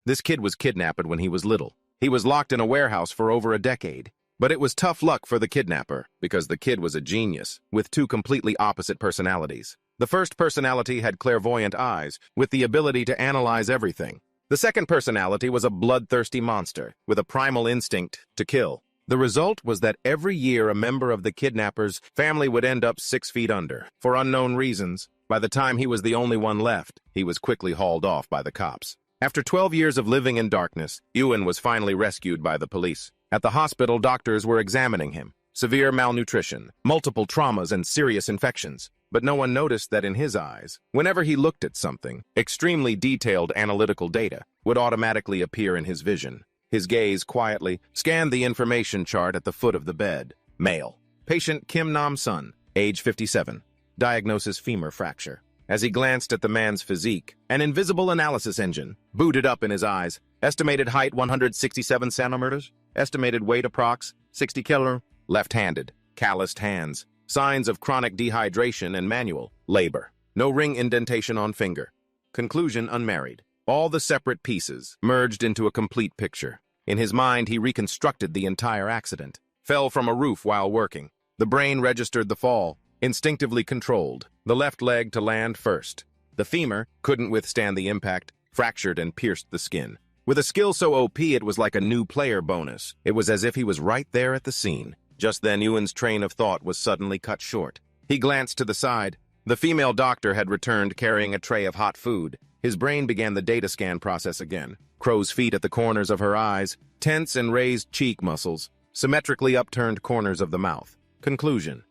This kid was kidnapped when he was little. He was locked in a warehouse for over a decade. But it was tough luck for the kidnapper, because the kid was a genius, with two completely opposite personalities. The first personality had clairvoyant eyes, with the ability to analyze everything. The second personality was a bloodthirsty monster, with a primal instinct to kill. The result was that every year a member of the kidnapper's family would end up 6 feet under. For unknown reasons, by the time he was the only one left, he was quickly hauled off by the cops. After 12 years of living in darkness, Ewan was finally rescued by the police. At the hospital, doctors were examining him. Severe malnutrition, multiple traumas, and serious infections. But no one noticed that in his eyes, whenever he looked at something, extremely detailed analytical data would automatically appear in his vision. His gaze quietly scanned the information chart at the foot of the bed. Male. Patient Kim Nam-sun, age 57. Diagnosis femur fracture. As he glanced at the man's physique, an invisible analysis engine booted up in his eyes. Estimated height 167 centimeters. Estimated weight approx. 60 kg. Left-handed. Calloused hands. Signs of chronic dehydration and manual labor. No ring indentation on finger. Conclusion: unmarried. All the separate pieces merged into a complete picture. In his mind, he reconstructed the entire accident. Fell from a roof while working. The brain registered the fall. Instinctively controlled the left leg to land first. The femur couldn't withstand the impact, fractured and pierced the skin. With a skill so OP it was like a new player bonus. It was as if he was right there at the scene. Just then Ewan's train of thought was suddenly cut short. He glanced to the side. The female doctor had returned carrying a tray of hot food. His brain began the data scan process again. Crow's feet at the corners of her eyes, tense and raised cheek muscles, symmetrically upturned corners of the mouth. Conclusion: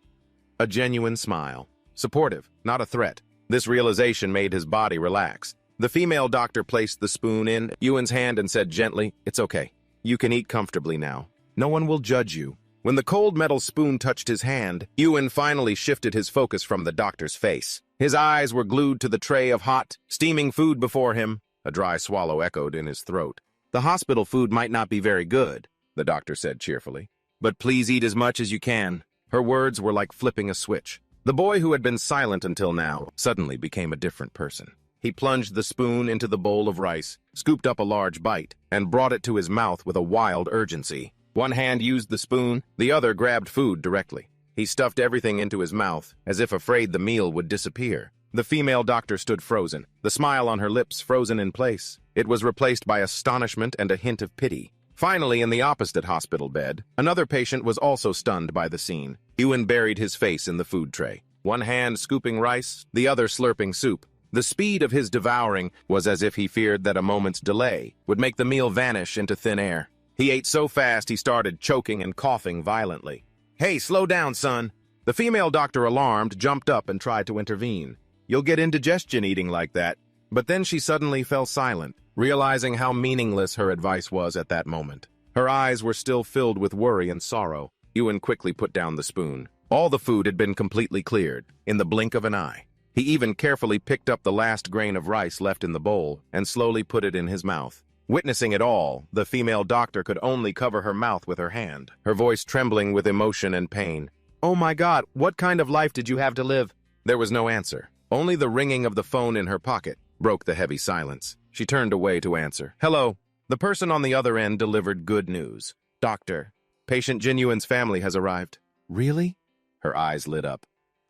a genuine smile. Supportive, not a threat. This realization made his body relax. The female doctor placed the spoon in Ewan's hand and said gently, "It's okay. You can eat comfortably now. No one will judge you." When the cold metal spoon touched his hand, Ewan finally shifted his focus from the doctor's face. His eyes were glued to the tray of hot, steaming food before him. A dry swallow echoed in his throat. "The hospital food might not be very good," the doctor said cheerfully, "but please eat as much as you can." Her words were like flipping a switch. The boy who had been silent until now suddenly became a different person. He plunged the spoon into the bowl of rice, scooped up a large bite, and brought it to his mouth with a wild urgency. One hand used the spoon, the other grabbed food directly. He stuffed everything into his mouth, as if afraid the meal would disappear. The female doctor stood frozen, the smile on her lips frozen in place. It was replaced by astonishment and a hint of pity. Finally, in the opposite hospital bed, another patient was also stunned by the scene. Ewan buried his face in the food tray, one hand scooping rice, the other slurping soup. The speed of his devouring was as if he feared that a moment's delay would make the meal vanish into thin air. He ate so fast he started choking and coughing violently. "Hey, slow down, son." The female doctor, alarmed, jumped up and tried to intervene. "You'll get indigestion eating like that." But then she suddenly fell silent, realizing how meaningless her advice was at that moment. Her eyes were still filled with worry and sorrow. Ewan quickly put down the spoon. All the food had been completely cleared, in the blink of an eye. He even carefully picked up the last grain of rice left in the bowl and slowly put it in his mouth. Witnessing it all, the female doctor could only cover her mouth with her hand, her voice trembling with emotion and pain. "Oh my God, what kind of life did you have to live?" There was no answer. Only the ringing of the phone in her pocket broke the heavy silence. She turned away to answer. "Hello." The person on the other end delivered good news. "Doctor, patient Jinyuan's family has arrived." "Really?" Her eyes lit up.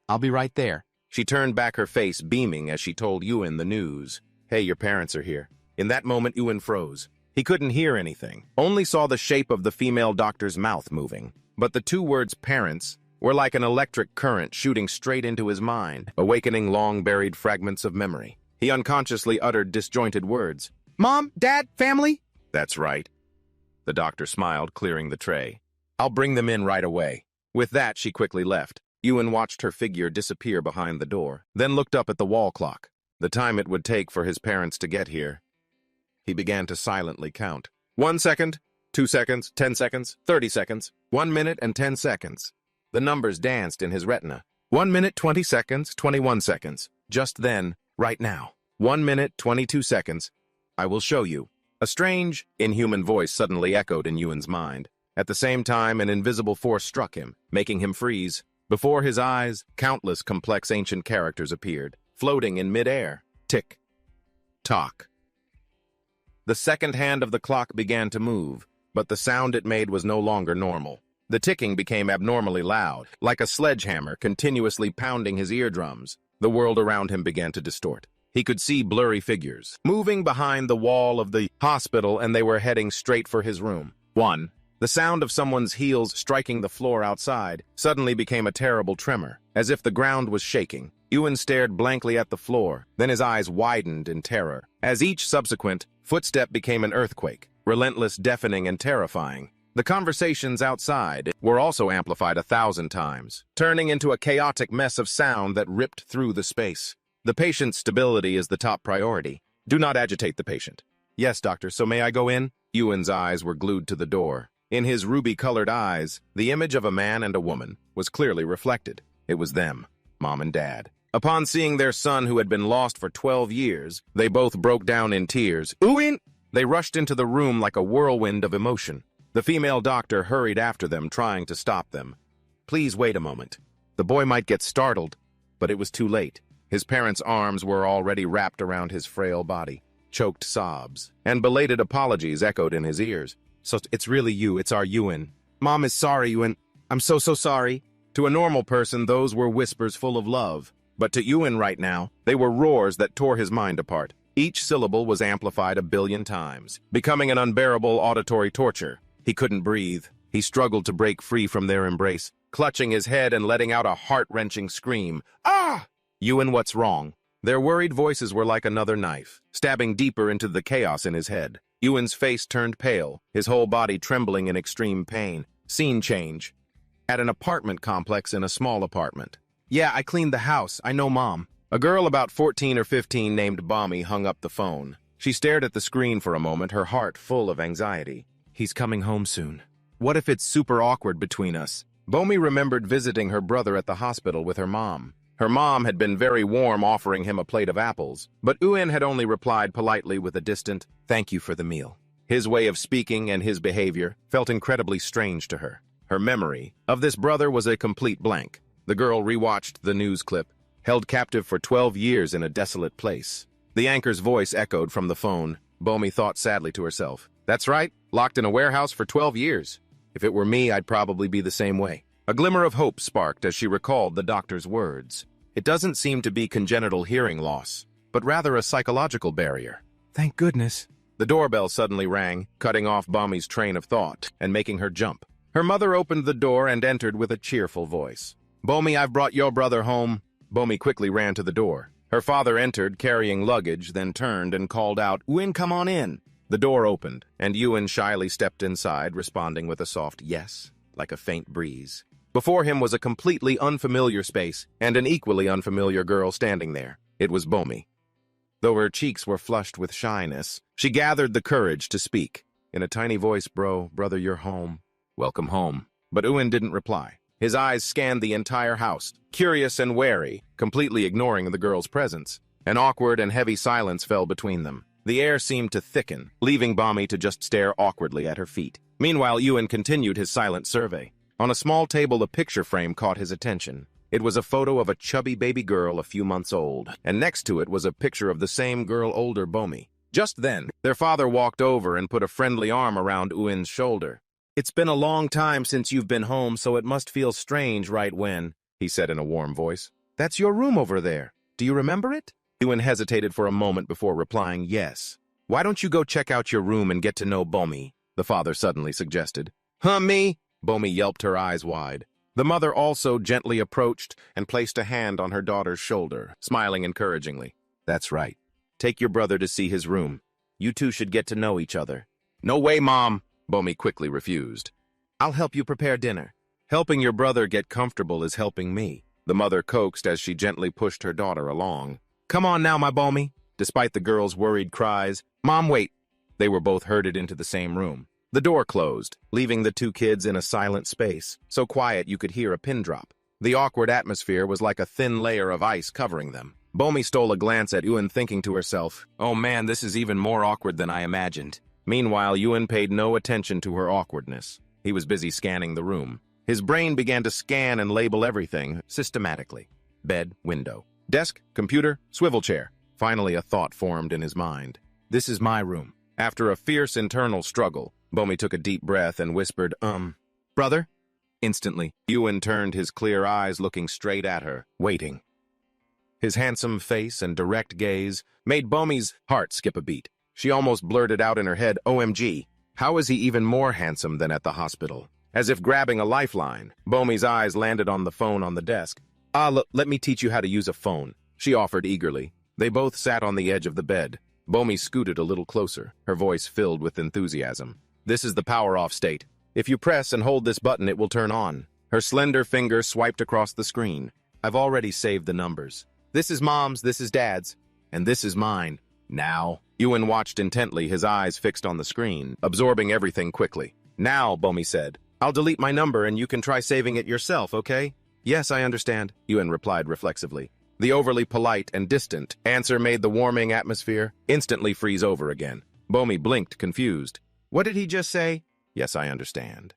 "I'll be right there." She turned back, her face beaming as she told Ewan the news. "Hey, your parents are here." In that moment, Ewan froze. He couldn't hear anything, only saw the shape of the female doctor's mouth moving. But the two words "parents" were like an electric current shooting straight into his mind, awakening long-buried fragments of memory. He unconsciously uttered disjointed words. "Mom, Dad, family?" "That's right." The doctor smiled, clearing the tray. "I'll bring them in right away." With that, she quickly left. Ewan watched her figure disappear behind the door, then looked up at the wall clock. The time it would take for his parents to get here. He began to silently count. 1 second, 2 seconds, 10 seconds, 30 seconds, 1 minute and 10 seconds. The numbers danced in his retina. 1 minute, 20 seconds, 21 seconds. Just then, right now. 1 minute, 22 seconds. "I will show you." A strange, inhuman voice suddenly echoed in Ewan's mind. At the same time, an invisible force struck him, making him freeze. Before his eyes, countless complex ancient characters appeared, floating in mid-air. Tick. Tock. The second hand of the clock began to move, but the sound it made was no longer normal. The ticking became abnormally loud, like a sledgehammer continuously pounding his eardrums. The world around him began to distort. He could see blurry figures moving behind the wall of the hospital, and they were heading straight for his room. 1. The sound of someone's heels striking the floor outside suddenly became a terrible tremor, as if the ground was shaking. Ewan stared blankly at the floor, then his eyes widened in terror. As each subsequent footstep became an earthquake, relentless, deafening, and terrifying. The conversations outside were also amplified 1,000 times, turning into a chaotic mess of sound that ripped through the space. The patient's stability is the top priority. Do not agitate the patient. Yes, doctor, so may I go in? Ewan's eyes were glued to the door. In his ruby-colored eyes, the image of a man and a woman was clearly reflected. It was them, Mom and Dad. Upon seeing their son who had been lost for 12 years, they both broke down in tears. Ewan! They rushed into the room like a whirlwind of emotion. The female doctor hurried after them, trying to stop them. Please wait a moment. The boy might get startled, but it was too late. His parents' arms were already wrapped around his frail body. Choked sobs and belated apologies echoed in his ears. So it's really you, it's our Ewan. Mom is sorry, Ewan. I'm so sorry. To a normal person, those were whispers full of love. But to Ewan right now, they were roars that tore his mind apart. Each syllable was amplified 1 billion times, becoming an unbearable auditory torture. He couldn't breathe. He struggled to break free from their embrace, clutching his head and letting out a heart-wrenching scream. Ah! Ewan, what's wrong? Their worried voices were like another knife, stabbing deeper into the chaos in his head. Ewan's face turned pale, his whole body trembling in extreme pain. Scene change. At an apartment complex in a small apartment. Yeah, I cleaned the house. I know, Mom. A girl about 14 or 15 named Bommy hung up the phone. She stared at the screen for a moment, her heart full of anxiety. He's coming home soon. What if it's super awkward between us? Bommy remembered visiting her brother at the hospital with her mom. Her mom had been very warm, offering him a plate of apples, but Ewan had only replied politely with a distant, "Thank you for the meal." His way of speaking and his behavior felt incredibly strange to her. Her memory of this brother was a complete blank. The girl rewatched the news clip, held captive for 12 years in a desolate place. The anchor's voice echoed from the phone. Bommy thought sadly to herself. That's right, locked in a warehouse for 12 years. If it were me, I'd probably be the same way. A glimmer of hope sparked as she recalled the doctor's words. It doesn't seem to be congenital hearing loss, but rather a psychological barrier. Thank goodness. The doorbell suddenly rang, cutting off Bommy's train of thought and making her jump. Her mother opened the door and entered with a cheerful voice. Bommy, I've brought your brother home. Bommy quickly ran to the door. Her father entered, carrying luggage, then turned and called out, Ewan, come on in. The door opened, and Ewan shyly stepped inside, responding with a soft yes, like a faint breeze. Before him was a completely unfamiliar space, and an equally unfamiliar girl standing there. It was Bommy. Though her cheeks were flushed with shyness, she gathered the courage to speak. In a tiny voice, brother, you're home. Welcome home. But Ewan didn't reply. His eyes scanned the entire house, curious and wary, completely ignoring the girl's presence. An awkward and heavy silence fell between them. The air seemed to thicken, leaving Bommy to just stare awkwardly at her feet. Meanwhile, Ewan continued his silent survey. On a small table, a picture frame caught his attention. It was a photo of a chubby baby girl a few months old, and next to it was a picture of the same girl, older Bommy. Just then, their father walked over and put a friendly arm around Ewan's shoulder. It's been a long time since you've been home, so it must feel strange, right, Wen? He said in a warm voice. That's your room over there. Do you remember it? Ewan hesitated for a moment before replying yes. Why don't you go check out your room and get to know Bommy? The father suddenly suggested. Huh, me? Bommy yelped, her eyes wide. The mother also gently approached and placed a hand on her daughter's shoulder, smiling encouragingly. That's right. Take your brother to see his room. You two should get to know each other. No way, Mom! Bommy quickly refused. I'll help you prepare dinner. Helping your brother get comfortable is helping me, the mother coaxed as she gently pushed her daughter along. Come on now, my Bommy. Despite the girl's worried cries, Mom, wait. They were both herded into the same room. The door closed, leaving the two kids in a silent space, so quiet you could hear a pin drop. The awkward atmosphere was like a thin layer of ice covering them. Bommy stole a glance at Ewan, thinking to herself, oh man, this is even more awkward than I imagined. Meanwhile, Ewan paid no attention to her awkwardness. He was busy scanning the room. His brain began to scan and label everything systematically. Bed, window, desk, computer, swivel chair. Finally, a thought formed in his mind. This is my room. After a fierce internal struggle, Bomi took a deep breath and whispered, brother? Instantly, Ewan turned his clear eyes looking straight at her, waiting. His handsome face and direct gaze made Bomi's heart skip a beat. She almost blurted out in her head, OMG, how is he even more handsome than at the hospital? As if grabbing a lifeline, Bomi's eyes landed on the phone on the desk. Let me teach you how to use a phone, she offered eagerly. They both sat on the edge of the bed. Bomi scooted a little closer, her voice filled with enthusiasm. This is the power-off state. If you press and hold this button, it will turn on. Her slender finger swiped across the screen. I've already saved the numbers. This is Mom's, this is Dad's, and this is mine. Now, Ewan watched intently, his eyes fixed on the screen, absorbing everything quickly. Now, Bomi said, I'll delete my number and you can try saving it yourself, okay? Yes, I understand, Ewan replied reflexively. The overly polite and distant answer made the warming atmosphere instantly freeze over again. Bomi blinked, confused. What did he just say? Yes, I understand.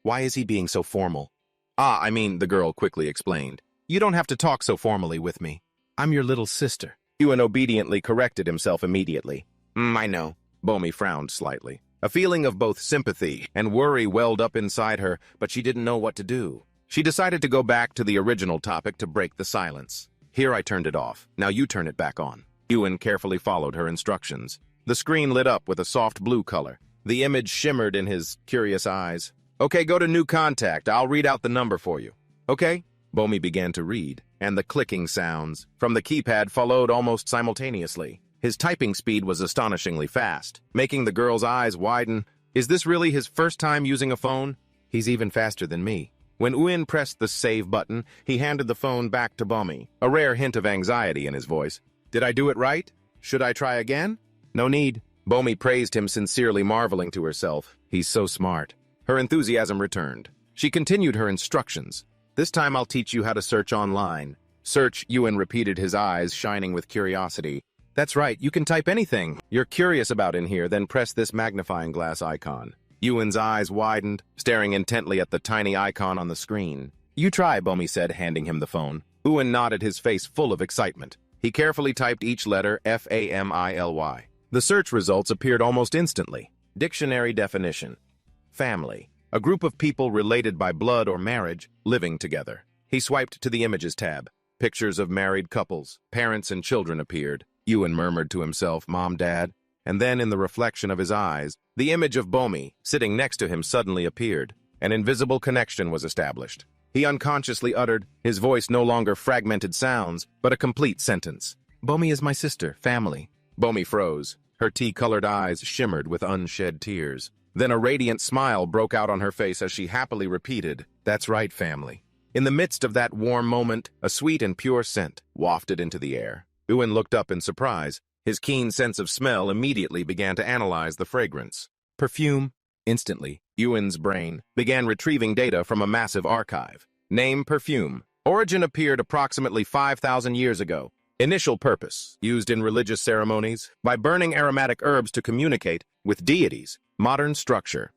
Why is he being so formal? The girl quickly explained. You don't have to talk so formally with me. I'm your little sister. Ewan obediently corrected himself immediately. I know. Bomi frowned slightly. A feeling of both sympathy and worry welled up inside her, but she didn't know what to do. She decided to go back to the original topic to break the silence. Here I turned it off. Now you turn it back on. Ewan carefully followed her instructions. The screen lit up with a soft blue color. The image shimmered in his curious eyes. Okay, go to new contact. I'll read out the number for you. Okay? Bomi began to read, and the clicking sounds from the keypad followed almost simultaneously. His typing speed was astonishingly fast, making the girl's eyes widen. Is this really his first time using a phone? He's even faster than me. When Ewan pressed the save button, he handed the phone back to Bomi, a rare hint of anxiety in his voice. Did I do it right? Should I try again? No need. Bomi praised him sincerely, marveling to herself. He's so smart. Her enthusiasm returned. She continued her instructions. This time I'll teach you how to search online. Search, Ewan repeated, his eyes shining with curiosity. That's right, you can type anything you're curious about in here, then press this magnifying glass icon. Ewan's eyes widened, staring intently at the tiny icon on the screen. You try, Bomi said, handing him the phone. Ewan nodded, his face full of excitement. He carefully typed each letter, Family. The search results appeared almost instantly. Dictionary definition. Family. A group of people related by blood or marriage, living together. He swiped to the Images tab. Pictures of married couples, parents and children appeared. Ewan murmured to himself, Mom, Dad. And then in the reflection of his eyes, the image of Bomi, sitting next to him, suddenly appeared. An invisible connection was established. He unconsciously uttered, his voice no longer fragmented sounds, but a complete sentence. Bomi is my sister, family. Bomi froze. Her tea-colored eyes shimmered with unshed tears. Then a radiant smile broke out on her face as she happily repeated, That's right, family. In the midst of that warm moment, a sweet and pure scent wafted into the air. Ewan looked up in surprise. His keen sense of smell immediately began to analyze the fragrance. Perfume. Instantly, Ewan's brain began retrieving data from a massive archive. Name, perfume. Origin appeared approximately 5,000 years ago. Initial purpose, used in religious ceremonies, by burning aromatic herbs to communicate with deities. Modern structure.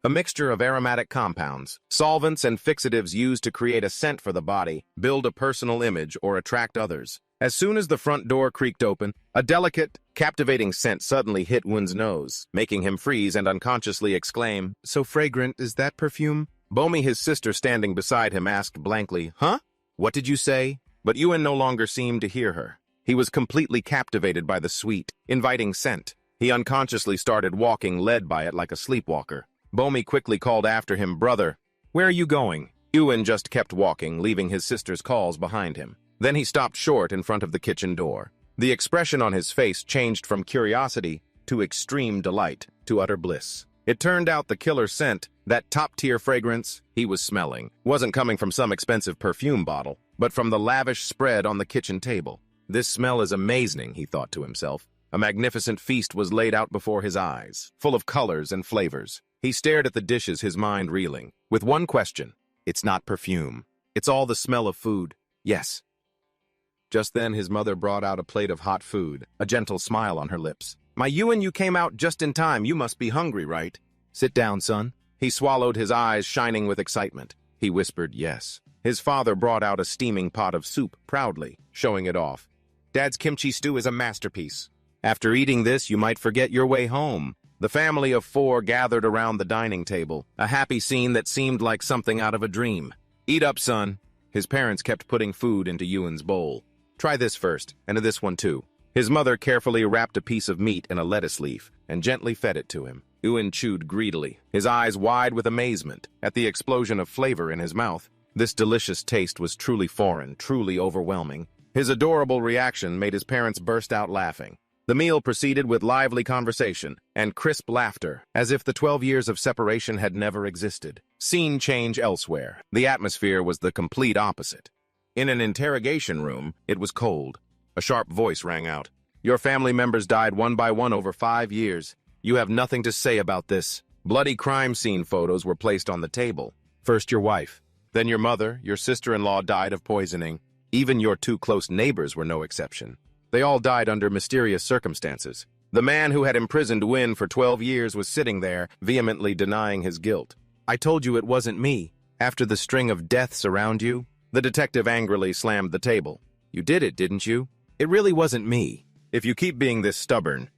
A mixture of aromatic compounds, solvents and fixatives used to create a scent for the body, build a personal image, or attract others. As soon as the front door creaked open, a delicate, captivating scent suddenly hit Ewan's nose, making him freeze and unconsciously exclaim, So fragrant, is that perfume? Bomi, his sister standing beside him, asked blankly, Huh? What did you say? But Ewan no longer seemed to hear her. He was completely captivated by the sweet, inviting scent. He unconsciously started walking, led by it like a sleepwalker. Bomi quickly called after him, Brother, where are you going? Ewan just kept walking, leaving his sister's calls behind him. Then he stopped short in front of the kitchen door. The expression on his face changed from curiosity to extreme delight, to utter bliss. It turned out the killer scent, that top-tier fragrance he was smelling, wasn't coming from some expensive perfume bottle, but from the lavish spread on the kitchen table. This smell is amazing, he thought to himself. A magnificent feast was laid out before his eyes, full of colors and flavors. He stared at the dishes, his mind reeling, with one question. It's not perfume. It's all the smell of food. Yes. Just then his mother brought out a plate of hot food, a gentle smile on her lips. My Ewan, you came out just in time. You must be hungry, right? Sit down, son. He swallowed, his eyes shining with excitement. He whispered yes. His father brought out a steaming pot of soup proudly, showing it off. Dad's kimchi stew is a masterpiece. After eating this, you might forget your way home. The family of four gathered around the dining table, a happy scene that seemed like something out of a dream. Eat up, son. His parents kept putting food into Ewan's bowl. Try this first, and this one too. His mother carefully wrapped a piece of meat in a lettuce leaf and gently fed it to him. Ewan chewed greedily, his eyes wide with amazement at the explosion of flavor in his mouth. This delicious taste was truly foreign, truly overwhelming. His adorable reaction made his parents burst out laughing. The meal proceeded with lively conversation and crisp laughter, as if the 12 years of separation had never existed. Scene change elsewhere. The atmosphere was the complete opposite. In an interrogation room, it was cold. A sharp voice rang out. Your family members died one by one over 5 years. You have nothing to say about this. Bloody crime scene photos were placed on the table. First your wife, then your mother, your sister-in-law died of poisoning. Even your two close neighbors were no exception. They all died under mysterious circumstances. The man who had imprisoned Wynne for 12 years was sitting there, vehemently denying his guilt. I told you it wasn't me. After the string of deaths around you, the detective angrily slammed the table. You did it, didn't you? It really wasn't me. If you keep being this stubborn.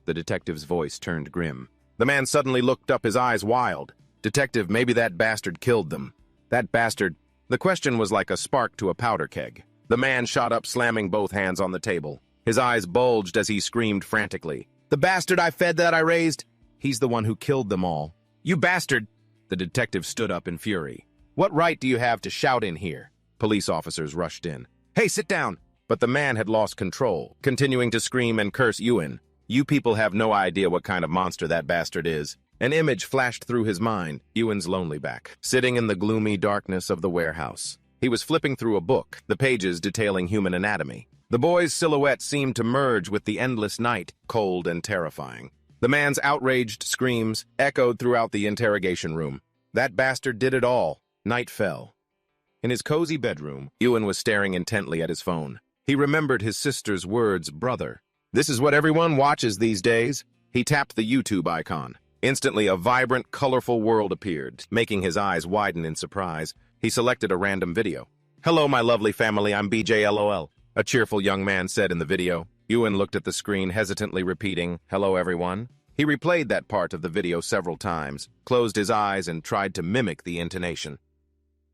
The detective's voice turned grim. The man suddenly looked up, his eyes wild. Detective, maybe that bastard killed them. That bastard. The question was like a spark to a powder keg. The man shot up, slamming both hands on the table. His eyes bulged as he screamed frantically. The bastard I fed, that I raised? He's the one who killed them all. You bastard! The detective stood up in fury. What right do you have to shout in here? Police officers rushed in. Hey, sit down! But the man had lost control, continuing to scream and curse Ewan. You people have no idea what kind of monster that bastard is. An image flashed through his mind, Ewan's lonely back, sitting in the gloomy darkness of the warehouse. He was flipping through a book, the pages detailing human anatomy. The boy's silhouette seemed to merge with the endless night, cold and terrifying. The man's outraged screams echoed throughout the interrogation room. That bastard did it all. Night fell. In his cozy bedroom, Ewan was staring intently at his phone. He remembered his sister's words, brother. This is what everyone watches these days. He tapped the YouTube icon. Instantly, a vibrant, colorful world appeared, making his eyes widen in surprise. He selected a random video. Hello, my lovely family, I'm BJ LOL. A cheerful young man said in the video. Ewan looked at the screen, hesitantly repeating, hello, everyone. He replayed that part of the video several times, closed his eyes, and tried to mimic the intonation.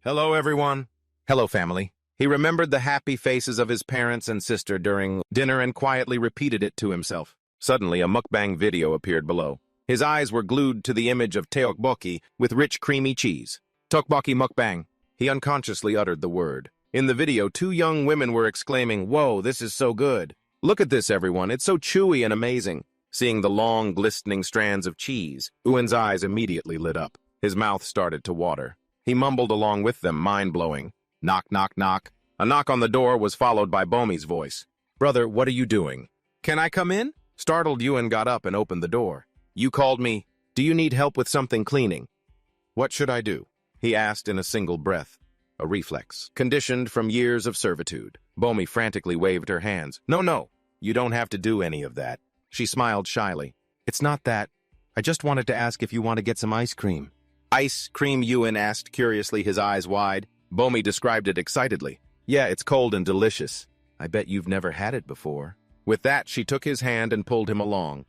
Hello, everyone. Hello, family. He remembered the happy faces of his parents and sister during dinner and quietly repeated it to himself. Suddenly, a mukbang video appeared below. His eyes were glued to the image of tteokbokki with rich, creamy cheese. Tteokbokki mukbang. He unconsciously uttered the word. In the video, two young women were exclaiming, whoa, this is so good. Look at this, everyone. It's so chewy and amazing. Seeing the long, glistening strands of cheese, Ewan's eyes immediately lit up. His mouth started to water. He mumbled along with them, mind-blowing. Knock, knock, knock. A knock on the door was followed by Bomi's voice. Brother, what are you doing? Can I come in? Startled, Ewan got up and opened the door. You called me. Do you need help with something cleaning? What should I do? He asked in a single breath. A reflex, conditioned from years of servitude. Bomi frantically waved her hands. No, you don't have to do any of that. She smiled shyly. It's not that. I just wanted to ask if you want to get some ice cream. Ice cream, Ewan asked curiously, his eyes wide. Bomi described it excitedly. Yeah, it's cold and delicious. I bet you've never had it before. With that, she took his hand and pulled him along.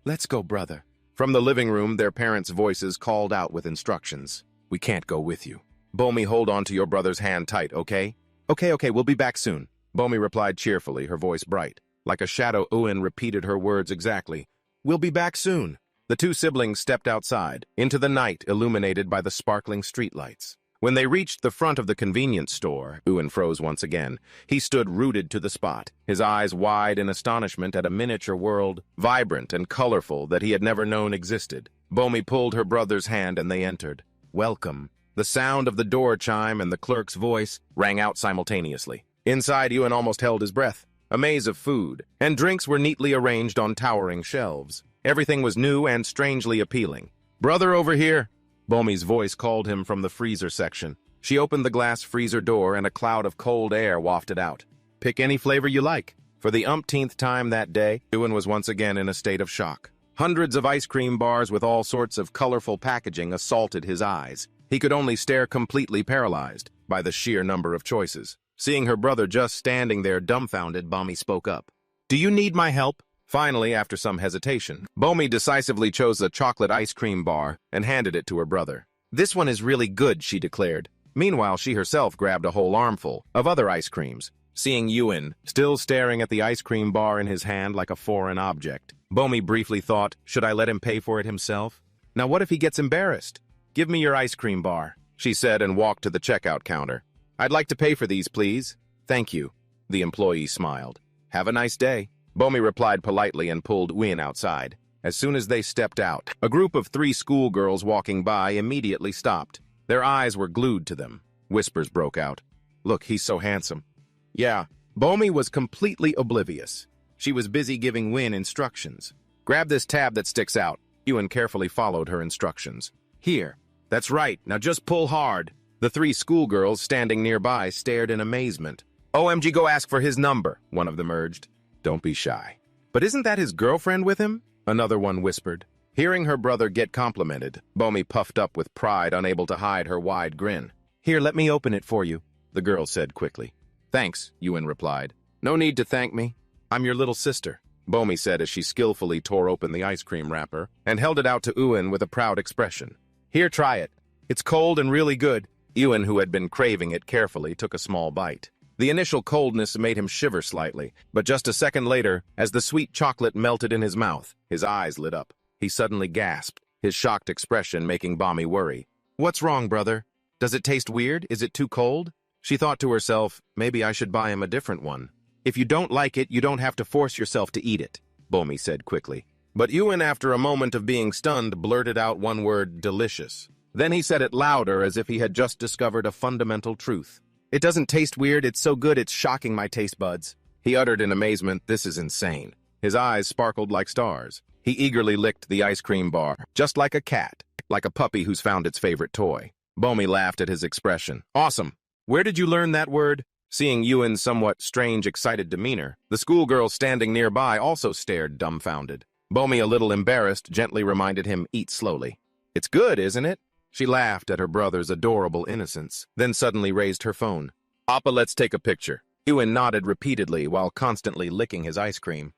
Let's go, brother. From the living room, their parents' voices called out with instructions. We can't go with you. Bomi, hold on to your brother's hand tight, okay? Okay, we'll be back soon. Bomi replied cheerfully, her voice bright. Like a shadow, Ewan repeated her words exactly. We'll be back soon. The two siblings stepped outside, into the night illuminated by the sparkling streetlights. When they reached the front of the convenience store, Ewan froze once again. He stood rooted to the spot, his eyes wide in astonishment at a miniature world, vibrant and colorful, that he had never known existed. Bomi pulled her brother's hand and they entered. Welcome. The sound of the door chime and the clerk's voice rang out simultaneously. Inside, Ewan almost held his breath. A maze of food and drinks were neatly arranged on towering shelves. Everything was new and strangely appealing. Brother, over here! Bomi's voice called him from the freezer section. She opened the glass freezer door and a cloud of cold air wafted out. Pick any flavor you like. For the umpteenth time that day, Ewan was once again in a state of shock. Hundreds of ice cream bars with all sorts of colorful packaging assaulted his eyes. He could only stare, completely paralyzed by the sheer number of choices. Seeing her brother just standing there dumbfounded, Bomi spoke up. Do you need my help? Finally, after some hesitation, Bomi decisively chose a chocolate ice cream bar and handed it to her brother. "This one is really good," she declared. Meanwhile, she herself grabbed a whole armful of other ice creams. Seeing Ewan still staring at the ice cream bar in his hand like a foreign object, Bomi briefly thought, should I let him pay for it himself? Now what if he gets embarrassed? "Give me your ice cream bar," she said and walked to the checkout counter. "I'd like to pay for these, please." "Thank you." The employee smiled. "Have a nice day." Bomi replied politely and pulled Win outside. As soon as they stepped out, a group of 3 schoolgirls walking by immediately stopped. Their eyes were glued to them. Whispers broke out. "Look, he's so handsome." Yeah, Bomi was completely oblivious. She was busy giving Win instructions. "Grab this tab that sticks out." Ewan carefully followed her instructions. "Here. That's right, now just pull hard." The 3 schoolgirls standing nearby stared in amazement. "OMG, go ask for his number," one of them urged. "Don't be shy." "But isn't that his girlfriend with him?" another one whispered. Hearing her brother get complimented, Bomi puffed up with pride, unable to hide her wide grin. "Here, let me open it for you," the girl said quickly. "Thanks," Ewan replied. "No need to thank me. I'm your little sister," Bomi said as she skillfully tore open the ice cream wrapper and held it out to Ewan with a proud expression. "Here, try it. It's cold and really good." Ewan, who had been craving it carefully, took a small bite. The initial coldness made him shiver slightly, but just a second later, as the sweet chocolate melted in his mouth, his eyes lit up. He suddenly gasped, his shocked expression making Bomi worry. "What's wrong, brother? Does it taste weird? Is it too cold?" She thought to herself, maybe I should buy him a different one. "If you don't like it, you don't have to force yourself to eat it," Bomi said quickly. But Ewan, after a moment of being stunned, blurted out one word, "delicious." Then he said it louder as if he had just discovered a fundamental truth. "It doesn't taste weird, it's so good it's shocking my taste buds." He uttered in amazement, "This is insane." His eyes sparkled like stars. He eagerly licked the ice cream bar, just like a cat, like a puppy who's found its favorite toy. Bomi laughed at his expression. "Awesome. Where did you learn that word?" Seeing Ewan's somewhat strange, excited demeanor, the schoolgirls standing nearby also stared dumbfounded. Bomi, a little embarrassed, gently reminded him, "Eat slowly." "It's good, isn't it?" She laughed at her brother's adorable innocence, then suddenly raised her phone. "Appa, let's take a picture." Ewan nodded repeatedly while constantly licking his ice cream.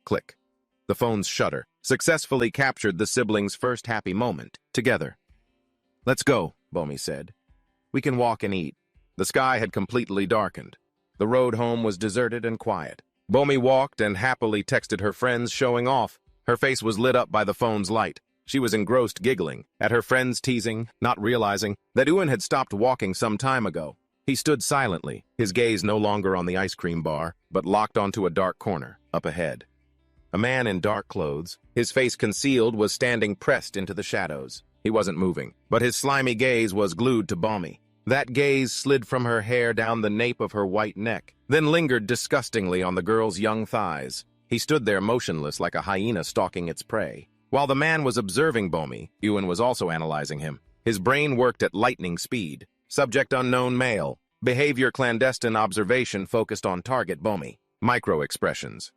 Click. The phone's shutter successfully captured the siblings' first happy moment together. "Let's go," Bomi said. "We can walk and eat." The sky had completely darkened. The road home was deserted and quiet. Bomi walked and happily texted her friends, showing off. Her face was lit up by the phone's light. She was engrossed giggling at her friends' teasing, not realizing that Ewan had stopped walking some time ago. He stood silently, his gaze no longer on the ice cream bar, but locked onto a dark corner, up ahead. A man in dark clothes, his face concealed, was standing pressed into the shadows. He wasn't moving, but his slimy gaze was glued to Bomi. That gaze slid from her hair down the nape of her white neck, then lingered disgustingly on the girl's young thighs. He stood there motionless like a hyena stalking its prey. While the man was observing Bomi, Ewan was also analyzing him. His brain worked at lightning speed. Subject unknown male. Behavior clandestine, observation focused on target Bomi. Micro-expressions.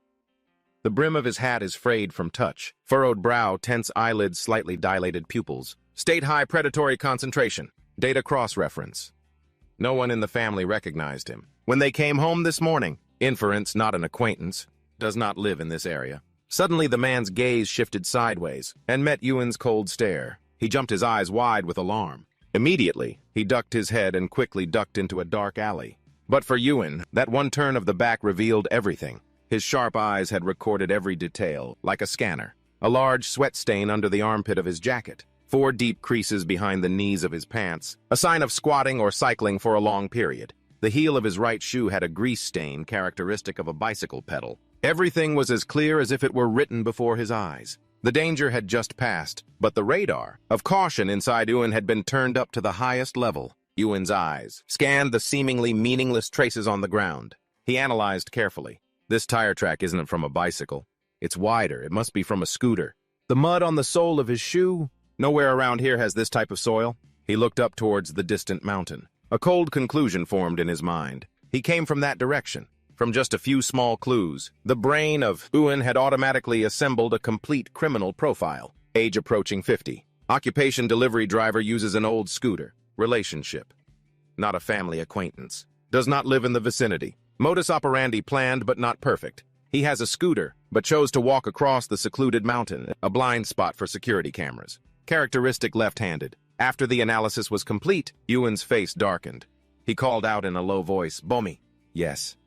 The brim of his hat is frayed from touch. Furrowed brow, tense eyelids, slightly dilated pupils. State high predatory concentration. Data cross-reference. No one in the family recognized him. When they came home this morning, inference, not an acquaintance, does not live in this area. Suddenly the man's gaze shifted sideways and met Ewan's cold stare. He jumped his eyes wide with alarm. Immediately, he ducked his head and quickly ducked into a dark alley. But for Ewan, that one turn of the back revealed everything. His sharp eyes had recorded every detail, like a scanner. A large sweat stain under the armpit of his jacket. 4 deep creases behind the knees of his pants, a sign of squatting or cycling for a long period. The heel of his right shoe had a grease stain characteristic of a bicycle pedal. Everything was as clear as if it were written before his eyes. The danger had just passed, but the radar of caution inside Ewan had been turned up to the highest level. Ewan's eyes scanned the seemingly meaningless traces on the ground. He analyzed carefully. This tire track isn't from a bicycle. It's wider. It must be from a scooter. The mud on the sole of his shoe? Nowhere around here has this type of soil. He looked up towards the distant mountain. A cold conclusion formed in his mind. He came from that direction. From just a few small clues, the brain of Ewan had automatically assembled a complete criminal profile. Age approaching 50. Occupation delivery driver, uses an old scooter. Relationship. Not a family acquaintance. Does not live in the vicinity. Modus operandi planned but not perfect. He has a scooter, but chose to walk across the secluded mountain, a blind spot for security cameras. Characteristic left-handed. After the analysis was complete, Ewan's face darkened. He called out in a low voice, "Bomi." "Yes."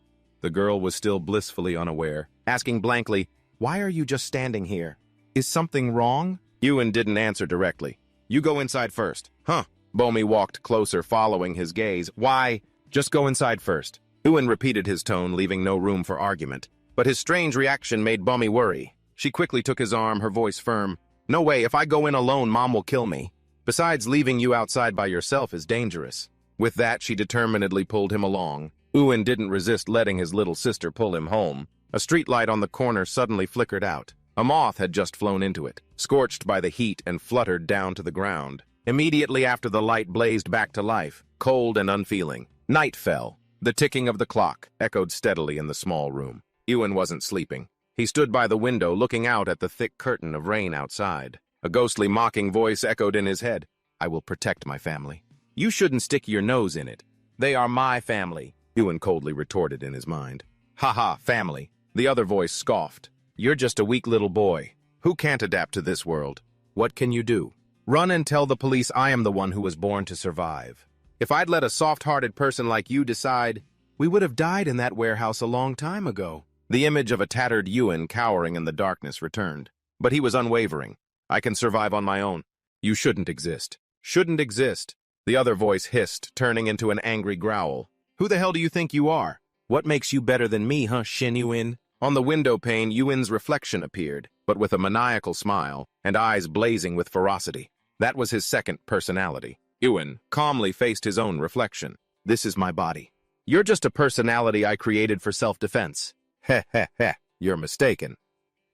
The girl was still blissfully unaware, asking blankly, "Why are you just standing here? Is something wrong?" Ewan didn't answer directly. "You go inside first." "Huh." Bomi walked closer, following his gaze. "Why? Just go inside first." Ewan repeated his tone, leaving no room for argument. But his strange reaction made Bomi worry. She quickly took his arm, her voice firm. "No way, if I go in alone, Mom will kill me. Besides, leaving you outside by yourself is dangerous." With that, she determinedly pulled him along. Ewan didn't resist letting his little sister pull him home. A streetlight on the corner suddenly flickered out. A moth had just flown into it, scorched by the heat, and fluttered down to the ground. Immediately after, the light blazed back to life, cold and unfeeling. Night fell. The ticking of the clock echoed steadily in the small room. Ewan wasn't sleeping. He stood by the window, looking out at the thick curtain of rain outside. A ghostly, mocking voice echoed in his head. "I will protect my family." "You shouldn't stick your nose in it. They are my family," Ewan coldly retorted in his mind. "Ha ha, family." The other voice scoffed. "You're just a weak little boy. Who can't adapt to this world? What can you do? Run and tell the police I am the one who was born to survive. If I'd let a soft-hearted person like you decide, we would have died in that warehouse a long time ago." The image of a tattered Ewan cowering in the darkness returned. But he was unwavering. "I can survive on my own. You shouldn't exist." "Shouldn't exist?" The other voice hissed, turning into an angry growl. "Who the hell do you think you are? What makes you better than me, huh, Shin Ewan?" On the window pane, Ewan's reflection appeared, but with a maniacal smile and eyes blazing with ferocity. That was his second personality. Ewan calmly faced his own reflection. "This is my body. You're just a personality I created for self-defense." "Heh heh heh, you're mistaken."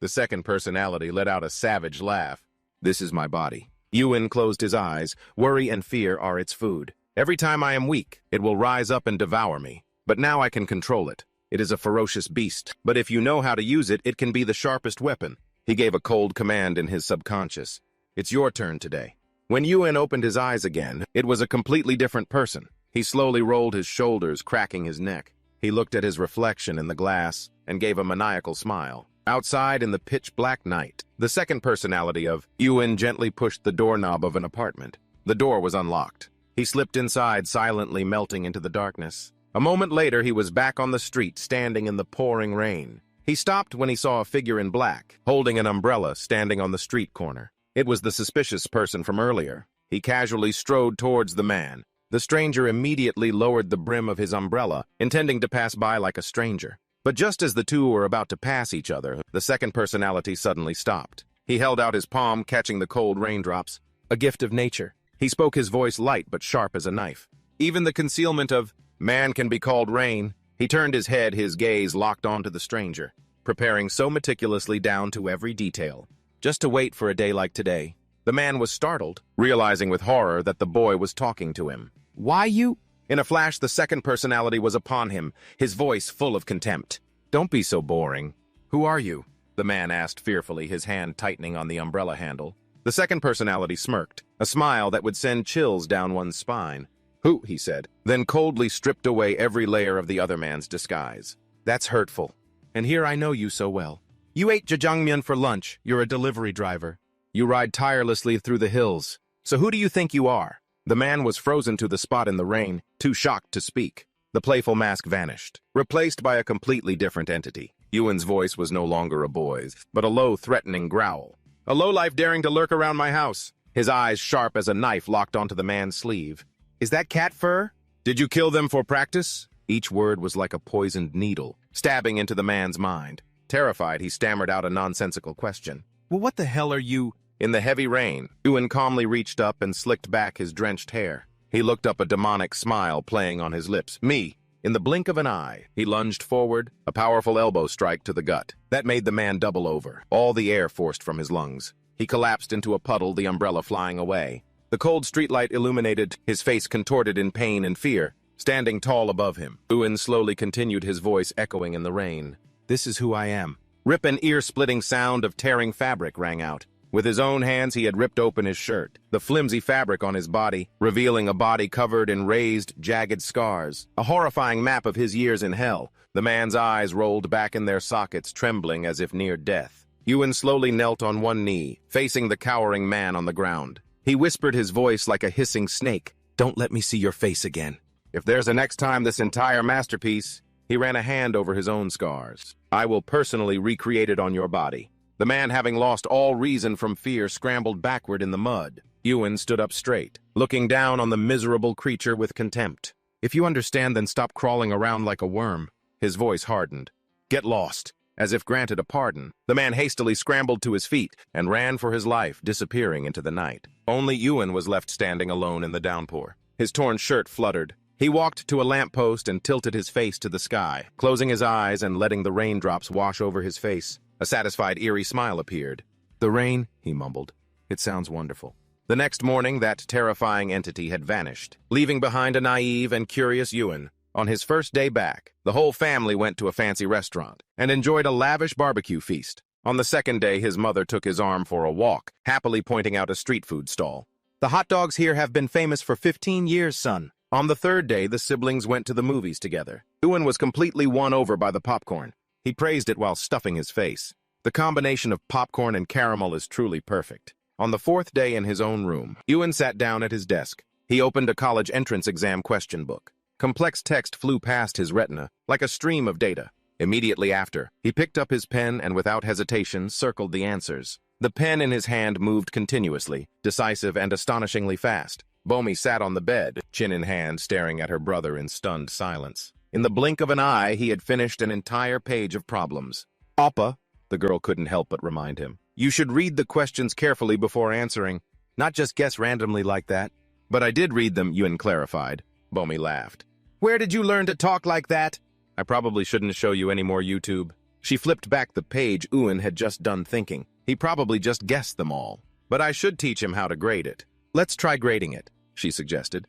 The second personality let out a savage laugh. "This is my body." Ewan closed his eyes. "Worry and fear are its food. Every time I am weak, it will rise up and devour me. But now I can control it. It is a ferocious beast, but if you know how to use it, it can be the sharpest weapon." He gave a cold command in his subconscious. "It's your turn today." When Ewan opened his eyes again, it was a completely different person. He slowly rolled his shoulders, cracking his neck. He looked at his reflection in the glass and gave a maniacal smile. Outside in the pitch-black night, the second personality of Ewan gently pushed the doorknob of an apartment. The door was unlocked. He slipped inside, silently melting into the darkness. A moment later, he was back on the street, standing in the pouring rain. He stopped when he saw a figure in black, holding an umbrella, standing on the street corner. It was the suspicious person from earlier. He casually strode towards the man. The stranger immediately lowered the brim of his umbrella, intending to pass by like a stranger. But just as the two were about to pass each other, the second personality suddenly stopped. He held out his palm, catching the cold raindrops. "A gift of nature." He spoke, his voice light but sharp as a knife. Even the concealment of man can be called rain. He turned his head, his gaze locked onto the stranger, preparing so meticulously down to every detail, just to wait for a day like today. The man was startled, realizing with horror that the boy was talking to him. "Why you?" In a flash, the second personality was upon him, his voice full of contempt. "Don't be so boring." "Who are you?" the man asked fearfully, his hand tightening on the umbrella handle. The second personality smirked, a smile that would send chills down one's spine. "Who?" he said, then coldly stripped away every layer of the other man's disguise. "That's hurtful. And here I know you so well. You ate jjajangmyeon for lunch. You're a delivery driver. You ride tirelessly through the hills. So who do you think you are?" The man was frozen to the spot in the rain, too shocked to speak. The playful mask vanished, replaced by a completely different entity. Ewan's voice was no longer a boy's, but a low, threatening growl. "A lowlife daring to lurk around my house." His eyes, sharp as a knife, locked onto the man's sleeve. "Is that cat fur? Did you kill them for practice?" Each word was like a poisoned needle, stabbing into the man's mind. Terrified, he stammered out a nonsensical question. "Well, what the hell are you—" In the heavy rain, Ewan calmly reached up and slicked back his drenched hair. He looked up, a demonic smile playing on his lips. "Me." In the blink of an eye, he lunged forward, a powerful elbow strike to the gut. That made the man double over, all the air forced from his lungs. He collapsed into a puddle, the umbrella flying away. The cold streetlight illuminated, his face contorted in pain and fear. Standing tall above him, Ewan slowly continued, his voice echoing in the rain. "This is who I am." Rip, an ear-splitting sound of tearing fabric rang out. With his own hands, he had ripped open his shirt, the flimsy fabric on his body, revealing a body covered in raised, jagged scars. A horrifying map of his years in hell. The man's eyes rolled back in their sockets, trembling as if near death. Ewan slowly knelt on one knee, facing the cowering man on the ground. He whispered, his voice like a hissing snake, "Don't let me see your face again. If there's a next time this entire masterpiece," he ran a hand over his own scars, "I will personally recreate it on your body." The man, having lost all reason from fear, scrambled backward in the mud. Ewan stood up straight, looking down on the miserable creature with contempt. "If you understand, then stop crawling around like a worm." His voice hardened. "Get lost." As if granted a pardon, the man hastily scrambled to his feet and ran for his life, disappearing into the night. Only Ewan was left standing alone in the downpour. His torn shirt fluttered. He walked to a lamppost and tilted his face to the sky, closing his eyes and letting the raindrops wash over his face. A satisfied, eerie smile appeared. "The rain," he mumbled. "It sounds wonderful." The next morning, that terrifying entity had vanished, leaving behind a naive and curious Ewan. On his first day back, the whole family went to a fancy restaurant and enjoyed a lavish barbecue feast. On the second day, his mother took his arm for a walk, happily pointing out a street food stall. "The hot dogs here have been famous for 15 years, son." On the third day, the siblings went to the movies together. Ewan was completely won over by the popcorn. He praised it while stuffing his face. The combination of popcorn and caramel is truly perfect. On the fourth day in his own room, Ewan sat down at his desk. He opened a college entrance exam question book. Complex text flew past his retina, like a stream of data. Immediately after, he picked up his pen and without hesitation circled the answers. The pen in his hand moved continuously, decisive and astonishingly fast. Bomi sat on the bed, chin in hand, staring at her brother in stunned silence. In the blink of an eye, he had finished an entire page of problems. "Appa," the girl couldn't help but remind him, "you should read the questions carefully before answering, not just guess randomly like that." "But I did read them," Ewan clarified. Bomi laughed. "Where did you learn to talk like that?" "I probably shouldn't show you any more YouTube." She flipped back the page Ewan had just done thinking. He probably just guessed them all. "But I should teach him how to grade it." "Let's try grading it," she suggested.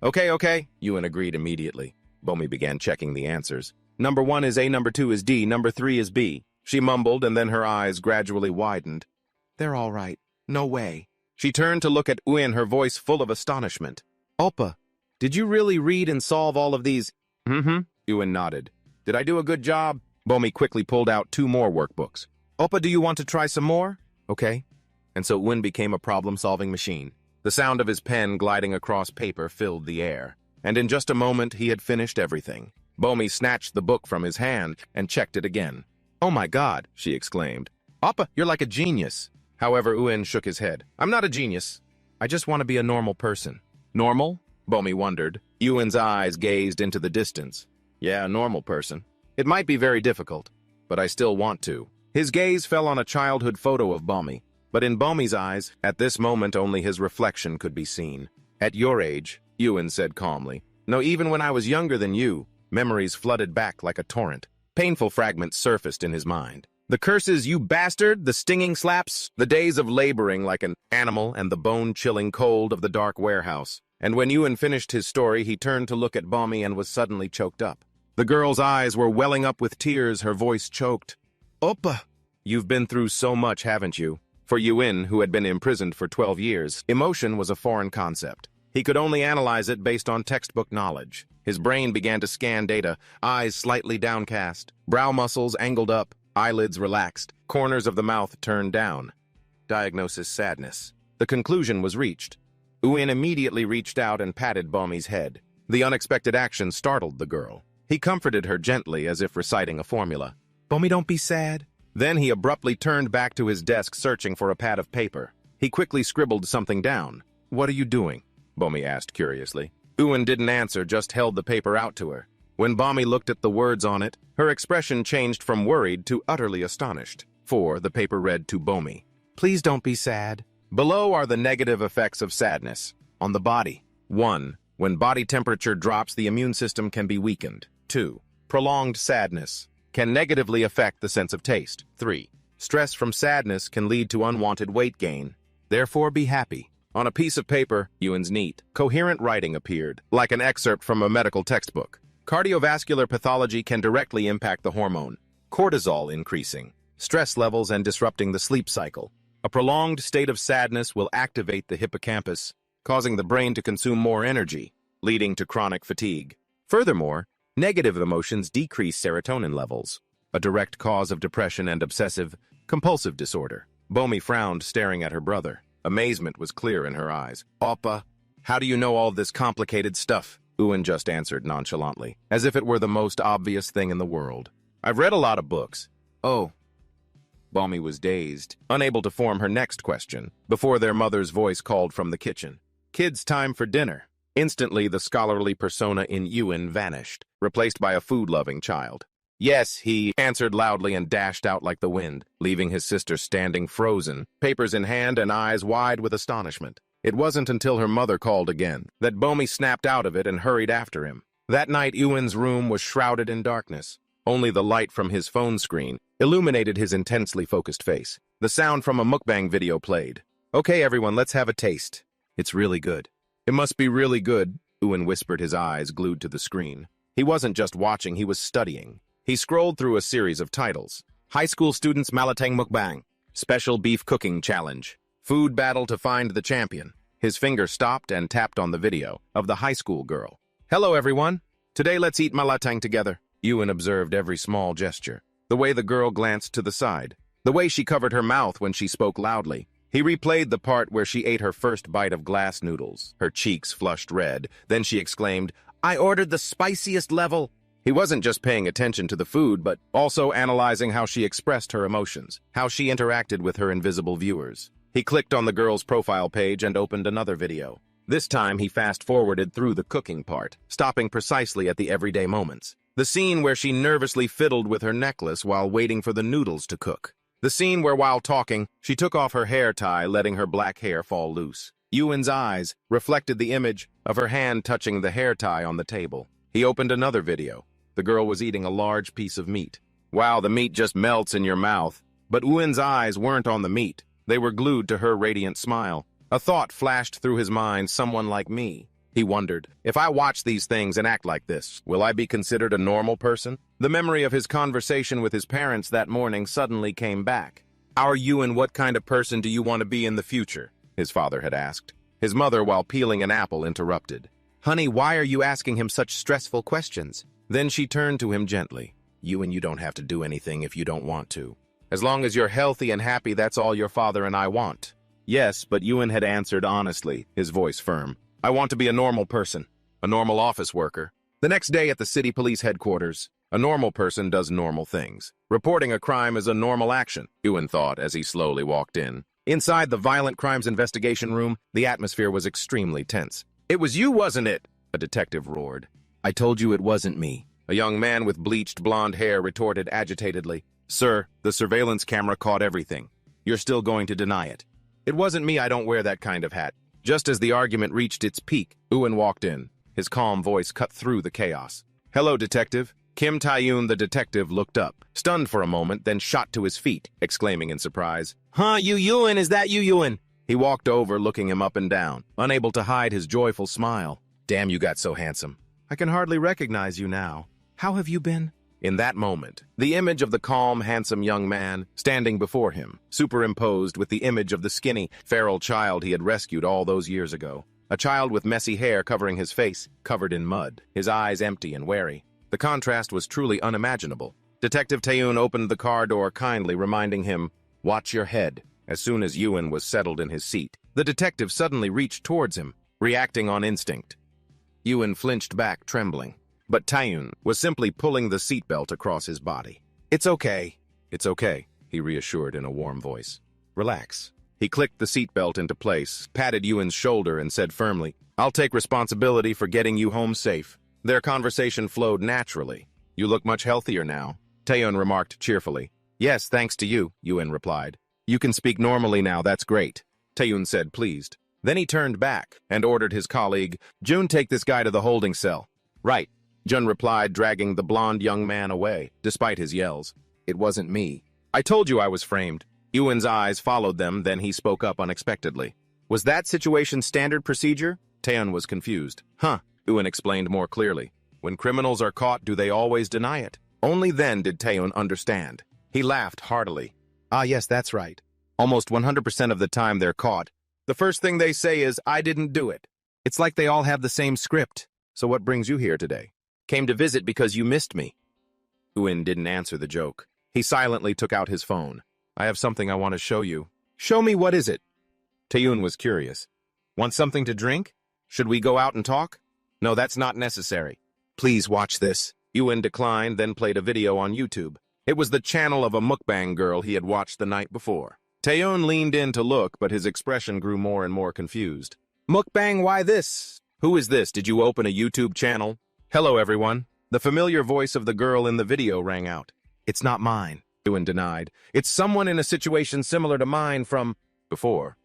Okay, Ewan agreed immediately. Bomi began checking the answers. "Number 1 is A, number 2 is D, number 3 is B." She mumbled, and then her eyes gradually widened. "They're all right. No way." She turned to look at Ewan, her voice full of astonishment. "Oppa, did you really read and solve all of these?" "Mm-hmm," Ewan nodded. "Did I do a good job?" Bomi quickly pulled out 2 more workbooks. "Oppa, do you want to try some more?" "Okay." And so Ewan became a problem-solving machine. The sound of his pen gliding across paper filled the air. And in just a moment, he had finished everything. Bomi snatched the book from his hand and checked it again. "Oh my God," she exclaimed. "Appa, you're like a genius." However, Ewan shook his head. "I'm not a genius. I just want to be a normal person." "Normal?" Bomi wondered. Ewan's eyes gazed into the distance. "Yeah, a normal person. It might be very difficult, but I still want to." His gaze fell on a childhood photo of Bomi, but in Bomi's eyes, at this moment only his reflection could be seen. "At your age," Ewan said calmly. "No, even when I was younger than you," memories flooded back like a torrent. Painful fragments surfaced in his mind. The curses, "you bastard," the stinging slaps, the days of laboring like an animal, and the bone-chilling cold of the dark warehouse. And when Ewan finished his story, he turned to look at Bomi and was suddenly choked up. The girl's eyes were welling up with tears, her voice choked. "Oppa, you've been through so much, haven't you?" For Ewan, who had been imprisoned for 12 years, emotion was a foreign concept. He could only analyze it based on textbook knowledge. His brain began to scan data, eyes slightly downcast, brow muscles angled up, eyelids relaxed, corners of the mouth turned down. Diagnosis: sadness. The conclusion was reached. Ewan immediately reached out and patted Bomi's head. The unexpected action startled the girl. He comforted her gently as if reciting a formula. "Bomi, don't be sad." Then he abruptly turned back to his desk, searching for a pad of paper. He quickly scribbled something down. "What are you doing?" Bomi asked curiously. Ewan didn't answer, just held the paper out to her. When Bomi looked at the words on it, her expression changed from worried to utterly astonished. For the paper read to Bomi, "Please don't be sad. Below are the negative effects of sadness on the body. 1. When body temperature drops, the immune system can be weakened. 2. Prolonged sadness can negatively affect the sense of taste. 3. Stress from sadness can lead to unwanted weight gain. Therefore, be happy." On a piece of paper, Ewan's neat, coherent writing appeared, like an excerpt from a medical textbook. Cardiovascular pathology can directly impact the hormone. Cortisol increasing, stress levels and disrupting the sleep cycle. A prolonged state of sadness will activate the hippocampus, causing the brain to consume more energy, leading to chronic fatigue. Furthermore, negative emotions decrease serotonin levels, a direct cause of depression and obsessive-compulsive disorder. Bomi frowned, staring at her brother. Amazement was clear in her eyes. "Oppa, how do you know all this complicated stuff?" Ewan just answered nonchalantly, as if it were the most obvious thing in the world. "I've read a lot of books." "Oh." Bomi was dazed, unable to form her next question, before their mother's voice called from the kitchen. "Kids, time for dinner." Instantly, the scholarly persona in Ewan vanished, replaced by a food-loving child. "Yes," he answered loudly and dashed out like the wind, leaving his sister standing frozen, papers in hand and eyes wide with astonishment. It wasn't until her mother called again that Bomi snapped out of it and hurried after him. That night, Ewan's room was shrouded in darkness. Only the light from his phone screen illuminated his intensely focused face. The sound from a mukbang video played. "Okay, everyone, let's have a taste. It's really good." "It must be really good," Ewan whispered, his eyes glued to the screen. He wasn't just watching, he was studying. He scrolled through a series of titles. High School Students Malatang Mukbang, Special Beef Cooking Challenge, Food Battle to Find the Champion. His finger stopped and tapped on the video of the high school girl. "Hello, everyone. Today let's eat malatang together." Ewan observed every small gesture. The way the girl glanced to the side. The way she covered her mouth when she spoke loudly. He replayed the part where she ate her first bite of glass noodles. Her cheeks flushed red. Then she exclaimed, "I ordered the spiciest level." He wasn't just paying attention to the food, but also analyzing how she expressed her emotions, how she interacted with her invisible viewers. He clicked on the girl's profile page and opened another video. This time, he fast-forwarded through the cooking part, stopping precisely at the everyday moments. The scene where she nervously fiddled with her necklace while waiting for the noodles to cook. The scene where, while talking, she took off her hair tie, letting her black hair fall loose. Ewan's eyes reflected the image of her hand touching the hair tie on the table. He opened another video. The girl was eating a large piece of meat. Wow, the meat just melts in your mouth. But Ewan's eyes weren't on the meat. They were glued to her radiant smile. A thought flashed through his mind, someone like me. He wondered, if I watch these things and act like this, will I be considered a normal person? The memory of his conversation with his parents that morning suddenly came back. "How are you and what kind of person do you want to be in the future?" his father had asked. His mother, while peeling an apple, interrupted. "Honey, why are you asking him such stressful questions?" Then she turned to him gently. "You don't have to do anything if you don't want to. As long as you're healthy and happy, that's all your father and I want." "Yes," but Ewan had answered honestly, his voice firm. "I want to be a normal person, a normal office worker." The next day at the city police headquarters, a normal person does normal things. Reporting a crime is a normal action, Ewan thought as he slowly walked in. Inside the violent crimes investigation room, the atmosphere was extremely tense. "It was you, wasn't it?" a detective roared. "I told you it wasn't me," a young man with bleached blonde hair retorted agitatedly. "Sir, the surveillance camera caught everything. You're still going to deny it." "It wasn't me, I don't wear that kind of hat." Just as the argument reached its peak, Ewan walked in. His calm voice cut through the chaos. "Hello, detective." Kim Tae-yoon, the detective, looked up, stunned for a moment, then shot to his feet, exclaiming in surprise, "Huh, you Ewan, is that you Ewan?" He walked over, looking him up and down, unable to hide his joyful smile. "Damn, you got so handsome. I can hardly recognize you now. How have you been?" In that moment, the image of the calm, handsome young man standing before him, superimposed with the image of the skinny, feral child he had rescued all those years ago. A child with messy hair covering his face, covered in mud, his eyes empty and wary. The contrast was truly unimaginable. Detective Tae-yoon opened the car door kindly, reminding him, "Watch your head." As soon as Ewan was settled in his seat, the detective suddenly reached towards him, reacting on instinct. Ewan flinched back, trembling. But Tae-yoon was simply pulling the seatbelt across his body. "It's okay." "It's okay," he reassured in a warm voice. "Relax." He clicked the seatbelt into place, patted Ewan's shoulder, and said firmly, "I'll take responsibility for getting you home safe." Their conversation flowed naturally. "You look much healthier now," Tae-yoon remarked cheerfully. "Yes, thanks to you," Ewan replied. "You can speak normally now, that's great," Tae-yoon said, pleased. Then he turned back and ordered his colleague, "Jun, take this guy to the holding cell." "Right," Jun replied, dragging the blonde young man away, despite his yells. "It wasn't me. I told you I was framed." Ewan's eyes followed them, then he spoke up unexpectedly. "Was that situation standard procedure?" Tae-yoon was confused. "Huh," Ewan explained more clearly. "When criminals are caught, do they always deny it?" Only then did Tae-yoon understand. He laughed heartily. "Ah, yes, that's right. Almost 100% of the time they're caught, the first thing they say is, "I didn't do it." It's like they all have the same script. "So what brings you here today?" "Came to visit because you missed me." Uin didn't answer the joke. He silently took out his phone. "I have something I want to show you." "Show me, what is it?" Taeyun was curious. "Want something to drink? Should we go out and talk?" "No, that's not necessary." "Please watch this." Uin declined, then played a video on YouTube. It was the channel of a mukbang girl he had watched the night before. Taeyun leaned in to look, but his expression grew more and more confused. "Mukbang, why this? Who is this? Did you open a YouTube channel?" "Hello, everyone." The familiar voice of the girl in the video rang out. "It's not mine," Uin denied. "It's someone in a situation similar to mine from before."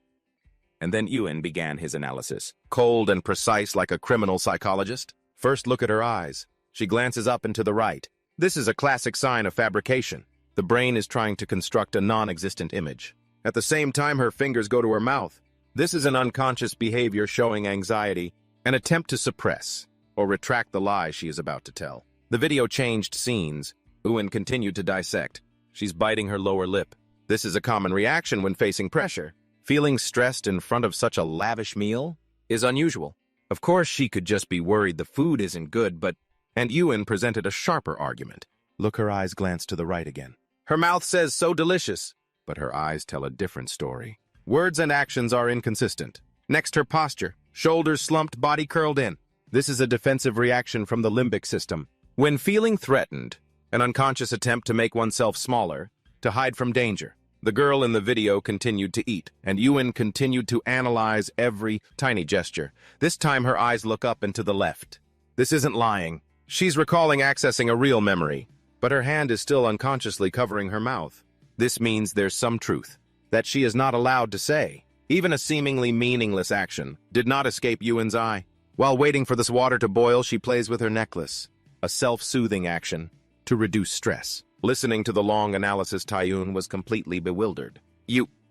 And then Uin began his analysis, cold and precise like a criminal psychologist. First, look at her eyes. She glances up and to the right. This is a classic sign of fabrication. The brain is trying to construct a non-existent image. At the same time, her fingers go to her mouth. This is an unconscious behavior showing anxiety, an attempt to suppress or retract the lie she is about to tell. The video changed scenes. Uin continued to dissect. She's biting her lower lip. This is a common reaction when facing pressure. Feeling stressed in front of such a lavish meal is unusual. Of course, she could just be worried the food isn't good, but... And Uin presented a sharper argument. Look, her eyes glance to the right again. Her mouth says, "So delicious," but her eyes tell a different story. Words and actions are inconsistent. Next, her posture. Shoulders slumped, body curled in. This is a defensive reaction from the limbic system. When feeling threatened, an unconscious attempt to make oneself smaller, to hide from danger. The girl in the video continued to eat, and Uin continued to analyze every tiny gesture. This time her eyes look up and to the left. This isn't lying. She's recalling accessing a real memory, but her hand is still unconsciously covering her mouth. This means there's some truth that she is not allowed to say. Even a seemingly meaningless action did not escape Uin's eye. While waiting for this water to boil, she plays with her necklace, a self-soothing action to reduce stress. Listening to the long analysis, Taeyun was completely bewildered.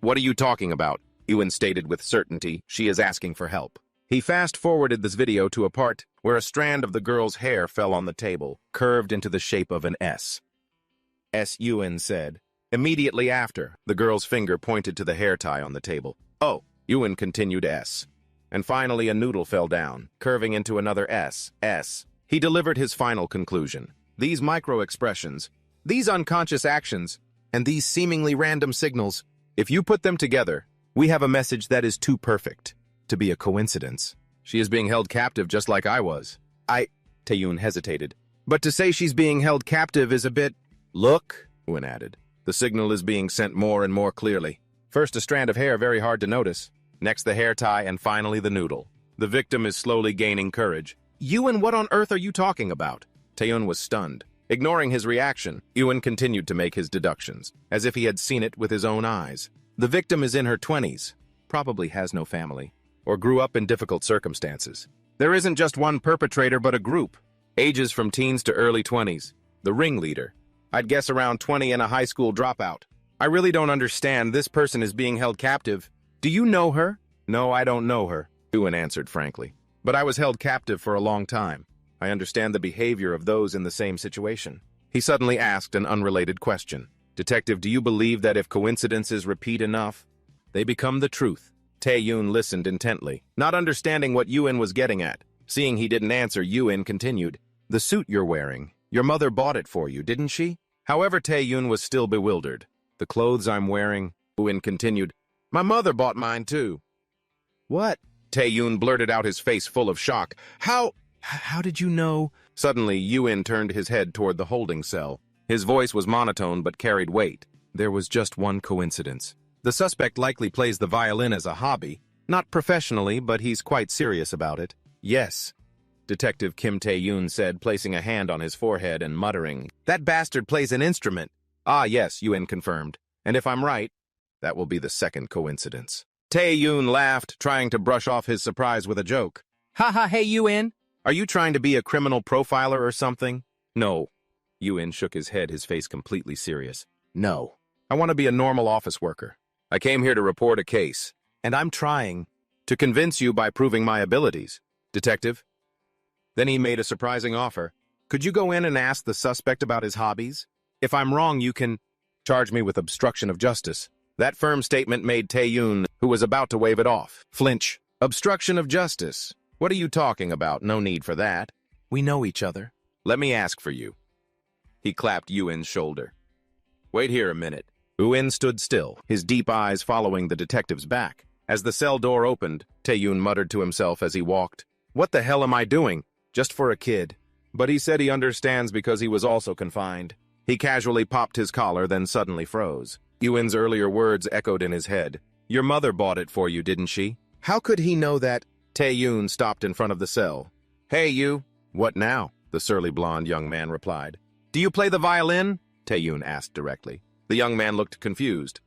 What are you talking about?" Uin stated with certainty. She is asking for help. He fast-forwarded this video to a part where a strand of the girl's hair fell on the table, curved into the shape of an S. Uin said. Immediately after, the girl's finger pointed to the hair tie on the table. "Oh," Uin continued S. And finally a noodle fell down, curving into another S. He delivered his final conclusion. These micro-expressions, these unconscious actions, and these seemingly random signals, if you put them together, we have a message that is too perfect to be a coincidence. She is being held captive just like I was. Taeyun hesitated. But to say she's being held captive is a bit... Look, Uin added. The signal is being sent more and more clearly. First a strand of hair, very hard to notice. Next the hair tie, and finally the noodle. The victim is slowly gaining courage. Uin, what on earth are you talking about? Taeyun was stunned. Ignoring his reaction, Uin continued to make his deductions, as if he had seen it with his own eyes. The victim is in her 20s, probably has no family, or grew up in difficult circumstances. There isn't just one perpetrator, but a group. Ages from teens to early 20s. The ringleader. I'd guess around 20 and a high school dropout. I really don't understand. This person is being held captive. Do you know her? No, I don't know her, Uin answered frankly. But I was held captive for a long time. I understand the behavior of those in the same situation. He suddenly asked an unrelated question. Detective, do you believe that if coincidences repeat enough, they become the truth? Taeyun listened intently, not understanding what Uin was getting at. Seeing he didn't answer, Uin continued. The suit you're wearing, your mother bought it for you, didn't she? However, Taeyun was still bewildered. The clothes I'm wearing, Uin continued. My mother bought mine too. What? Taeyun blurted out, his face full of shock. How did you know? Suddenly, Uin turned his head toward the holding cell. His voice was monotone but carried weight. There was just one coincidence. The suspect likely plays the violin as a hobby. Not professionally, but he's quite serious about it. Yes, Detective Kim Taeyun said, placing a hand on his forehead and muttering. That bastard plays an instrument. Ah, yes, Uin confirmed. And if I'm right, that will be the second coincidence. Taeyun laughed, trying to brush off his surprise with a joke. Haha, hey Uin. Are you trying to be a criminal profiler or something? No. Uin shook his head, his face completely serious. No. I want to be a normal office worker. I came here to report a case, and I'm trying to convince you by proving my abilities, Detective. Then he made a surprising offer. Could you go in and ask the suspect about his hobbies? If I'm wrong, you can charge me with obstruction of justice. That firm statement made Tae-yoon, who was about to wave it off, flinch. Obstruction of justice. What are you talking about? No need for that. We know each other. Let me ask for you. He clapped Eun's shoulder. Wait here a minute. Eun stood still, his deep eyes following the detective's back. As the cell door opened, Tae-yoon muttered to himself as he walked. What the hell am I doing? Just for a kid. But he said he understands because he was also confined. He casually popped his collar, then suddenly froze. Eun's earlier words echoed in his head. Your mother bought it for you, didn't she? How could he know that? Tae-yoon stopped in front of the cell. Hey, you. What now? The surly blonde young man replied. Do you play the violin? Tae-yoon asked directly. The young man looked confused.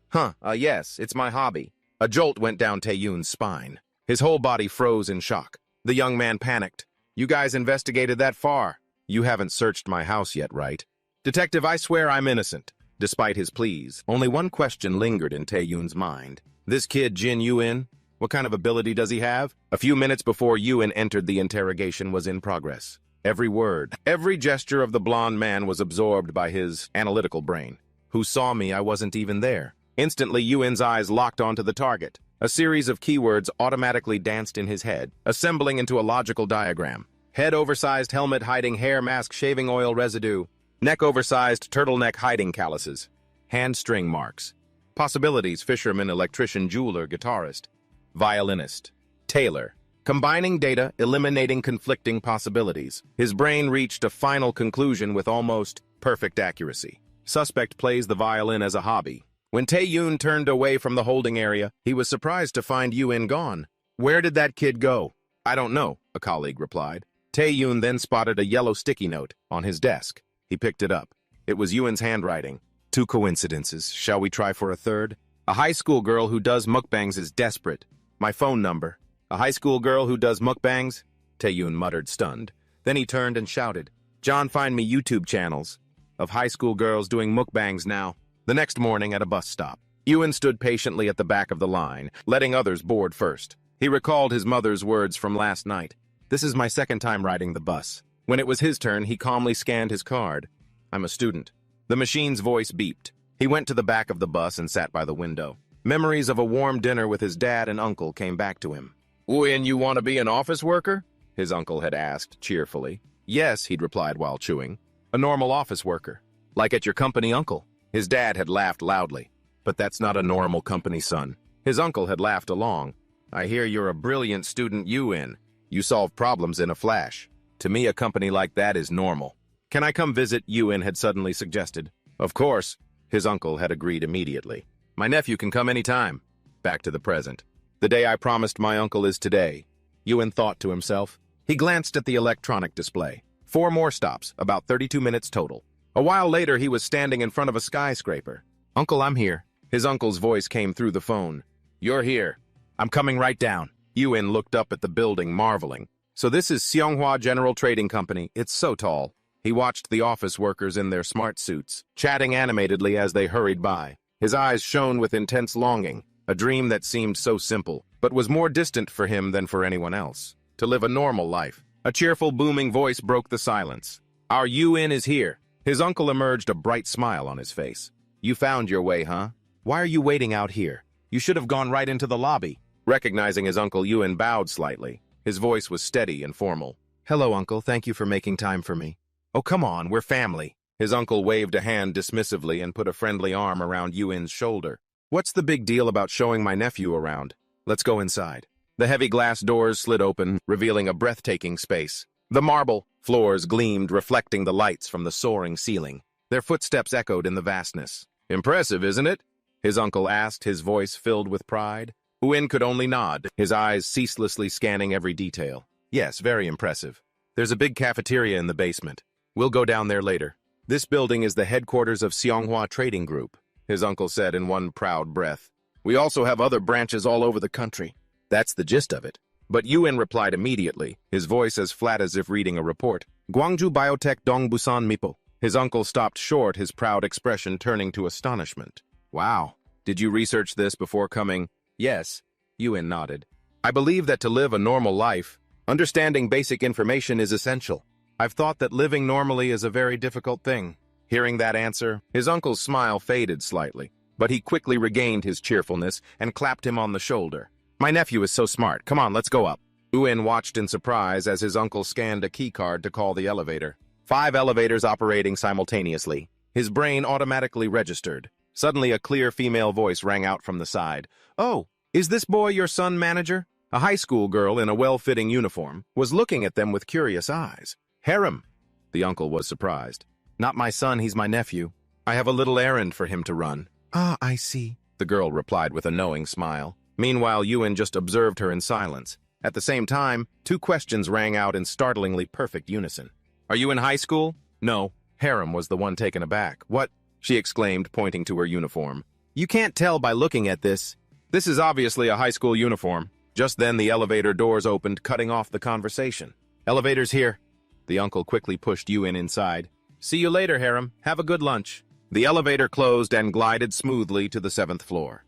Yes, it's my hobby. A jolt went down Tae-yoon's spine. His whole body froze in shock. The young man panicked. You guys investigated that far. You haven't searched my house yet, right? Detective, I swear I'm innocent. Despite his pleas, only one question lingered in Tae-yoon's mind. This kid, Jin Eun, what kind of ability does he have? A few minutes before Eun entered, the interrogation was in progress. Every word, every gesture of the blonde man was absorbed by his analytical brain. Who saw me? I wasn't even there. Instantly, Eun's eyes locked onto the target. A series of keywords automatically danced in his head, assembling into a logical diagram. Head oversized helmet hiding hair mask shaving oil residue. Neck oversized turtleneck hiding calluses. Hand string marks. Possibilities: fisherman, electrician, jeweler, guitarist, violinist, tailor. Combining data, eliminating conflicting possibilities. His brain reached a final conclusion with almost perfect accuracy. Suspect plays the violin as a hobby. When Tae-yoon turned away from the holding area, he was surprised to find Eun gone. Where did that kid go? I don't know, a colleague replied. Tae-yoon then spotted a yellow sticky note on his desk. He picked it up. It was Eun's handwriting. 2 coincidences. Shall we try for a third? A high school girl who does mukbangs is desperate. My phone number. A high school girl who does mukbangs? Tae-yoon muttered, stunned. Then he turned and shouted, John, find me YouTube channels of high school girls doing mukbangs now. The next morning at a bus stop, Eun stood patiently at the back of the line, letting others board first. He recalled his mother's words from last night. This is my second time riding the bus. When it was his turn, he calmly scanned his card. I'm a student. The machine's voice beeped. He went to the back of the bus and sat by the window. Memories of a warm dinner with his dad and uncle came back to him. And you want to be an office worker? His uncle had asked cheerfully. Yes, he'd replied while chewing. A normal office worker. Like at your company, uncle. His dad had laughed loudly. But that's not a normal company, son. His uncle had laughed along. I hear you're a brilliant student, Eun. You solve problems in a flash. To me, a company like that is normal. Can I come visit? Eun had suddenly suggested. Of course. His uncle had agreed immediately. My nephew can come anytime. Back to the present. The day I promised my uncle is today. Eun thought to himself. He glanced at the electronic display. 4 more stops, about 32 minutes total. A while later, he was standing in front of a skyscraper. Uncle, I'm here. His uncle's voice came through the phone. You're here. I'm coming right down. Eun looked up at the building, marveling. So this is Seonghwa General Trading Company. It's so tall. He watched the office workers in their smart suits, chatting animatedly as they hurried by. His eyes shone with intense longing, a dream that seemed so simple, but was more distant for him than for anyone else. To live a normal life. A cheerful, booming voice broke the silence. Our Eun is here. His uncle emerged, a bright smile on his face. You found your way, huh? Why are you waiting out here? You should have gone right into the lobby. Recognizing his uncle, Eun bowed slightly. His voice was steady and formal. Hello, uncle. Thank you for making time for me. Oh, come on. We're family. His uncle waved a hand dismissively and put a friendly arm around Eun's shoulder. What's the big deal about showing my nephew around? Let's go inside. The heavy glass doors slid open, revealing a breathtaking space. The marble floors gleamed, reflecting the lights from the soaring ceiling. Their footsteps echoed in the vastness. Impressive, isn't it? His uncle asked, his voice filled with pride. Eun could only nod, his eyes ceaselessly scanning every detail. Yes, very impressive. There's a big cafeteria in the basement. We'll go down there later. This building is the headquarters of Seonghwa Trading Group, his uncle said in one proud breath. We also have other branches all over the country. That's the gist of it. But Eun replied immediately, his voice as flat as if reading a report. Gwangju Biotech Dong Busan Mipo. His uncle stopped short, his proud expression turning to astonishment. Wow. Did you research this before coming? Yes. Eun nodded. I believe that to live a normal life, understanding basic information is essential. I've thought that living normally is a very difficult thing. Hearing that answer, his uncle's smile faded slightly. but he quickly regained his cheerfulness and clapped him on the shoulder. My nephew is so smart. Come on, let's go up. Uin watched in surprise as his uncle scanned a keycard to call the elevator. 5 elevators operating simultaneously. His brain automatically registered. Suddenly, a clear female voice rang out from the side. Oh, is this boy your son, manager? A high school girl in a well-fitting uniform was looking at them with curious eyes. Harem. The uncle was surprised. Not my son, he's my nephew. I have a little errand for him to run. Ah, I see, the girl replied with a knowing smile. Meanwhile, Yuan just observed her in silence. At the same time, 2 questions rang out in startlingly perfect unison. Are you in high school? No. Harem was the one taken aback. What? She exclaimed, pointing to her uniform. You can't tell by looking at this. This is obviously a high school uniform. Just then, the elevator doors opened, cutting off the conversation. Elevator's here. The uncle quickly pushed Yuan inside. See you later, Harem. Have a good lunch. The elevator closed and glided smoothly to the 7th floor.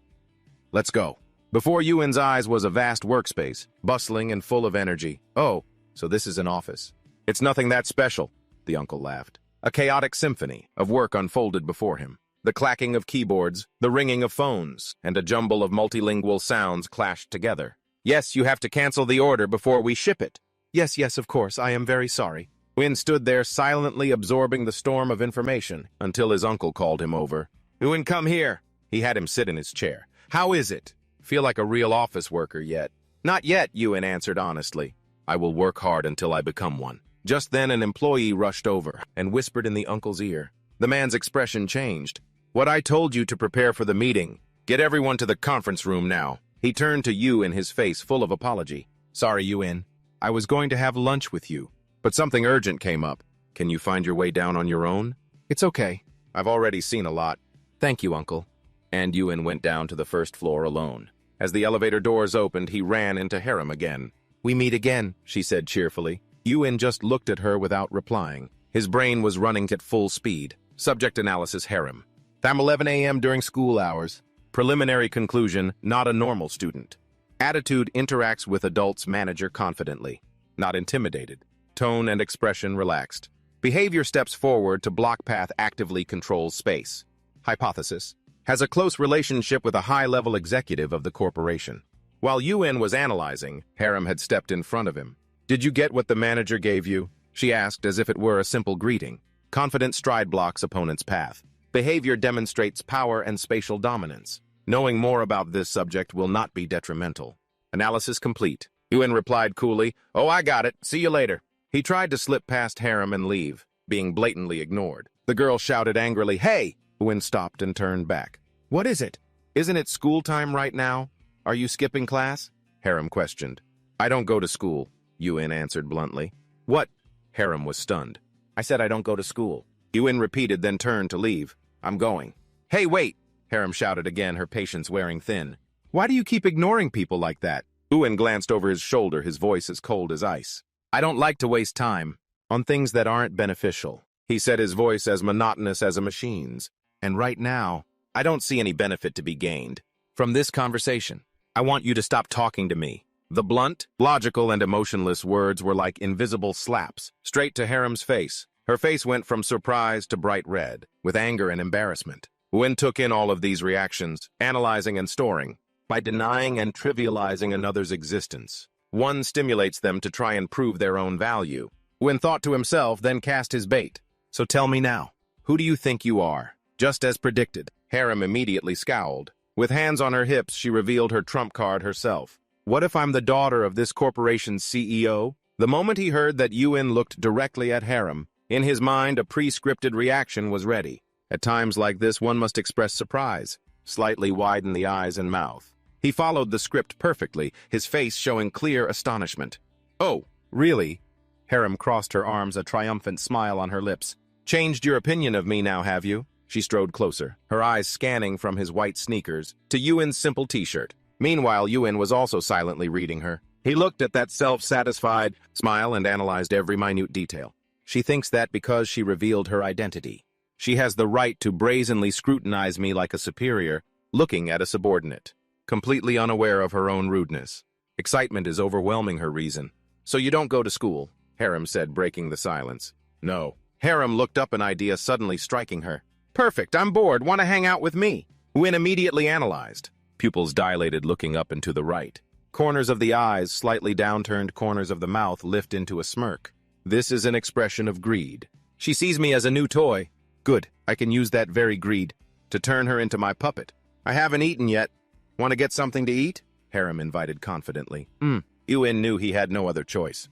Let's go. Before Yuan's eyes was a vast workspace, bustling and full of energy. Oh, so this is an office. It's nothing that special, the uncle laughed. A chaotic symphony of work unfolded before him. The clacking of keyboards, the ringing of phones, and a jumble of multilingual sounds clashed together. Yes, you have to cancel the order before we ship it. Yes, of course, I am very sorry. Uin stood there silently absorbing the storm of information until his uncle called him over. Uin, come here. He had him sit in his chair. How is it? Feel like a real office worker yet? Not yet, Uin answered honestly. I will work hard until I become one. Just then an employee rushed over and whispered in the uncle's ear. The man's expression changed. What I told you to prepare for the meeting. Get everyone to the conference room now. He turned to Yuin, his face full of apology. Sorry, Yuin. I was going to have lunch with you, but something urgent came up. Can you find your way down on your own? It's okay. I've already seen a lot. Thank you, Uncle. And Yuin went down to the 1st floor alone. As the elevator doors opened, he ran into Harem again. We meet again, she said cheerfully. Yuin just looked at her without replying. His brain was running at full speed. Subject analysis Harem. Time 11 a.m. during school hours. Preliminary conclusion, not a normal student. Attitude interacts with adults manager confidently, not intimidated. Tone and expression relaxed. Behavior steps forward to block path actively controls space. Hypothesis. Has a close relationship with a high-level executive of the corporation. While Yuin was analyzing, Harem had stepped in front of him. Did you get what the manager gave you? She asked as if it were a simple greeting. Confident stride blocks opponent's path. Behavior demonstrates power and spatial dominance. Knowing more about this subject will not be detrimental. Analysis complete. Yuin replied coolly, Oh, I got it. See you later. He tried to slip past Harem and leave, being blatantly ignored. The girl shouted angrily, Hey! Yuin stopped and turned back. What is it? Isn't it school time right now? Are you skipping class? Harem questioned. I don't go to school, Yuin answered bluntly. What? Harem was stunned. I said I don't go to school. Yuin repeated, then turned to leave. I'm going. Hey, wait! Harem shouted again, her patience wearing thin. Why do you keep ignoring people like that? Yuin glanced over his shoulder, his voice as cold as ice. I don't like to waste time on things that aren't beneficial. He said, his voice as monotonous as a machine's. And right now, I don't see any benefit to be gained from this conversation. I want you to stop talking to me. The blunt, logical, and emotionless words were like invisible slaps, straight to Harem's face. Her face went from surprise to bright red, with anger and embarrassment. Yuin took in all of these reactions, analyzing and storing. By denying and trivializing another's existence, one stimulates them to try and prove their own value. Yuin thought to himself, then cast his bait. So tell me now, who do you think you are? Just as predicted, Harem immediately scowled. With hands on her hips, she revealed her trump card herself. What if I'm the daughter of this corporation's CEO? The moment he heard that Yuin looked directly at Harem, in his mind a pre-scripted reaction was ready. At times like this, one must express surprise, slightly widen the eyes and mouth. He followed the script perfectly, his face showing clear astonishment. Oh, really? Harem crossed her arms, a triumphant smile on her lips. Changed your opinion of me now, have you? She strode closer, her eyes scanning from his white sneakers to Yuin's simple t-shirt. Meanwhile, Yuin was also silently reading her. He looked at that self-satisfied smile and analyzed every minute detail. She thinks that because she revealed her identity, she has the right to brazenly scrutinize me like a superior, looking at a subordinate, completely unaware of her own rudeness. Excitement is overwhelming her reason. So you don't go to school, Harem said, breaking the silence. No. Harem looked up, an idea suddenly striking her. Perfect, I'm bored. Want to hang out with me? Win immediately analyzed. Pupils dilated, looking up and to the right. Corners of the eyes, slightly downturned corners of the mouth lift into a smirk. This is an expression of greed. She sees me as a new toy. Good, I can use that very greed to turn her into my puppet. I haven't eaten yet. Want to get something to eat? Harem invited confidently. Yuin knew he had no other choice.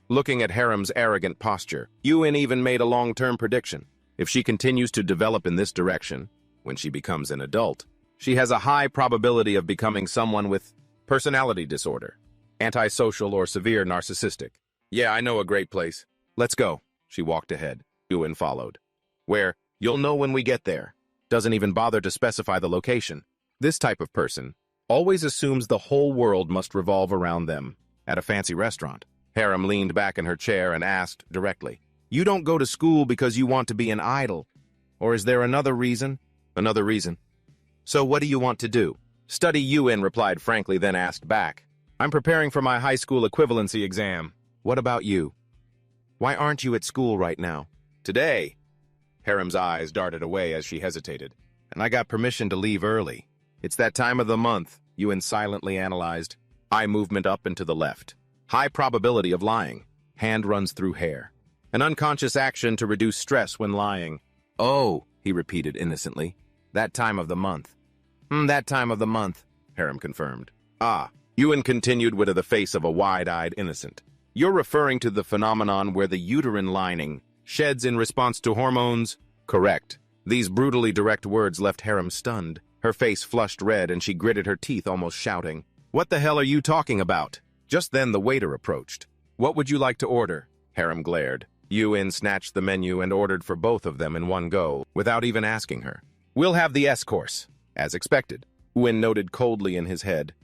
Looking at Harem's arrogant posture, Yuin even made a long-term prediction. If she continues to develop in this direction, when she becomes an adult, she has a high probability of becoming someone with personality disorder, antisocial or severe narcissistic. Yeah, I know a great place. Let's go. She walked ahead. Yuin followed. Where? You'll know when we get there. Doesn't even bother to specify the location. This type of person always assumes the whole world must revolve around them. At a fancy restaurant, Harem leaned back in her chair and asked directly, "You don't go to school because you want to be an idol? Or is there another reason?" "Another reason." "So what do you want to do?" "Study," Yuin replied frankly, then asked back. "I'm preparing for my high school equivalency exam. What about you? Why aren't you at school right now?" "Today." Harem's eyes darted away as she hesitated. "And I got permission to leave early. It's that time of the month," Yuin silently analyzed. Eye movement up and to the left. High probability of lying. Hand runs through hair. An unconscious action to reduce stress when lying. "Oh," he repeated innocently. "That time of the month." That time of the month," Harem confirmed. "Ah," Yuin continued with the face of a wide-eyed innocent. "You're referring to the phenomenon where the uterine lining sheds in response to hormones?" "Correct." These brutally direct words left Harem stunned. Her face flushed red and she gritted her teeth, almost shouting, "What the hell are you talking about?" Just then the waiter approached. "What would you like to order?" Harem glared. Yuin snatched the menu and ordered for both of them in one go, without even asking her. "We'll have the S course." As expected, Yuin noted coldly in his head.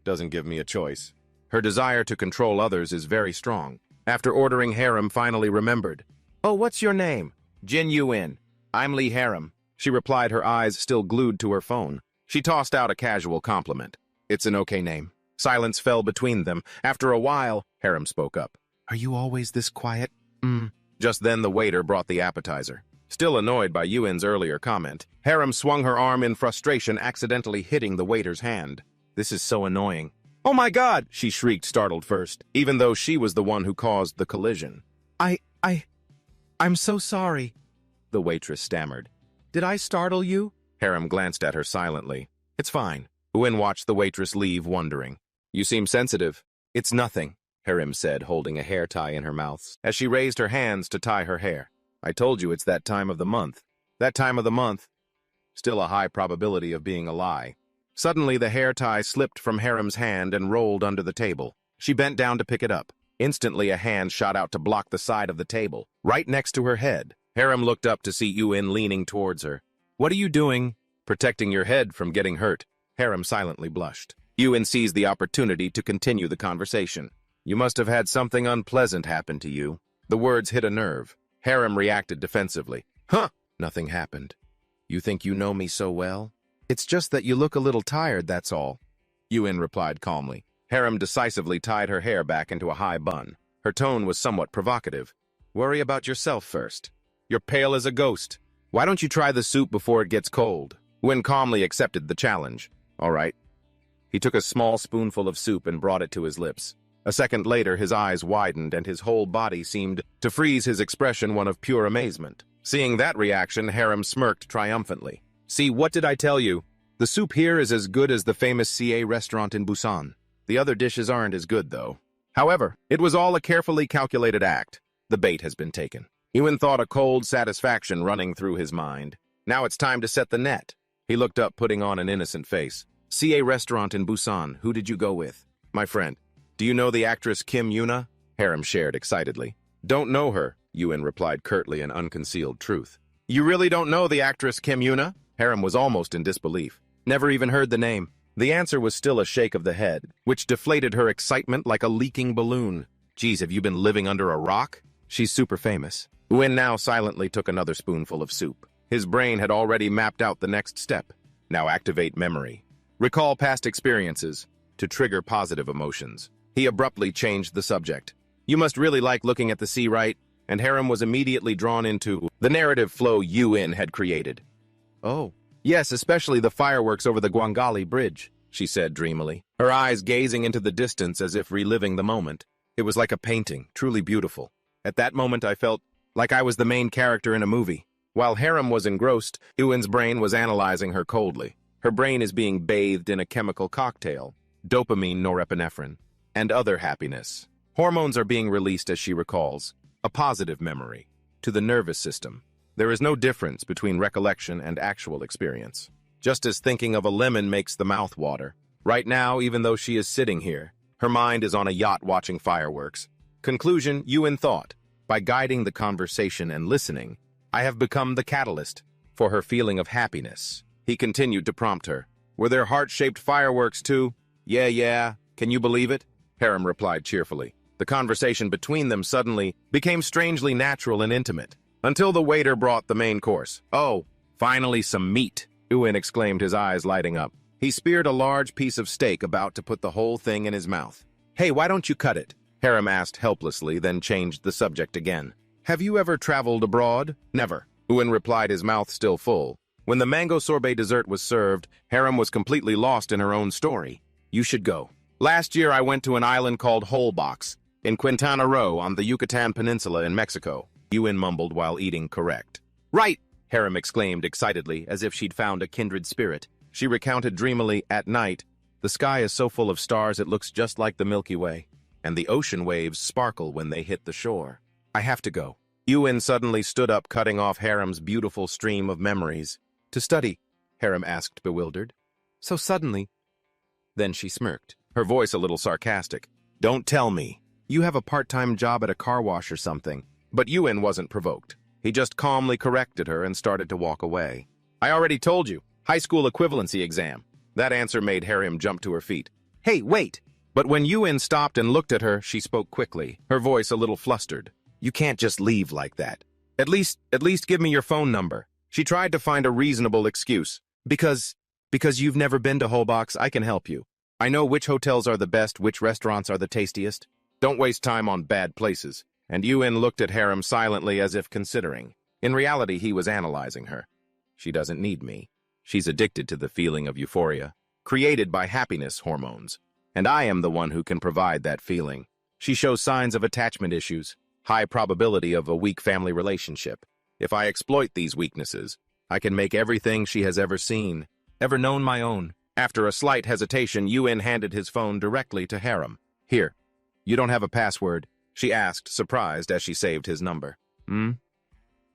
"Doesn't give me a choice." Her desire to control others is very strong. After ordering, Harem finally remembered. "Oh, what's your name?" "Jin Yuin. I'm Lee Harem," she replied, her eyes still glued to her phone. She tossed out a casual compliment. "It's an okay name." Silence fell between them. After a while, Harem spoke up. "Are you always this quiet?" Just then the waiter brought the appetizer. Still annoyed by Yuin's earlier comment, Harem swung her arm in frustration, accidentally hitting the waiter's hand. "This is so annoying." "Oh my God!" she shrieked, startled first, even though she was the one who caused the collision. I'm so sorry," the waitress stammered. "Did I startle you?" Harem glanced at her silently. "It's fine." Yuin watched the waitress leave, wondering. "You seem sensitive." "It's nothing," Harem said, holding a hair tie in her mouth, as she raised her hands to tie her hair. "I told you it's that time of the month." That time of the month. Still a high probability of being a lie. Suddenly, the hair tie slipped from Harem's hand and rolled under the table. She bent down to pick it up. Instantly, a hand shot out to block the side of the table, right next to her head. Harem looked up to see Yuin leaning towards her. "What are you doing?" "Protecting your head from getting hurt." Harem silently blushed. Yuin seized the opportunity to continue the conversation. "You must have had something unpleasant happen to you." The words hit a nerve. Harem reacted defensively. "Huh! Nothing happened. You think you know me so well? It's just that you look a little tired, that's all." Yuin replied calmly. Harem decisively tied her hair back into a high bun. Her tone was somewhat provocative. "Worry about yourself first. You're pale as a ghost. Why don't you try the soup before it gets cold?" Yuin calmly accepted the challenge. "All right." He took a small spoonful of soup and brought it to his lips. A second later, his eyes widened and his whole body seemed to freeze, his expression one of pure amazement. Seeing that reaction, Harem smirked triumphantly. "See, what did I tell you? The soup here is as good as the famous CA restaurant in Busan. The other dishes aren't as good, though." However, it was all a carefully calculated act. The bait has been taken. Yuin thought, a cold satisfaction running through his mind. Now it's time to set the net. He looked up, putting on an innocent face. "CA restaurant in Busan, who did you go with?" "My friend." "Do you know the actress Kim Yuna?" Harem shared excitedly. "Don't know her," Yuin replied curtly, in unconcealed truth. "You really don't know the actress Kim Yuna?" Harem was almost in disbelief. "Never even heard the name." The answer was still a shake of the head, which deflated her excitement like a leaking balloon. "Geez, have you been living under a rock? She's super famous." Yuin now silently took another spoonful of soup. His brain had already mapped out the next step. Now activate memory. Recall past experiences to trigger positive emotions. He abruptly changed the subject. "You must really like looking at the sea, right?" And Harem was immediately drawn into the narrative flow Yuin had created. "Oh, Yes, especially the fireworks over the Guangali Bridge, she said dreamily, her eyes gazing into the distance as if reliving the moment. It was like a painting, truly beautiful. At that moment I felt like I was the main character in a movie. While Harem was engrossed, Ewan's brain was analyzing her coldly. Her brain is being bathed in a chemical cocktail, dopamine, norepinephrine, and other happiness. Hormones are being released as she recalls, a positive memory, to the nervous system. There is no difference between recollection and actual experience. Just as thinking of a lemon makes the mouth water. Right now, even though she is sitting here, her mind is on a yacht watching fireworks. Conclusion, Ewan thought, by guiding the conversation and listening, I have become the catalyst for her feeling of happiness. He continued to prompt her. Were there heart-shaped fireworks too? Yeah. Can you believe it? Harem replied cheerfully. The conversation between them suddenly became strangely natural and intimate, until the waiter brought the main course. Oh, finally some meat, Ewan exclaimed, his eyes lighting up. He speared a large piece of steak, about to put the whole thing in his mouth. Hey, why don't you cut it? Harem asked helplessly, then changed the subject again. Have you ever traveled abroad? Never, Ewan replied, his mouth still full. When the mango sorbet dessert was served, Harem was completely lost in her own story. You should go. Last year I went to an island called Holbox, in Quintana Roo on the Yucatan Peninsula in Mexico, Ewan mumbled while eating correct. Right, Harem exclaimed excitedly, as if she'd found a kindred spirit. She recounted dreamily, at night, the sky is so full of stars it looks just like the Milky Way, and the ocean waves sparkle when they hit the shore. I have to go. Ewan suddenly stood up, cutting off Harem's beautiful stream of memories. To study? Harem asked, bewildered. So suddenly? Then she smirked, her voice a little sarcastic. Don't tell me. You have a part-time job at a car wash or something. But Ewan wasn't provoked. He just calmly corrected her and started to walk away. I already told you. High school equivalency exam. That answer made Harem jump to her feet. Hey, wait! But when Ewan stopped and looked at her, she spoke quickly, her voice a little flustered. You can't just leave like that. At least give me your phone number. She tried to find a reasonable excuse. Because you've never been to Holbox, I can help you. I know which hotels are the best, which restaurants are the tastiest. Don't waste time on bad places. And Ewan looked at Harem silently, as if considering. In reality, he was analyzing her. She doesn't need me. She's addicted to the feeling of euphoria, created by happiness hormones. And I am the one who can provide that feeling. She shows signs of attachment issues, high probability of a weak family relationship. If I exploit these weaknesses, I can make everything she has ever seen, ever known my own. After a slight hesitation, Ewan handed his phone directly to Harem. Here. You don't have a password? She asked, surprised as she saved his number.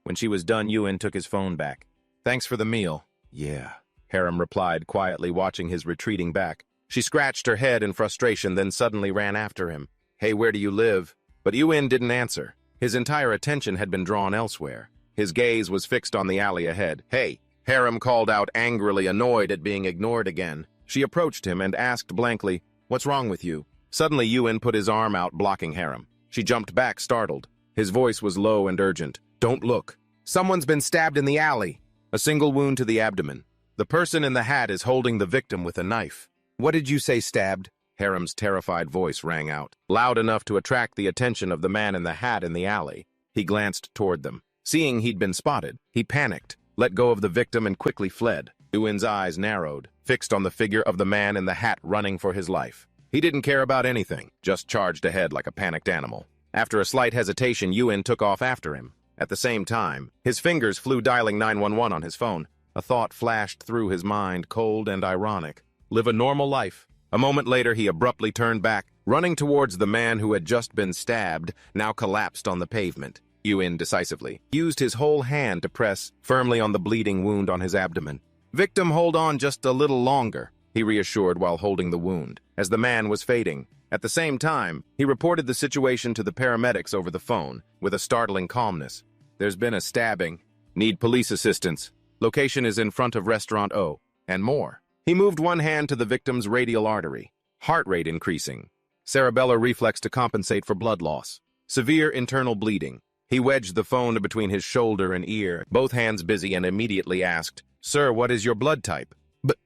When she was done, Ewan took his phone back. Thanks for the meal. Yeah, Harem replied, quietly watching his retreating back. She scratched her head in frustration, then suddenly ran after him. Hey, where do you live? But Ewan didn't answer. His entire attention had been drawn elsewhere. His gaze was fixed on the alley ahead. Hey, Harem called out, angrily, annoyed at being ignored again. She approached him and asked blankly, What's wrong with you? Suddenly, Ewan put his arm out, blocking Harem. She jumped back, startled. His voice was low and urgent. Don't look. Someone's been stabbed in the alley. A single wound to the abdomen. The person in the hat is holding the victim with a knife. What did you say, stabbed? Harem's terrified voice rang out, loud enough to attract the attention of the man in the hat in the alley. He glanced toward them. Seeing he'd been spotted, he panicked, let go of the victim, and quickly fled. Ewan's eyes narrowed, fixed on the figure of the man in the hat running for his life. He didn't care about anything, just charged ahead like a panicked animal. After a slight hesitation, Ewan took off after him. At the same time, his fingers flew dialing 911 on his phone. A thought flashed through his mind, cold and ironic. Live a normal life. A moment later, he abruptly turned back, running towards the man who had just been stabbed, now collapsed on the pavement. Ewan decisively used his whole hand to press firmly on the bleeding wound on his abdomen. Victim, hold on just a little longer, he reassured while holding the wound, as the man was fading. At the same time, he reported the situation to the paramedics over the phone, with a startling calmness. There's been a stabbing. Need police assistance. Location is in front of Restaurant O, and more. He moved one hand to the victim's radial artery. Heart rate increasing. Cerebellar reflex to compensate for blood loss. Severe internal bleeding. He wedged the phone between his shoulder and ear, both hands busy, and immediately asked, Sir, what is your blood type?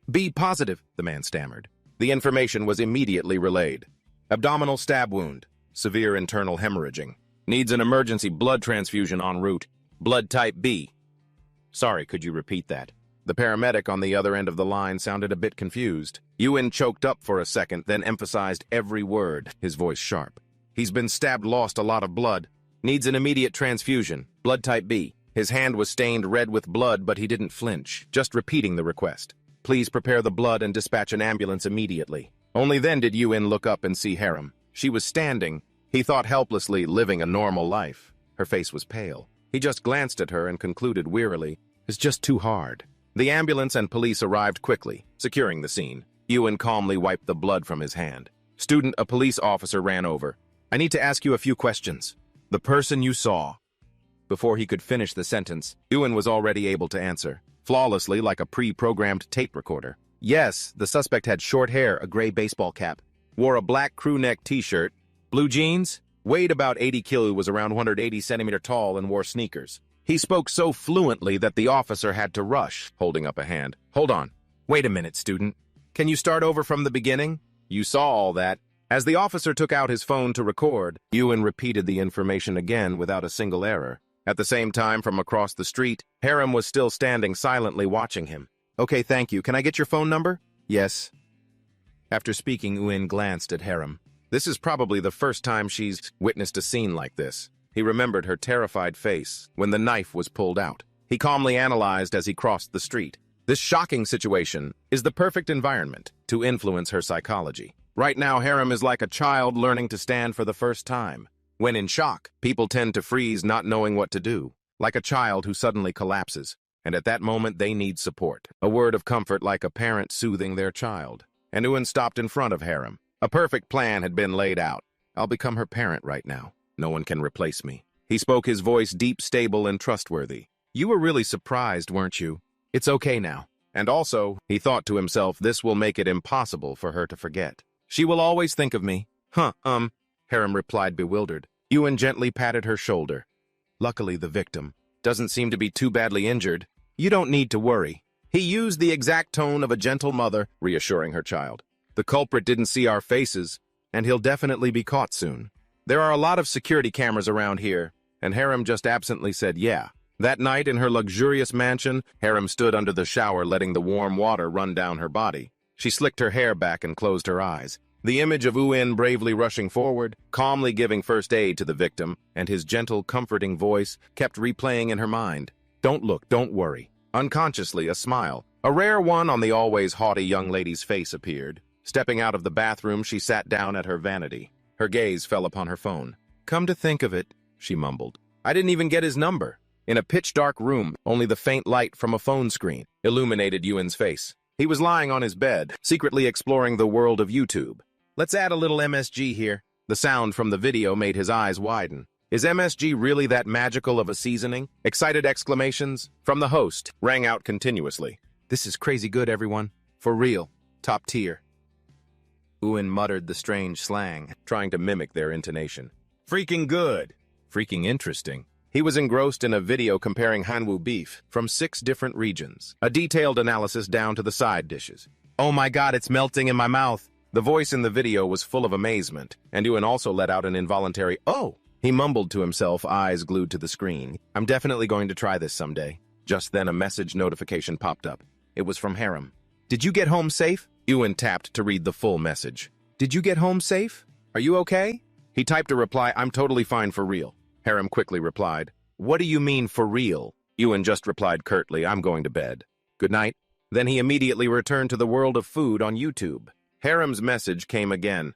B positive, the man stammered. The information was immediately relayed. Abdominal stab wound. Severe internal hemorrhaging. Needs an emergency blood transfusion en route. Blood type B. Sorry, could you repeat that? The paramedic on the other end of the line sounded a bit confused. Ewan choked up for a second, then emphasized every word, his voice sharp. He's been stabbed, lost a lot of blood. Needs an immediate transfusion, blood type B. His hand was stained red with blood, but he didn't flinch, just repeating the request. Please prepare the blood and dispatch an ambulance immediately. Only then did Ewan look up and see Harem. She was standing, he thought helplessly, living a normal life. Her face was pale. He just glanced at her and concluded wearily, "It's just too hard." The ambulance and police arrived quickly, securing the scene. Ewan calmly wiped the blood from his hand. "Student, a police officer ran over. I need to ask you a few questions. The person you saw." Before he could finish the sentence, Ewan was already able to answer, flawlessly like a pre-programmed tape recorder. Yes, the suspect had short hair, a gray baseball cap, wore a black crew-neck t-shirt, blue jeans, weighed about 80 kilo, was around 180 centimeters tall, and wore sneakers. He spoke so fluently that the officer had to rush, holding up a hand. "Hold on. Wait a minute, student. Can you start over from the beginning? You saw all that." As the officer took out his phone to record, Ewan repeated the information again without a single error. At the same time, from across the street, Harem was still standing silently watching him. "Okay, thank you. Can I get your phone number?" "Yes." After speaking, Ewan glanced at Harem. This is probably the first time she's witnessed a scene like this. He remembered her terrified face when the knife was pulled out. He calmly analyzed as he crossed the street. This shocking situation is the perfect environment to influence her psychology. Right now, Harem is like a child learning to stand for the first time. When in shock, people tend to freeze, not knowing what to do, like a child who suddenly collapses. And at that moment, they need support. A word of comfort like a parent soothing their child. And Ewan stopped in front of Harem. A perfect plan had been laid out. "I'll become her parent right now. No one can replace me." He spoke, his voice deep, stable, and trustworthy. "You were really surprised, weren't you? It's okay now. And also," he thought to himself, "this will make it impossible for her to forget. She will always think of me." Harem replied, bewildered. Ewan gently patted her shoulder. "Luckily, the victim doesn't seem to be too badly injured. You don't need to worry." He used the exact tone of a gentle mother, reassuring her child. "The culprit didn't see our faces, and he'll definitely be caught soon. There are a lot of security cameras around here," and Harem just absently said, "Yeah." That night in her luxurious mansion, Harem stood under the shower, letting the warm water run down her body. She slicked her hair back and closed her eyes. The image of Ewan bravely rushing forward, calmly giving first aid to the victim, and his gentle, comforting voice kept replaying in her mind. "Don't look, don't worry." Unconsciously, a smile, a rare one on the always haughty young lady's face, appeared. Stepping out of the bathroom, she sat down at her vanity. Her gaze fell upon her phone. "Come to think of it," she mumbled, "I didn't even get his number." In a pitch-dark room, only the faint light from a phone screen illuminated Ewan's face. He was lying on his bed, secretly exploring the world of YouTube. "Let's add a little MSG here." The sound from the video made his eyes widen. Is MSG really that magical of a seasoning? Excited exclamations from the host rang out continuously. "This is crazy good, everyone. For real. Top tier." Ewan muttered the strange slang, trying to mimic their intonation. "Freaking good. Freaking interesting." He was engrossed in a video comparing Hanwoo beef from 6 different regions, a detailed analysis down to the side dishes. "Oh my God, it's melting in my mouth." The voice in the video was full of amazement, and Ewan also let out an involuntary, "Oh!" He mumbled to himself, eyes glued to the screen. "I'm definitely going to try this someday." Just then, a message notification popped up. It was from Harem. "Did you get home safe?" Ewan tapped to read the full message. "Did you get home safe? Are you okay?" He typed a reply, "I'm totally fine for real." Harem quickly replied, "What do you mean for real?" Ewan just replied curtly, "I'm going to bed. Good night." Then he immediately returned to the world of food on YouTube. Harem's message came again.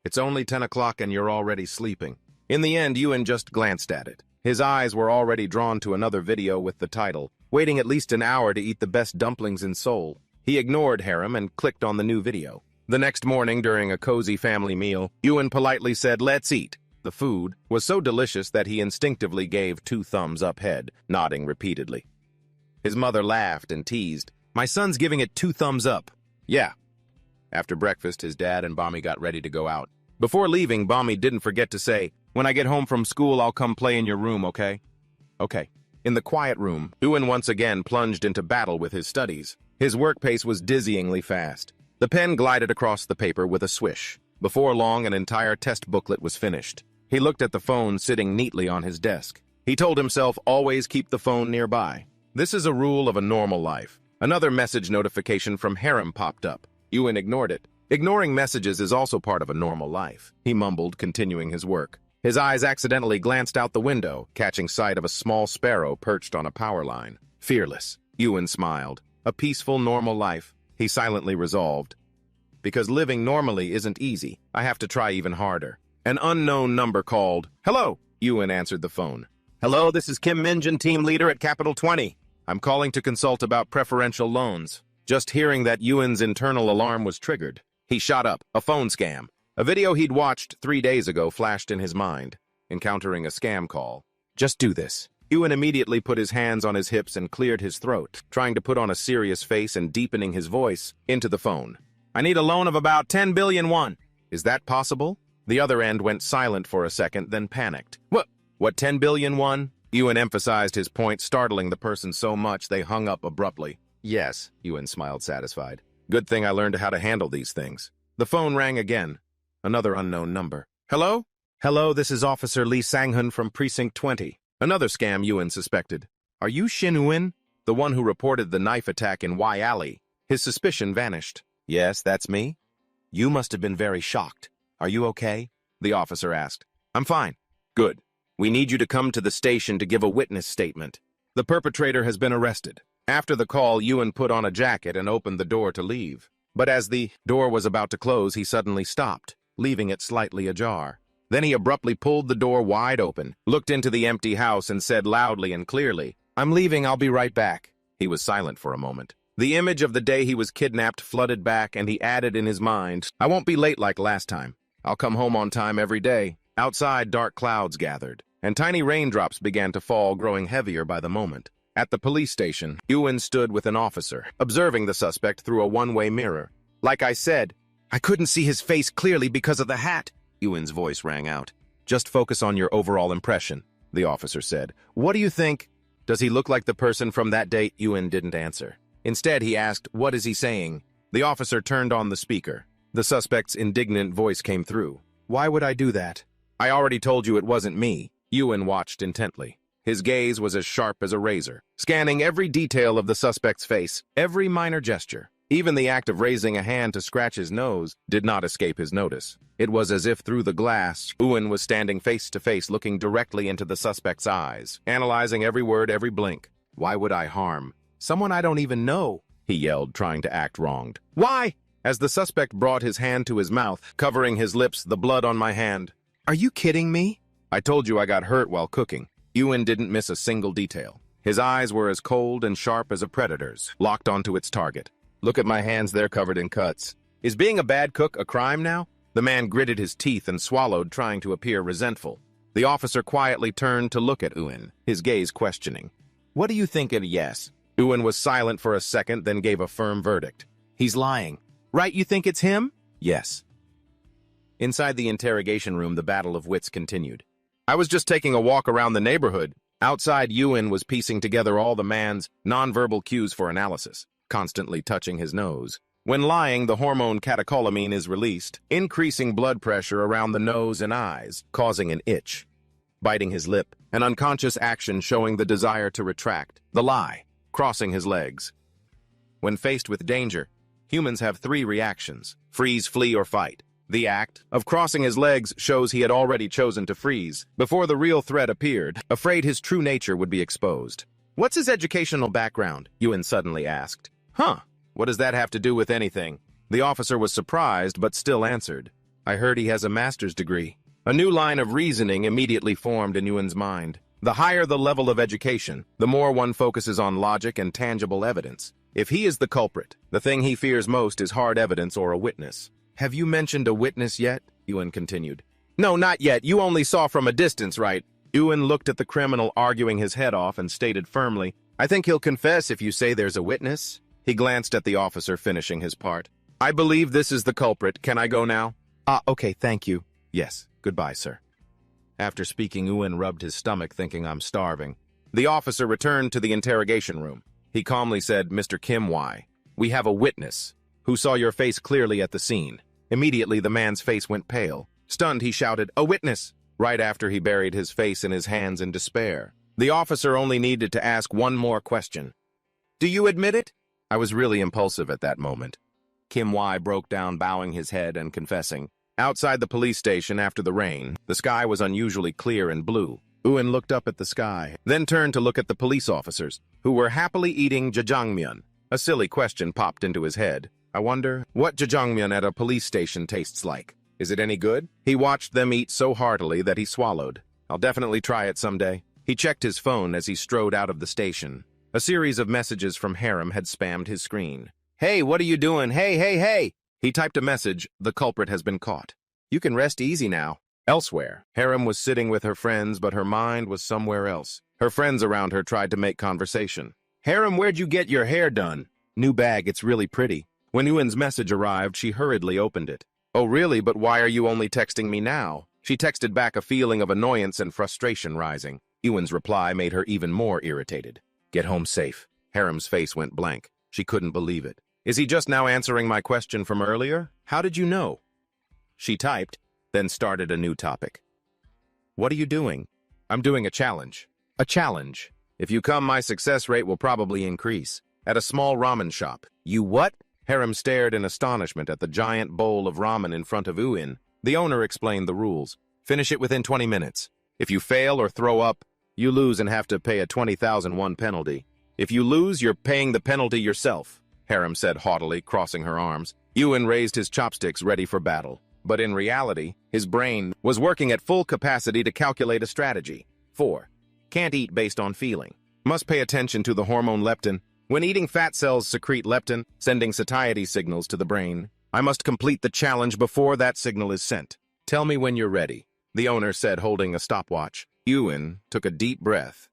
"It's only 10 o'clock and you're already sleeping." In the end, Ewan just glanced at it. His eyes were already drawn to another video with the title, "Waiting at least an hour to eat the best dumplings in Seoul." He ignored Harem and clicked on the new video. The next morning, during a cozy family meal, Ewan politely said, "Let's eat." The food was so delicious that he instinctively gave 2 thumbs up head, nodding repeatedly. His mother laughed and teased, "My son's giving it 2 thumbs up." "Yeah." After breakfast, his dad and Bommy got ready to go out. Before leaving, Bommy didn't forget to say, "When I get home from school, I'll come play in your room, okay?" "Okay." In the quiet room, Ewan once again plunged into battle with his studies. His work pace was dizzyingly fast. The pen glided across the paper with a swish. Before long, an entire test booklet was finished. He looked at the phone sitting neatly on his desk. He told himself always keep the phone nearby. This is a rule of a normal life. Another message notification from Harem popped up. Ewan ignored it. Ignoring messages is also part of a normal life, he mumbled, continuing his work. His eyes accidentally glanced out the window, catching sight of a small sparrow perched on a power line. Fearless, Ewan smiled. A peaceful, normal life, he silently resolved. Because living normally isn't easy, I have to try even harder. An unknown number called. Hello, Ewan answered the phone. Hello, this is Kim Minjin, team leader at Capital 20. I'm calling to consult about preferential loans. Just hearing that Ewan's internal alarm was triggered. He shot up. A phone scam. A video he'd watched 3 days ago flashed in his mind, encountering a scam call. Just do this. Ewan immediately put his hands on his hips and cleared his throat, trying to put on a serious face and deepening his voice into the phone. I need a loan of about 10 billion won. Is that possible? The other end went silent for a second, then panicked. What 10 billion won? Ewan emphasized his point, startling the person so much they hung up abruptly. Yes, Ewan smiled, satisfied. Good thing I learned how to handle these things. The phone rang again. Another unknown number. Hello? Hello, this is Officer Lee Sang-hun from Precinct 20. Another scam, Ewan suspected. Are you Shin Ewan? The one who reported the knife attack in Y Alley. His suspicion vanished. Yes, that's me. You must have been very shocked. Are you okay? The officer asked. I'm fine. Good. We need you to come to the station to give a witness statement. The perpetrator has been arrested. After the call, Ewan put on a jacket and opened the door to leave. But as the door was about to close, he suddenly stopped, leaving it slightly ajar. Then he abruptly pulled the door wide open, looked into the empty house, and said loudly and clearly, I'm leaving, I'll be right back. He was silent for a moment. The image of the day he was kidnapped flooded back, and he added in his mind, I won't be late like last time. I'll come home on time every day. Outside, dark clouds gathered, and tiny raindrops began to fall, growing heavier by the moment. At the police station, Ewan stood with an officer, observing the suspect through a one-way mirror. Like I said, I couldn't see his face clearly because of the hat. Ewan's voice rang out. Just focus on your overall impression, the officer said. What do you think? Does he look like the person from that day? Ewan didn't answer. Instead, he asked, what is he saying? The officer turned on the speaker. The suspect's indignant voice came through. Why would I do that? I already told you it wasn't me. Ewan watched intently. His gaze was as sharp as a razor, scanning every detail of the suspect's face, every minor gesture. Even the act of raising a hand to scratch his nose did not escape his notice. It was as if through the glass, Ewan was standing face to face, looking directly into the suspect's eyes, analyzing every word, every blink. Why would I harm someone I don't even know? He yelled, trying to act wronged. Why? As the suspect brought his hand to his mouth, covering his lips, the blood on my hand. Are you kidding me? I told you I got hurt while cooking. Ewan didn't miss a single detail. His eyes were as cold and sharp as a predator's, locked onto its target. Look at my hands, they're covered in cuts. Is being a bad cook a crime now? The man gritted his teeth and swallowed, trying to appear resentful. The officer quietly turned to look at Ewan, his gaze questioning. What do you think of yes? Ewan was silent for a second, then gave a firm verdict. He's lying. Right, you think it's him? Yes. Inside the interrogation room, the battle of wits continued. I was just taking a walk around the neighborhood. Outside, Ewan was piecing together all the man's nonverbal cues for analysis, constantly touching his nose. When lying, the hormone catecholamine is released, increasing blood pressure around the nose and eyes, causing an itch. Biting his lip, an unconscious action showing the desire to retract. The lie, crossing his legs. When faced with danger, humans have 3 reactions: freeze, flee, or fight. The act of crossing his legs shows he had already chosen to freeze before the real threat appeared, afraid his true nature would be exposed. What's his educational background? Ewan suddenly asked. Huh, what does that have to do with anything? The officer was surprised, but still answered. I heard he has a master's degree. A new line of reasoning immediately formed in Ewan's mind. The higher the level of education, the more one focuses on logic and tangible evidence. If he is the culprit, the thing he fears most is hard evidence or a witness. Have you mentioned a witness yet? Ewan continued. No, not yet. You only saw from a distance, right? Ewan looked at the criminal arguing his head off and stated firmly, I think he'll confess if you say there's a witness. He glanced at the officer finishing his part. I believe this is the culprit. Can I go now? Okay, thank you. Yes, goodbye, sir. After speaking, Ewan rubbed his stomach, thinking I'm starving. The officer returned to the interrogation room. He calmly said, Mr. Kim, why? We have a witness who saw your face clearly at the scene. Immediately, the man's face went pale. Stunned, he shouted, a witness! Right after he buried his face in his hands in despair. The officer only needed to ask one more question. Do you admit it? I was really impulsive at that moment. Kim Y broke down, bowing his head and confessing. Outside the police station after the rain, the sky was unusually clear and blue. Eun looked up at the sky, then turned to look at the police officers, who were happily eating jjajangmyeon. A silly question popped into his head. I wonder what jjajangmyeon at a police station tastes like. Is it any good? He watched them eat so heartily that he swallowed. I'll definitely try it someday. He checked his phone as he strode out of the station. A series of messages from Harem had spammed his screen. Hey, what are you doing? Hey! He typed a message. The culprit has been caught. You can rest easy now. Elsewhere, Harem was sitting with her friends, but her mind was somewhere else. Her friends around her tried to make conversation. Harem, where'd you get your hair done? New bag, it's really pretty. When Eun's message arrived, she hurriedly opened it. Oh, really? But why are you only texting me now? She texted back, a feeling of annoyance and frustration rising. Eun's reply made her even more irritated. Get home safe. Harem's face went blank. She couldn't believe it. Is he just now answering my question from earlier? How did you know? She typed, then started a new topic. What are you doing? I'm doing a challenge. A challenge. If you come, my success rate will probably increase. At a small ramen shop. You what? Harem stared in astonishment at the giant bowl of ramen in front of Eun. The owner explained the rules. Finish it within 20 minutes. If you fail or throw up, you lose and have to pay a 20,000 won penalty. If you lose, you're paying the penalty yourself, Harem said haughtily, crossing her arms. Eun raised his chopsticks ready for battle. But in reality, his brain was working at full capacity to calculate a strategy. 4. Can't eat based on feeling. Must pay attention to the hormone leptin. When eating, fat cells secrete leptin, sending satiety signals to the brain. I must complete the challenge before that signal is sent. Tell me when you're ready, the owner said, holding a stopwatch. Eun took a deep breath,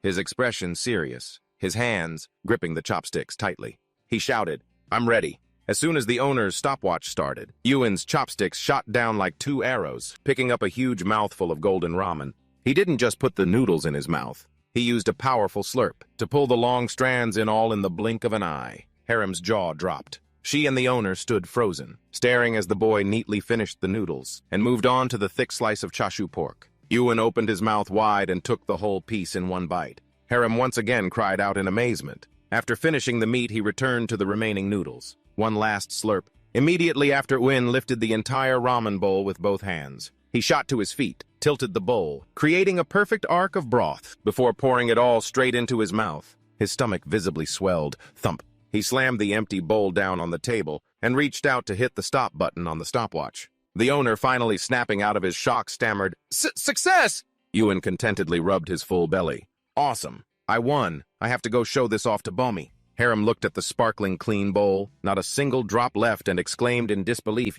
his expression serious, his hands gripping the chopsticks tightly. He shouted, I'm ready. As soon as the owner's stopwatch started, Eun's chopsticks shot down like 2 arrows, picking up a huge mouthful of golden ramen. He didn't just put the noodles in his mouth. He used a powerful slurp to pull the long strands in, all in the blink of an eye. Harem's jaw dropped. She and the owner stood frozen, staring as the boy neatly finished the noodles and moved on to the thick slice of chashu pork. Eun opened his mouth wide and took the whole piece in one bite. Harem once again cried out in amazement. After finishing the meat, he returned to the remaining noodles. One last slurp. Immediately after, Eun lifted the entire ramen bowl with both hands. He shot to his feet, tilted the bowl, creating a perfect arc of broth before pouring it all straight into his mouth. His stomach visibly swelled. Thump. He slammed the empty bowl down on the table and reached out to hit the stop button on the stopwatch. The owner, finally snapping out of his shock, stammered, Success! Eun contentedly rubbed his full belly. Awesome. I won. I have to go show this off to Bomi. Harem looked at the sparkling clean bowl, not a single drop left, and exclaimed in disbelief,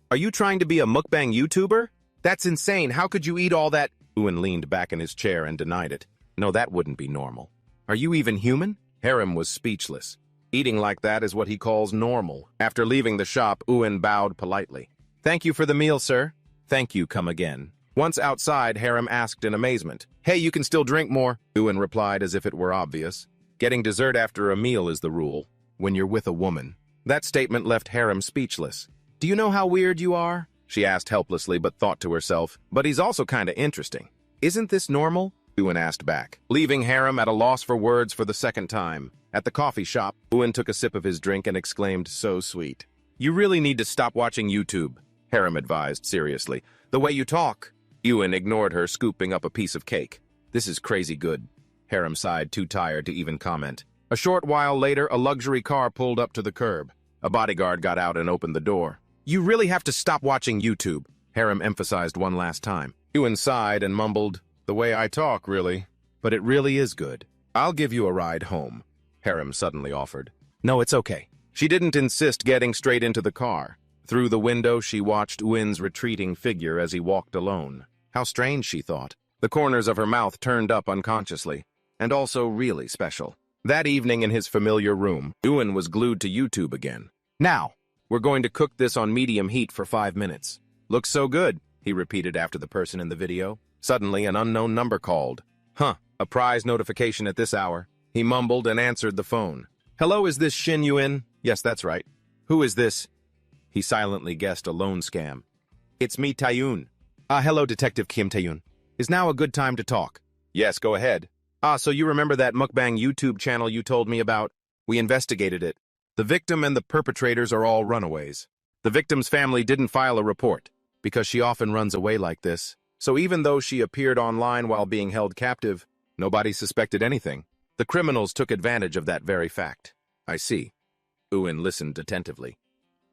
Are you trying to be a mukbang YouTuber? That's insane. How could you eat all that? Eun leaned back in his chair and denied it. No, that wouldn't be normal. Are you even human? Harem was speechless. Eating like that is what he calls normal. After leaving the shop, Eun bowed politely. Thank you for the meal, sir. Thank you, come again. Once outside, Harem asked in amazement. Hey, you can still drink more, Eun replied as if it were obvious. Getting dessert after a meal is the rule, when you're with a woman. That statement left Harem speechless. Do you know how weird you are? She asked helplessly, but thought to herself. But he's also kinda interesting. Isn't this normal? Eun asked back, leaving Harem at a loss for words for the second time. At the coffee shop, Eun took a sip of his drink and exclaimed, so sweet. You really need to stop watching YouTube, Harem advised seriously. The way you talk. Eun ignored her, scooping up a piece of cake. This is crazy good. Harem sighed, too tired to even comment. A short while later, a luxury car pulled up to the curb. A bodyguard got out and opened the door. You really have to stop watching YouTube, Harem emphasized one last time. Eun sighed and mumbled, the way I talk, really. But it really is good. I'll give you a ride home, Harem suddenly offered. No, it's okay. She didn't insist, getting straight into the car. Through the window, she watched Eun's retreating figure as he walked alone. How strange, she thought. The corners of her mouth turned up unconsciously. And also really special. That evening in his familiar room, Eun was glued to YouTube again. Now, we're going to cook this on medium heat for 5 minutes. Looks so good, he repeated after the person in the video. Suddenly, an unknown number called. A prize notification at this hour. He mumbled and answered the phone. Hello, is this Shin Eun? Yes, that's right. Who is this? He silently guessed a loan scam. It's me, Taeyun. Hello, Detective Kim Taeyun. Is now a good time to talk? Yes, go ahead. Ah, so you remember that mukbang YouTube channel you told me about? We investigated it. The victim and the perpetrators are all runaways. The victim's family didn't file a report, because she often runs away like this. So even though she appeared online while being held captive, nobody suspected anything. The criminals took advantage of that very fact. I see. Ewan listened attentively.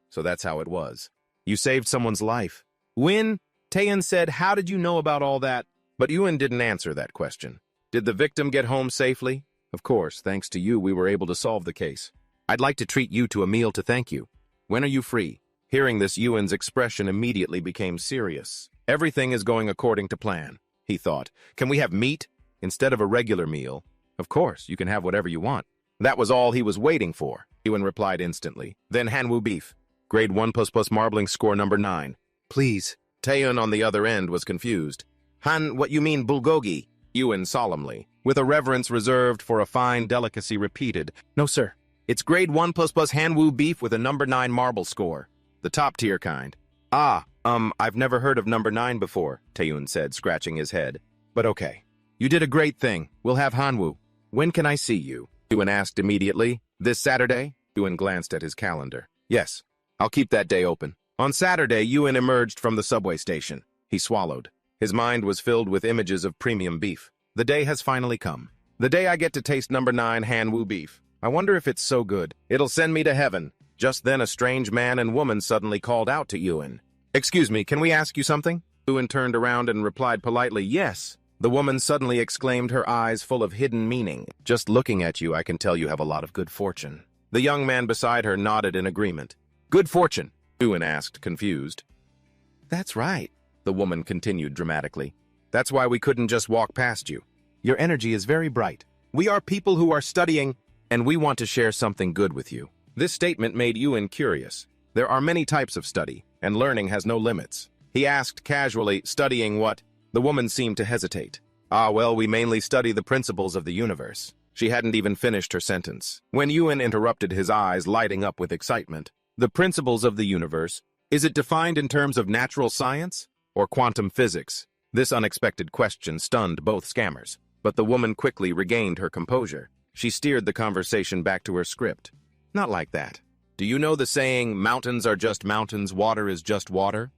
So that's how it was. You saved someone's life. When? Taeyeon said, how did you know about all that? But Ewan didn't answer that question. Did the victim get home safely? Of course, thanks to you, we were able to solve the case. I'd like to treat you to a meal to thank you. When are you free? Hearing this, Ewan's expression immediately became serious. Everything is going according to plan, he thought. Can we have meat instead of a regular meal? Of course, you can have whatever you want. That was all he was waiting for, Ewan replied instantly. Then Hanwoo beef. Grade 1++ marbling score number 9. Please. Taeyeon on the other end was confused. Han, what you mean bulgogi? Ewan solemnly, with a reverence reserved for a fine delicacy, repeated. No, sir. It's grade 1++ Hanwoo beef with a number 9 marble score. The top-tier kind. I've never heard of number 9 before, Taeyeon said, scratching his head. But okay. You did a great thing. We'll have Hanwoo. When can I see you? Ewan asked immediately. This Saturday? Ewan glanced at his calendar. Yes. I'll keep that day open. On Saturday, Ewan emerged from the subway station. He swallowed. His mind was filled with images of premium beef. The day has finally come. The day I get to taste number 9 Hanwoo beef. I wonder if it's so good. It'll send me to heaven. Just then, a strange man and woman suddenly called out to Ewan. Excuse me, can we ask you something? Ewan turned around and replied politely, yes. The woman suddenly exclaimed, her eyes full of hidden meaning. Just looking at you, I can tell you have a lot of good fortune. The young man beside her nodded in agreement. Good fortune? Ewan asked, confused. That's right, the woman continued dramatically. That's why we couldn't just walk past you. Your energy is very bright. We are people who are studying, and we want to share something good with you. This statement made Ewan curious. There are many types of study, and learning has no limits. He asked casually, studying what? The woman seemed to hesitate. Well, we mainly study the principles of the universe. She hadn't even finished her sentence, when Ewan interrupted, his eyes lighting up with excitement. The principles of the universe? Is it defined in terms of natural science or quantum physics? This unexpected question stunned both scammers, but the woman quickly regained her composure. She steered the conversation back to her script. Not like that. Do you know the saying, mountains are just mountains, water is just water?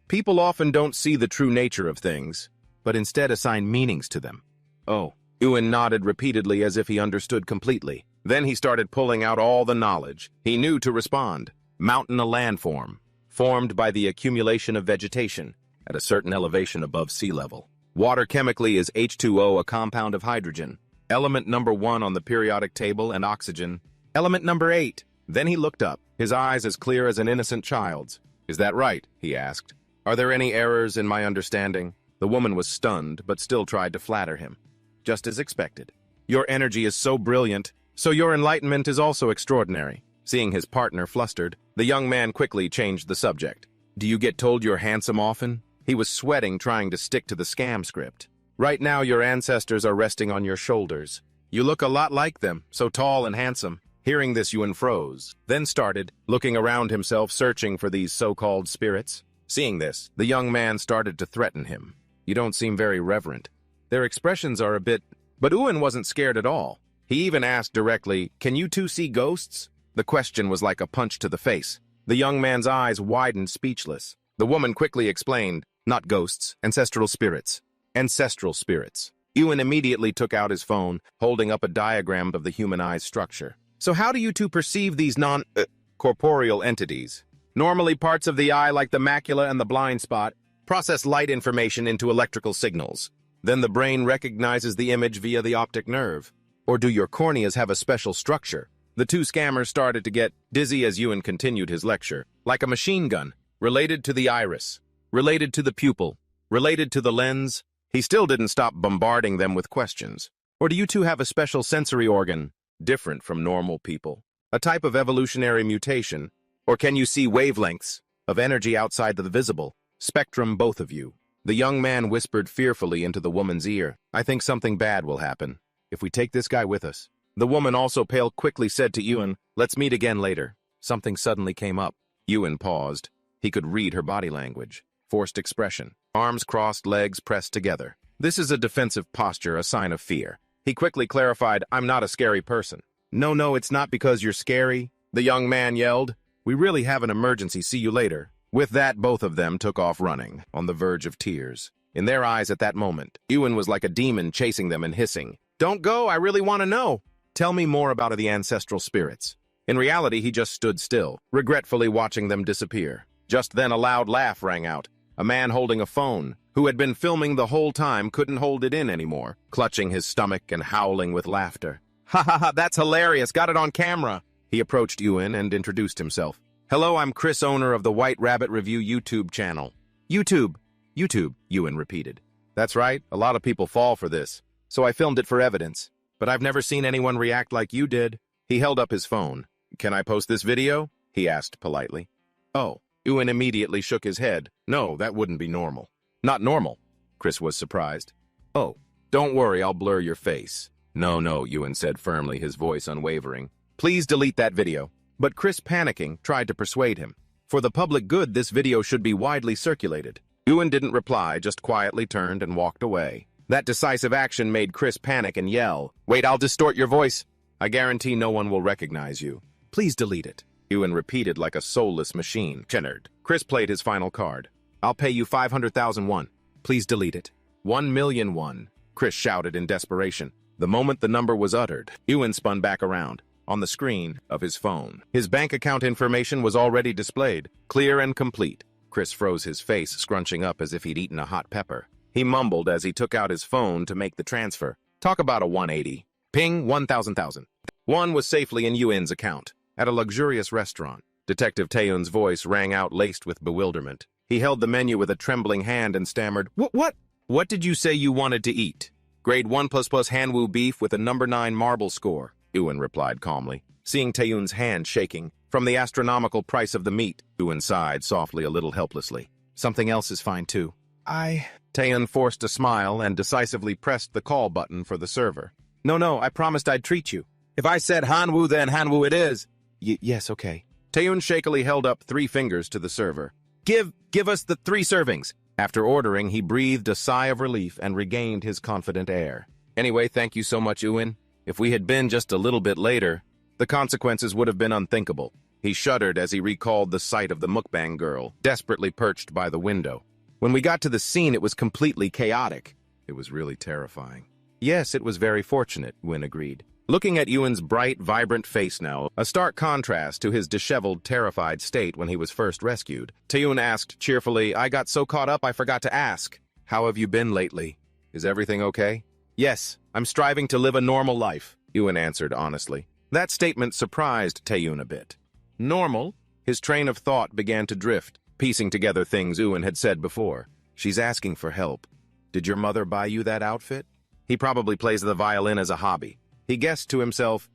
People often don't see the true nature of things, but instead assign meanings to them. Oh, Ewan nodded repeatedly as if he understood completely. Then he started pulling out all the knowledge he knew to respond. Mountain, a landform, formed by the accumulation of vegetation at a certain elevation above sea level. Water chemically is H2O, a compound of hydrogen, element number 1 on the periodic table, and oxygen, element number 8. Then he looked up, his eyes as clear as an innocent child's. Is that right? He asked. Are there any errors in my understanding? The woman was stunned, but still tried to flatter him. Just as expected. Your energy is so brilliant, so your enlightenment is also extraordinary. Seeing his partner flustered, the young man quickly changed the subject. Do you get told you're handsome often? He was sweating, trying to stick to the scam script. Right now, your ancestors are resting on your shoulders. You look a lot like them, so tall and handsome. Hearing this, Ewan froze, then started, looking around himself, searching for these so-called spirits. Seeing this, the young man started to threaten him. You don't seem very reverent. Their expressions are a bit... But Ewan wasn't scared at all. He even asked directly, can you two see ghosts? The question was like a punch to the face. The young man's eyes widened, speechless. The woman quickly explained, not ghosts, ancestral spirits. Ancestral spirits. Ewan immediately took out his phone, holding up a diagram of the human eye's structure. So how do you two perceive these non-corporeal entities? Normally, parts of the eye, like the macula and the blind spot, process light information into electrical signals. Then the brain recognizes the image via the optic nerve. Or do your corneas have a special structure? The two scammers started to get dizzy as Ewan continued his lecture, like a machine gun, related to the iris, related to the pupil, related to the lens. He still didn't stop bombarding them with questions. Or do you two have a special sensory organ, different from normal people? A type of evolutionary mutation? Or can you see wavelengths of energy outside the visible spectrum, both of you? The young man whispered fearfully into the woman's ear. I think something bad will happen if we take this guy with us. The woman, also pale, quickly said to Ewan, let's meet again later. Something suddenly came up. Ewan paused. He could read her body language. Forced expression. Arms crossed, legs pressed together. This is a defensive posture, a sign of fear. He quickly clarified, "I'm not a scary person." No, it's not because you're scary," the young man yelled. "We really have an emergency. See you later." With that, both of them took off running, on the verge of tears. In their eyes at that moment, Ewan was like a demon chasing them and hissing, "Don't go, I really want to know. Tell me more about the ancestral spirits." In reality, he just stood still, regretfully watching them disappear. Just then a loud laugh rang out. A man holding a phone, who had been filming the whole time, couldn't hold it in anymore, clutching his stomach and howling with laughter. "Ha ha ha, that's hilarious, got it on camera." He approached Ewan and introduced himself. "Hello, I'm Chris, owner of the White Rabbit Review YouTube channel." YouTube, Ewan repeated. "That's right, a lot of people fall for this, so I filmed it for evidence. But I've never seen anyone react like you did." He held up his phone. "Can I post this video?" he asked politely. "Oh." Ewan immediately shook his head. "No, that wouldn't be normal." "Not normal?" Chris was surprised. "Oh, don't worry, I'll blur your face." No, Ewan said firmly, his voice unwavering. "Please delete that video." But Chris, panicking, tried to persuade him. "For the public good, this video should be widely circulated." Ewan didn't reply, just quietly turned and walked away. That decisive action made Chris panic and yell, "Wait, I'll distort your voice. I guarantee no one will recognize you. Please delete it." Ewan repeated like a soulless machine. Chenard. Chris played his final card. "I'll pay you 500,000 won. Please delete it." 1,000,000 won, Chris shouted in desperation. The moment the number was uttered, Ewan spun back around. On the screen of his phone, his bank account information was already displayed, clear and complete. Chris froze his face, scrunching up as if he'd eaten a hot pepper. He mumbled as he took out his phone to make the transfer. Talk about a 180. Ping, 1,000,000. One was safely in Ewan's account, at a luxurious restaurant. Detective Taeyoon's voice rang out, laced with bewilderment. He held the menu with a trembling hand and stammered, What did you say you wanted to eat?" "Grade 1++ Hanwoo beef with a number 9 marble score," Ewan replied calmly. Seeing Taeyoon's hand shaking from the astronomical price of the meat, Ewan sighed softly, a little helplessly. "Something else is fine too." Taeyoon forced a smile and decisively pressed the call button for the server. No, I promised I'd treat you. If I said Hanwoo, then Hanwoo it is." Yes, okay." Taeyoon shakily held up 3 fingers to the server. Give us the 3 servings." After ordering, he breathed a sigh of relief and regained his confident air. "Anyway, thank you so much, Ewan. If we had been just a little bit later, the consequences would have been unthinkable." He shuddered as he recalled the sight of the mukbang girl, desperately perched by the window. "When we got to the scene, it was completely chaotic." "It was really terrifying." "Yes, it was very fortunate," Ewan agreed. Looking at Ewan's bright, vibrant face now, a stark contrast to his disheveled, terrified state when he was first rescued, Taeyoon asked cheerfully, "I got so caught up I forgot to ask. How have you been lately? Is everything okay?" "Yes, I'm striving to live a normal life," Ewan answered honestly. That statement surprised Taeyoon a bit. Normal? His train of thought began to drift, piecing together things Ewan had said before. "She's asking for help. Did your mother buy you that outfit?" He probably plays the violin as a hobby. He guessed to himself,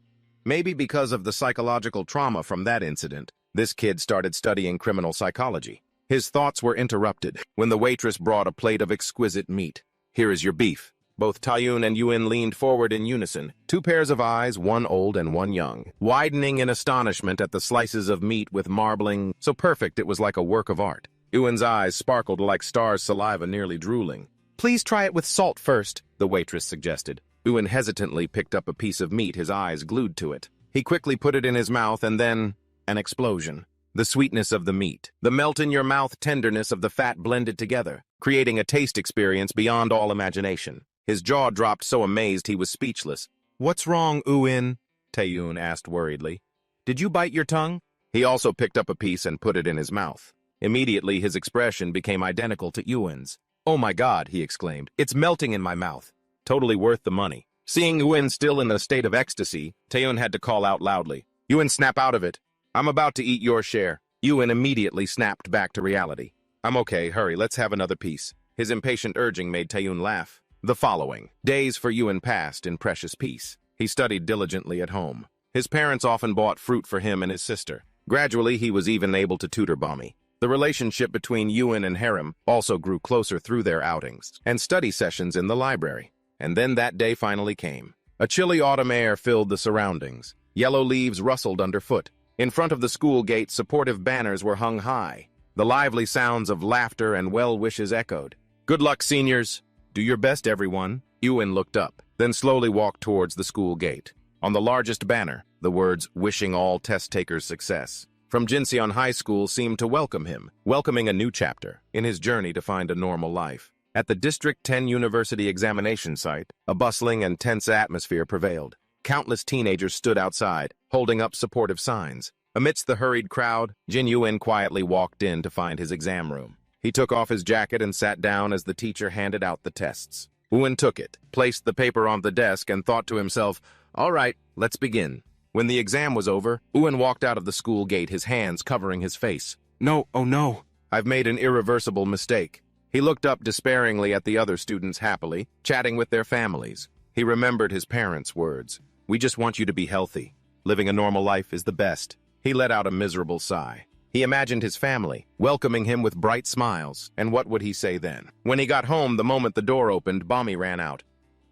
maybe because of the psychological trauma from that incident, this kid started studying criminal psychology. His thoughts were interrupted when the waitress brought a plate of exquisite meat. "Here is your beef." Both Taeyoon and Ewan leaned forward in unison, 2 pairs of eyes, one old and one young, widening in astonishment at the slices of meat with marbling, so perfect it was like a work of art. Ewan's eyes sparkled like stars' saliva, nearly drooling. "Please try it with salt first," the waitress suggested. Ewan hesitantly picked up a piece of meat, his eyes glued to it. He quickly put it in his mouth and then, an explosion. The sweetness of the meat, the melt-in-your-mouth tenderness of the fat blended together, creating a taste experience beyond all imagination. His jaw dropped, so amazed he was speechless. "What's wrong, Ewan?" Taeyoon asked worriedly. "Did you bite your tongue?" He also picked up a piece and put it in his mouth. Immediately, his expression became identical to Ewan's. "Oh my God," he exclaimed. "It's melting in my mouth. Totally worth the money." Seeing Ewan still in a state of ecstasy, Taeyoon had to call out loudly, "Ewan, snap out of it. I'm about to eat your share." Ewan immediately snapped back to reality. "I'm okay, hurry, let's have another piece." His impatient urging made Taeyoon laugh. The following days for Ewan passed in precious peace. He studied diligently at home. His parents often bought fruit for him and his sister. Gradually, he was even able to tutor Bommy. The relationship between Ewan and Harem also grew closer through their outings and study sessions in the library. And then that day finally came. A chilly autumn air filled the surroundings. Yellow leaves rustled underfoot. In front of the school gate, supportive banners were hung high. The lively sounds of laughter and well wishes echoed. "Good luck, seniors. Do your best, everyone." Ewan looked up. then slowly walked towards the school gate. On the largest banner, the words, "Wishing all test takers success," from Jinseon High School seemed to welcome him, welcoming a new chapter in his journey to find a normal life. At the District 10 University examination site, a bustling and tense atmosphere prevailed. Countless teenagers stood outside, holding up supportive signs. Amidst the hurried crowd, Jin Yuen quietly walked in to find his exam room. He took off his jacket and sat down as the teacher handed out the tests. Yuen took it, placed the paper on the desk, and thought to himself, "All right, let's begin." When the exam was over, Yuen walked out of the school gate, his hands covering his face. "No, oh no, I've made an irreversible mistake." He looked up despairingly at the other students happily, chatting with their families. He remembered his parents' words. "We just want you to be healthy. Living a normal life is the best." He let out a miserable sigh. He imagined his family, welcoming him with bright smiles, and what would he say then? When he got home, the moment the door opened, Bommy ran out.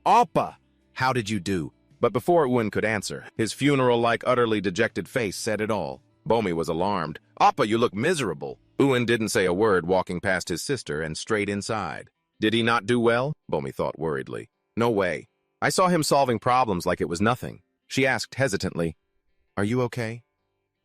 "Oppa! How did you do?" But before Yuen could answer, his funeral-like, utterly dejected face said it all. Bommy was alarmed. "Oppa, you look miserable." Yuen didn't say a word, walking past his sister and straight inside. Did he not do well? Bommy thought worriedly. No way. I saw him solving problems like it was nothing. She asked hesitantly, "Are you okay?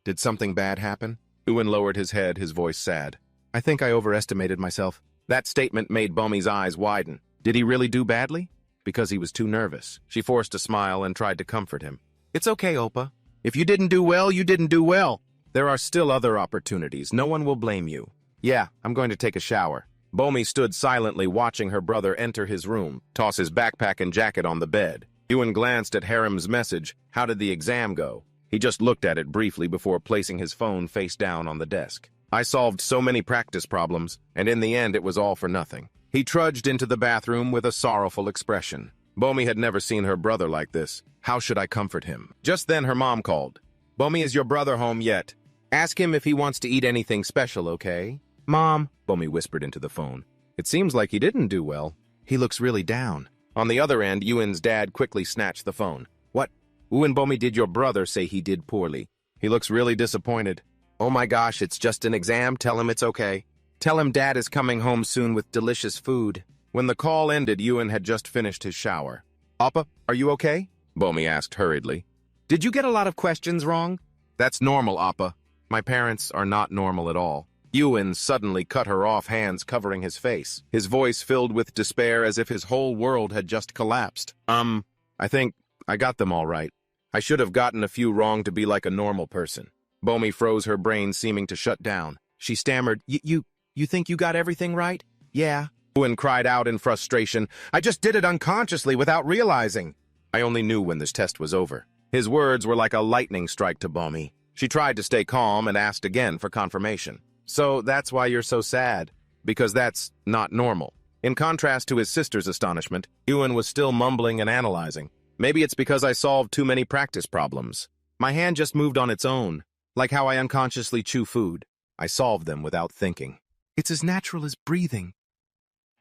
Did something bad happen?" Yuen lowered his head, his voice sad. "I think I overestimated myself." That statement made Bommy's eyes widen. Did he really do badly? Because he was too nervous. She forced a smile and tried to comfort him. "It's okay, Oppa. If you didn't do well, you didn't do well. There are still other opportunities. No one will blame you." "Yeah, I'm going to take a shower." Bommy stood silently watching her brother enter his room, toss his backpack and jacket on the bed. Yuen glanced at Harem's message. How did the exam go? He just looked at it briefly before placing his phone face down on the desk. "I solved so many practice problems, and in the end it was all for nothing." He trudged into the bathroom with a sorrowful expression. Bommy had never seen her brother like this. How should I comfort him? Just then her mom called. "Bommy, is your brother home yet? Ask him if he wants to eat anything special, okay?" "Mom," Bommy whispered into the phone. "It seems like he didn't do well. He looks really down." On the other end, Yuen's dad quickly snatched the phone. "What? Yuen, Bommy, did your brother say he did poorly? He looks really disappointed." "Oh my gosh, it's just an exam. Tell him it's okay. Tell him Dad is coming home soon with delicious food." When the call ended, Yuen had just finished his shower. "Appa, are you okay?" Bommy asked hurriedly. "Did you get a lot of questions wrong?" "That's normal, Appa. My parents are not normal at all." Yuen suddenly cut her off, hands covering his face, his voice filled with despair as if his whole world had just collapsed. I think I got them all right. I should have gotten a few wrong to be like a normal person." Bommy froze, her brain seeming to shut down. She stammered, You think you got everything right?" "Yeah." Yuen cried out in frustration. "I just did it unconsciously without realizing." "I only knew when this test was over." His words were like a lightning strike to Bommy. She tried to stay calm and asked again for confirmation. "So that's why you're so sad? Because that's not normal." In contrast to his sister's astonishment, Yuen was still mumbling and analyzing. "Maybe it's because I solved too many practice problems. My hand just moved on its own, like how I unconsciously chew food. I solved them without thinking. It's as natural as breathing."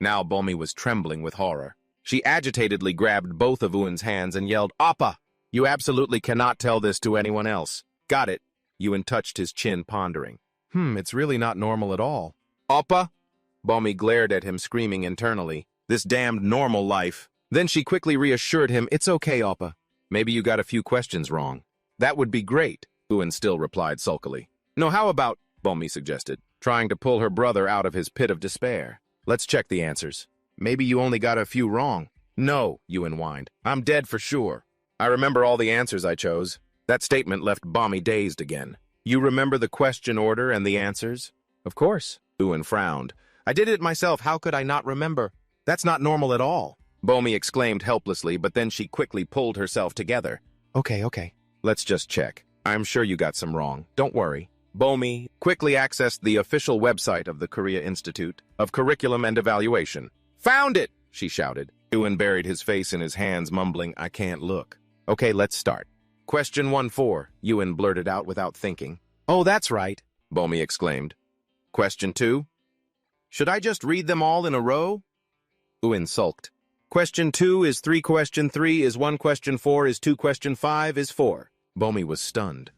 Now Bommy was trembling with horror. She agitatedly grabbed both of Yuen's hands and yelled, "Appa! You absolutely cannot tell this to anyone else." "Got it." Yuen touched his chin, pondering. It's really not normal at all." "Appa!" Bommy glared at him, screaming internally. "This damned normal life." Then she quickly reassured him, "It's okay, Appa. Maybe you got a few questions wrong." "That would be great," Yuen still replied sulkily. "No, how about," Bommy suggested, trying to pull her brother out of his pit of despair. "Let's check the answers. Maybe you only got a few wrong." "No," Yuen whined. "I'm dead for sure. I remember all the answers I chose." That statement left Bommy dazed again. "You remember the question order and the answers?" "Of course." Yuen frowned. "I did it myself. How could I not remember?" "That's not normal at all," Bommy exclaimed helplessly, but then she quickly pulled herself together. Okay. Let's just check. I'm sure you got some wrong. Don't worry." Bommy quickly accessed the official website of the Korea Institute of Curriculum and Evaluation. "Found it!" she shouted. Yuen buried his face in his hands, mumbling, "I can't look." "Okay, let's start." "Question 1-4, Yuen blurted out without thinking. "Oh, that's right," Bommy exclaimed. "Question 2. Should I just read them all in a row?" Yuen sulked. "Question 2 is 3, question 3 is 1, question 4 is 2, question 5 is 4. Bommy was stunned.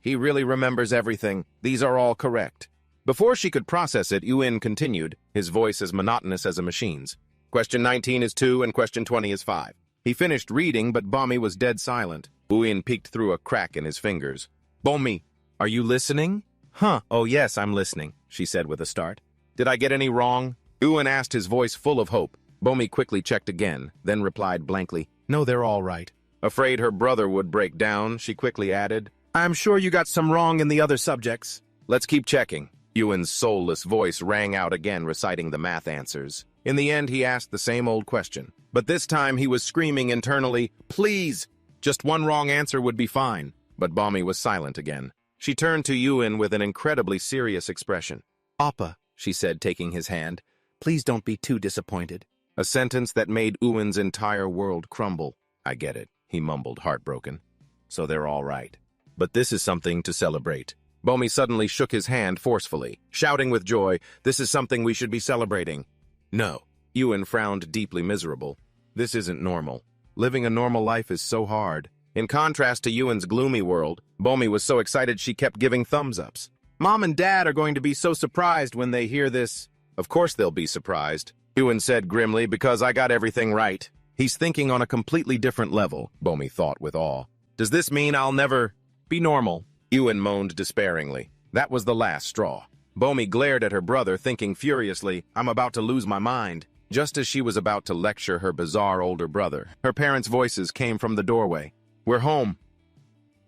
He really remembers everything. These are all correct. Before she could process it, Yuen continued, his voice as monotonous as a machine's. Question 19 is 2 and question 20 is 5. He finished reading, but Bommy was dead silent. Ewan peeked through a crack in his fingers. Bommy, are you listening? Huh, oh yes, I'm listening, she said with a start. Did I get any wrong? Ewan asked, his voice full of hope. Bommy quickly checked again, then replied blankly, no, they're all right. Afraid her brother would break down, she quickly added, I'm sure you got some wrong in the other subjects. Let's keep checking. Ewan's soulless voice rang out again, reciting the math answers. In the end, he asked the same old question. But this time, he was screaming internally, please! Just one wrong answer would be fine. But Bommy was silent again. She turned to Ewan with an incredibly serious expression. Appa, she said, taking his hand, please don't be too disappointed. A sentence that made Ewan's entire world crumble. I get it, he mumbled, heartbroken. So they're all right. But this is something to celebrate. Bommy suddenly shook his hand forcefully, shouting with joy, this is something we should be celebrating. No. Ewan frowned, deeply miserable. This isn't normal. Living a normal life is so hard. In contrast to Ewan's gloomy world, Bommy was so excited she kept giving thumbs-ups. Mom and Dad are going to be so surprised when they hear this. Of course they'll be surprised, Ewan said grimly, because I got everything right. He's thinking on a completely different level, Bommy thought with awe. Does this mean I'll never be normal? Ewan moaned despairingly. That was the last straw. Bommy glared at her brother, thinking furiously, I'm about to lose my mind. Just as she was about to lecture her bizarre older brother, her parents' voices came from the doorway. We're home.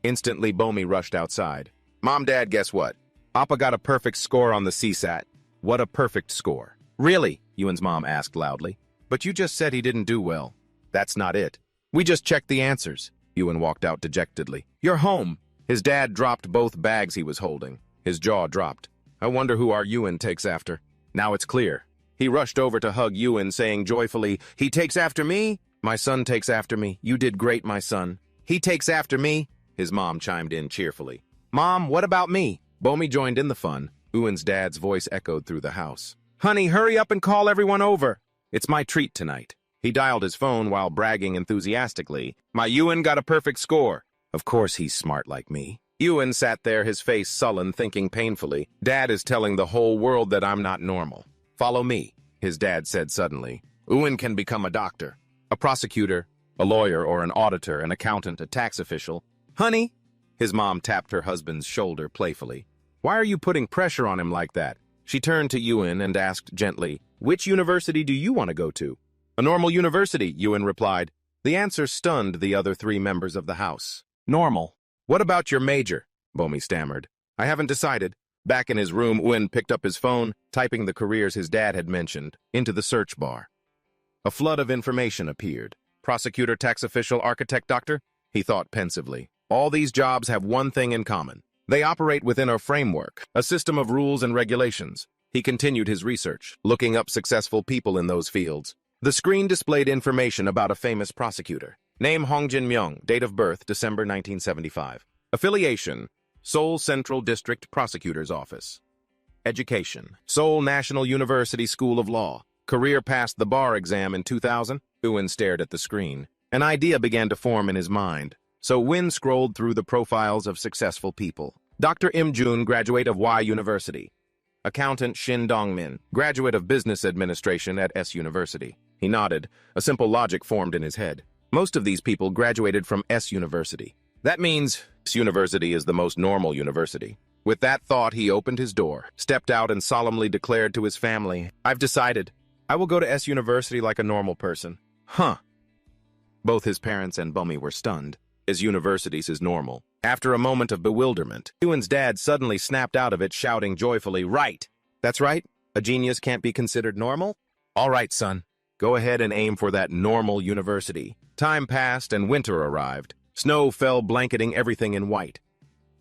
Instantly, Bommy rushed outside. Mom, Dad, guess what? Appa got a perfect score on the CSAT. What a perfect score. Really? Ewan's mom asked loudly. But you just said he didn't do well. That's not it. We just checked the answers. Ewan walked out dejectedly. You're home. His dad dropped both bags he was holding. His jaw dropped. I wonder who our Ewan takes after. Now it's clear. He rushed over to hug Ewan, saying joyfully, he takes after me? My son takes after me. You did great, my son. He takes after me? His mom chimed in cheerfully. Mom, what about me? Bommy joined in the fun. Ewan's dad's voice echoed through the house. Honey, hurry up and call everyone over. It's my treat tonight. He dialed his phone while bragging enthusiastically. My Ewan got a perfect score. Of course he's smart like me. Ewan sat there, his face sullen, thinking painfully, Dad is telling the whole world that I'm not normal. Follow me, his dad said suddenly. Ewan can become a doctor, a prosecutor, a lawyer or an auditor, an accountant, a tax official. Honey, his mom tapped her husband's shoulder playfully. Why are you putting pressure on him like that? She turned to Ewan and asked gently, which university do you want to go to? A normal university, Ewan replied. The answer stunned the other three members of the house. Normal. What about your major? Bommy stammered. I haven't decided. Back in his room, Ewan picked up his phone, typing the careers his dad had mentioned into the search bar. A flood of information appeared. Prosecutor, tax official, architect, doctor? He thought pensively. All these jobs have one thing in common. They operate within a framework, a system of rules and regulations. He continued his research, looking up successful people in those fields. The screen displayed information about a famous prosecutor. Name Hong Jin-myung, date of birth December 1975. Affiliation, Seoul Central District Prosecutor's Office. Education, Seoul National University School of Law. Career passed the bar exam in 2000. Ewan stared at the screen. An idea began to form in his mind. So Win scrolled through the profiles of successful people. Dr. Im Jun, graduate of Y University. Accountant Shin Dong-min, graduate of Business Administration at S University. He nodded. A simple logic formed in his head. Most of these people graduated from S University. That means S University is the most normal university. With that thought, he opened his door, stepped out, and solemnly declared to his family, I've decided. I will go to S University like a normal person. Huh. Both his parents and Bommy were stunned. As universities is normal. After a moment of bewilderment, Ewan's dad suddenly snapped out of it, shouting joyfully, Right! That's right. A genius can't be considered normal? All right, son. Go ahead and aim for that normal university. Time passed and winter arrived. Snow fell, blanketing everything in white.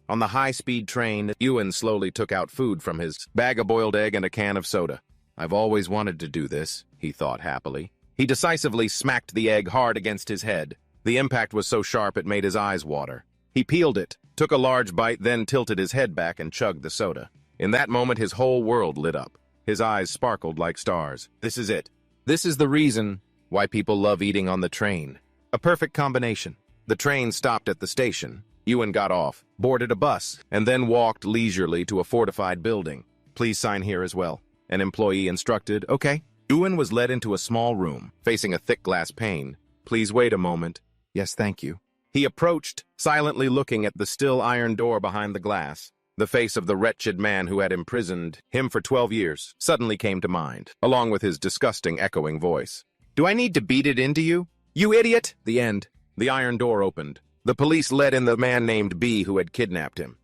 On the high-speed train, Ewan slowly took out food from his bag, a boiled egg and a can of soda. I've always wanted to do this, he thought happily. He decisively smacked the egg hard against his head. The impact was so sharp it made his eyes water. He peeled it, took a large bite, then tilted his head back and chugged the soda. In that moment, his whole world lit up. His eyes sparkled like stars. This is it. This is the reason why people love eating on the train. A perfect combination. The train stopped at the station. Ewan got off, boarded a bus, and then walked leisurely to a fortified building. Please sign here as well. An employee instructed, Okay. Ewan was led into a small room, facing a thick glass pane. Please wait a moment. Yes, thank you. He approached, silently looking at the still iron door behind the glass. The face of the wretched man who had imprisoned him for 12 years suddenly came to mind, along with his disgusting echoing voice. Do I need to beat it into you? You idiot! The end. The iron door opened. The police led in the man named B who had kidnapped him.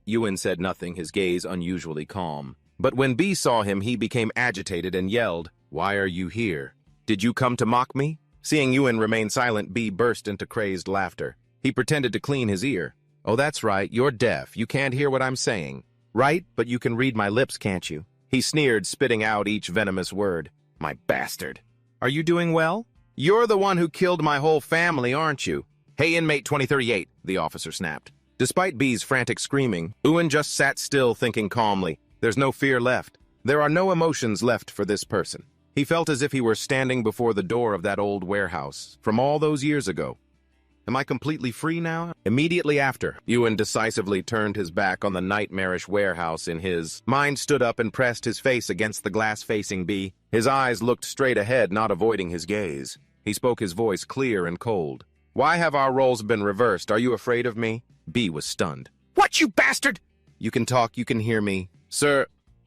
Ewan said nothing, his gaze unusually calm. But when B saw him, he became agitated and yelled, "Why are you here? Did you come to mock me?" Seeing Ewan remain silent, B burst into crazed laughter. He pretended to clean his ear. "Oh, that's right, you're deaf. You can't hear what I'm saying. Right, but you can read my lips, can't you?" He sneered, spitting out each venomous word. "My bastard. Are you doing well? You're the one who killed my whole family, aren't you?" "Hey, inmate 2038, the officer snapped. Despite B's frantic screaming, Ewan just sat still, thinking calmly. There's no fear left. There are no emotions left for this person. He felt as if he were standing before the door of that old warehouse from all those years ago. Am I completely free now? Immediately after, Ewan decisively turned his back on the nightmarish warehouse in his mind, stood up and pressed his face against the glass facing B. His eyes looked straight ahead, not avoiding his gaze. He spoke, his voice clear and cold. "Why have our roles been reversed? Are you afraid of me?" B was stunned. "What, you bastard?" "You can talk, you can hear me." "Sir."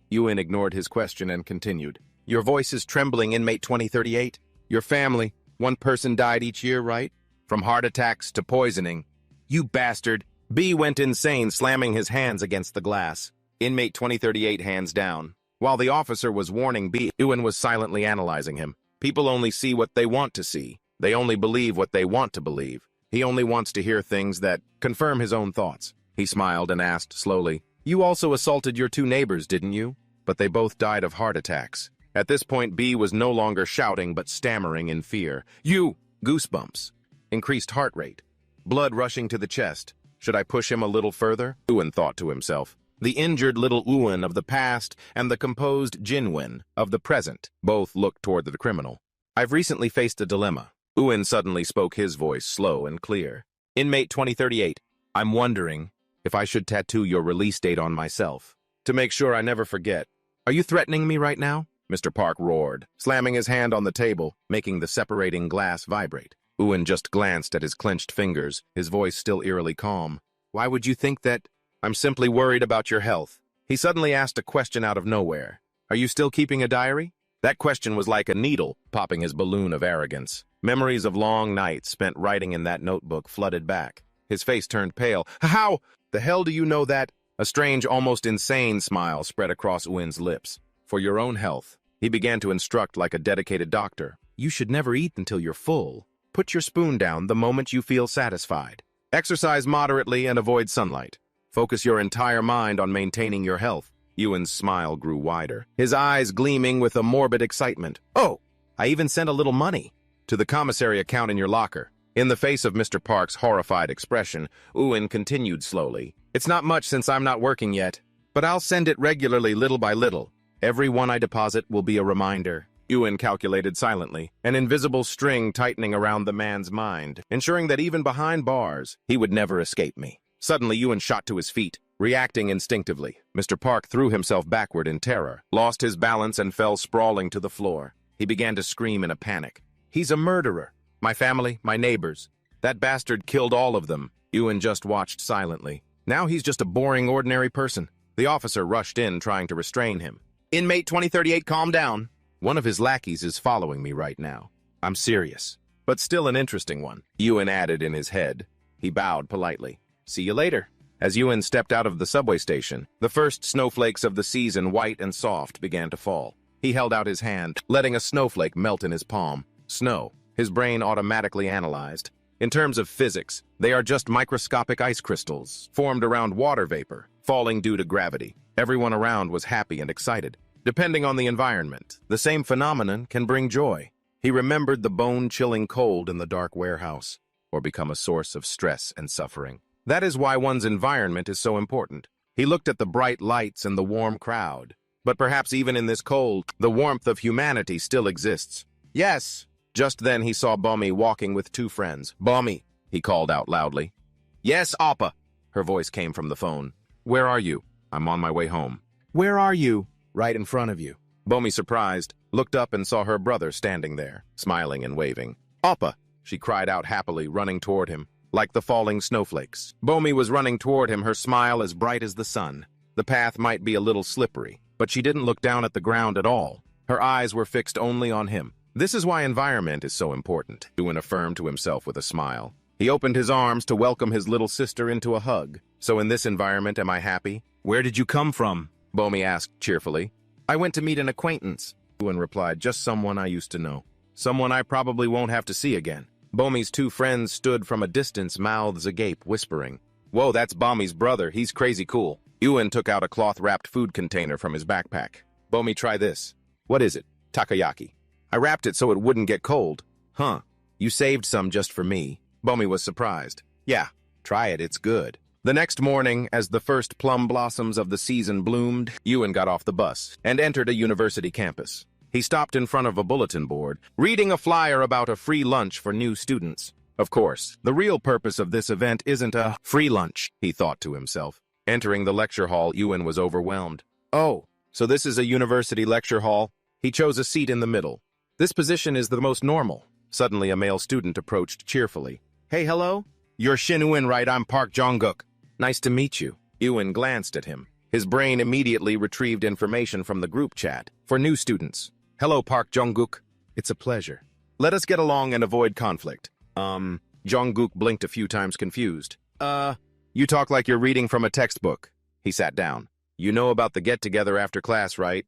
Ewan ignored his question and continued. "Your voice is trembling, inmate 2038. Your family, one person died each year, right? From heart attacks to poisoning." "You bastard." B went insane, slamming his hands against the glass. Inmate 2038 hands down. While the officer was warning B, Ewan was silently analyzing him. People only see what they want to see. They only believe what they want to believe. He only wants to hear things that confirm his own thoughts. He smiled and asked slowly, "You also assaulted your two neighbors, didn't you? But they both died of heart attacks." At this point, B was no longer shouting but stammering in fear. "You!" Goosebumps. Increased heart rate. Blood rushing to the chest. Should I push him a little further? Ewan thought to himself. The injured little Ewan of the past and the composed Jinwin of the present both looked toward the criminal. "I've recently faced a dilemma." Ewan suddenly spoke, his voice slow and clear. "Inmate 2038, I'm wondering if I should tattoo your release date on myself, to make sure I never forget." "Are you threatening me right now?" Mr. Park roared, slamming his hand on the table, making the separating glass vibrate. Ewan just glanced at his clenched fingers, his voice still eerily calm. "Why would you think that?" "I'm simply worried about your health." He suddenly asked a question out of nowhere. "Are you still keeping a diary?" That question was like a needle, popping his balloon of arrogance. Memories of long nights spent writing in that notebook flooded back. His face turned pale. "How the hell do you know that?" A strange, almost insane smile spread across Ewan's lips. "For your own health." He began to instruct like a dedicated doctor. "You should never eat until you're full. Put your spoon down the moment you feel satisfied. Exercise moderately and avoid sunlight. Focus your entire mind on maintaining your health." Ewan's smile grew wider, his eyes gleaming with a morbid excitement. "Oh, I even sent a little money to the commissary account in your locker." In the face of Mr. Park's horrified expression, Ewan continued slowly. "It's not much since I'm not working yet, but I'll send it regularly, little by little. Every one I deposit will be a reminder." Ewan calculated silently, an invisible string tightening around the man's mind, ensuring that even behind bars, he would never escape me. Suddenly, Ewan shot to his feet, reacting instinctively. Mr. Park threw himself backward in terror, lost his balance, and fell sprawling to the floor. He began to scream in a panic. "He's a murderer. My family, my neighbors. That bastard killed all of them." Ewan just watched silently. "Now he's just a boring, ordinary person." The officer rushed in, trying to restrain him. "Inmate 2038, calm down. One of his lackeys is following me right now. I'm serious, but still an interesting one," Ewan added in his head. He bowed politely. "See you later." As Ewan stepped out of the subway station, the first snowflakes of the season, white and soft, began to fall. He held out his hand, letting a snowflake melt in his palm. Snow. His brain automatically analyzed. In terms of physics, they are just microscopic ice crystals, formed around water vapor, falling due to gravity. Everyone around was happy and excited. Depending on the environment, the same phenomenon can bring joy. He remembered the bone-chilling cold in the dark warehouse, or become a source of stress and suffering. That is why one's environment is so important. He looked at the bright lights and the warm crowd. But perhaps even in this cold, the warmth of humanity still exists. "Yes." Just then he saw Bommy walking with two friends. "Bommy," he called out loudly. "Yes, Appa." Her voice came from the phone. "Where are you?" "I'm on my way home." "Where are you?" "Right in front of you." Bommy, surprised, looked up and saw her brother standing there, smiling and waving. "Appa." she cried out happily, running toward him, like the falling snowflakes. Bomi was running toward him, her smile as bright as the sun. The path might be a little slippery, but she didn't look down at the ground at all. Her eyes were fixed only on him. This is why environment is so important, Yuan affirmed to himself with a smile. He opened his arms to welcome his little sister into a hug. So in this environment, am I happy? Where did you come from? Bomi asked cheerfully. I went to meet an acquaintance, Yuan replied, just someone I used to know. Someone I probably won't have to see again. Bomi's two friends stood from a distance, mouths agape, whispering. Whoa, that's Bomi's brother, he's crazy cool. Yuan took out a cloth-wrapped food container from his backpack. Bomi, try this. What is it? Takoyaki. I wrapped it so it wouldn't get cold. Huh, you saved some just for me. Bomi was surprised. Yeah, try it, it's good. The next morning, as the first plum blossoms of the season bloomed, Yuan got off the bus and entered a university campus. He stopped in front of a bulletin board, reading a flyer about a free lunch for new students. Of course, the real purpose of this event isn't a free lunch, he thought to himself. Entering the lecture hall, Yuan was overwhelmed. Oh, so this is a university lecture hall? He chose a seat in the middle. This position is the most normal. Suddenly, a male student approached cheerfully. Hey, hello? You're Shin Yuan, right? I'm Park Jong-guk. Nice to meet you. Yuan glanced at him. His brain immediately retrieved information from the group chat for new students. Hello, Park Jong-guk. It's a pleasure. Let us get along and avoid conflict. Jong-guk blinked a few times confused. You talk like you're reading from a textbook. He sat down. You know about the get-together after class, right?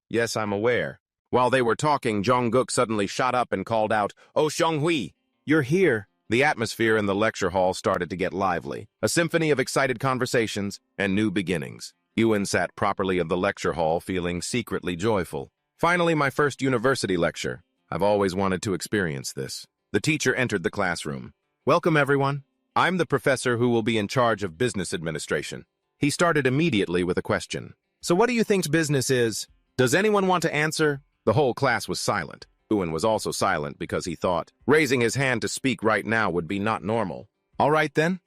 Yes, I'm aware. While they were talking, Jong-guk suddenly shot up and called out, Oh, Xionghui, you're here. The atmosphere in the lecture hall started to get lively, a symphony of excited conversations and new beginnings. Yuan sat properly in the lecture hall, feeling secretly joyful. Finally, my first university lecture. I've always wanted to experience this. The teacher entered the classroom. Welcome, everyone. I'm the professor who will be in charge of business administration. He started immediately with a question. So what do you think business is? Does anyone want to answer? The whole class was silent. Yuan was also silent because he thought raising his hand to speak right now would be not normal. All right, then.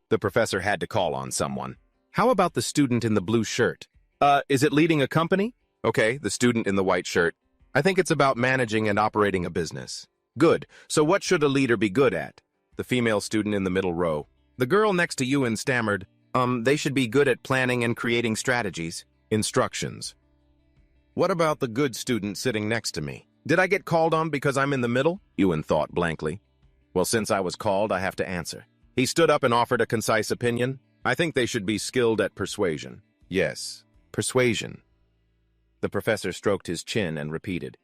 The professor had to call on someone. How about the student in the blue shirt? Is it leading a company? Okay, the student in the white shirt. I think it's about managing and operating a business. Good. So what should a leader be good at? The female student in the middle row. The girl next to Yuan stammered, they should be good at planning and creating strategies. Instructions. What about the good student sitting next to me? Did I get called on because I'm in the middle? Yuan thought blankly. Well, since I was called, I have to answer. He stood up and offered a concise opinion. I think they should be skilled at persuasion. Yes, persuasion. The professor stroked his chin and repeated.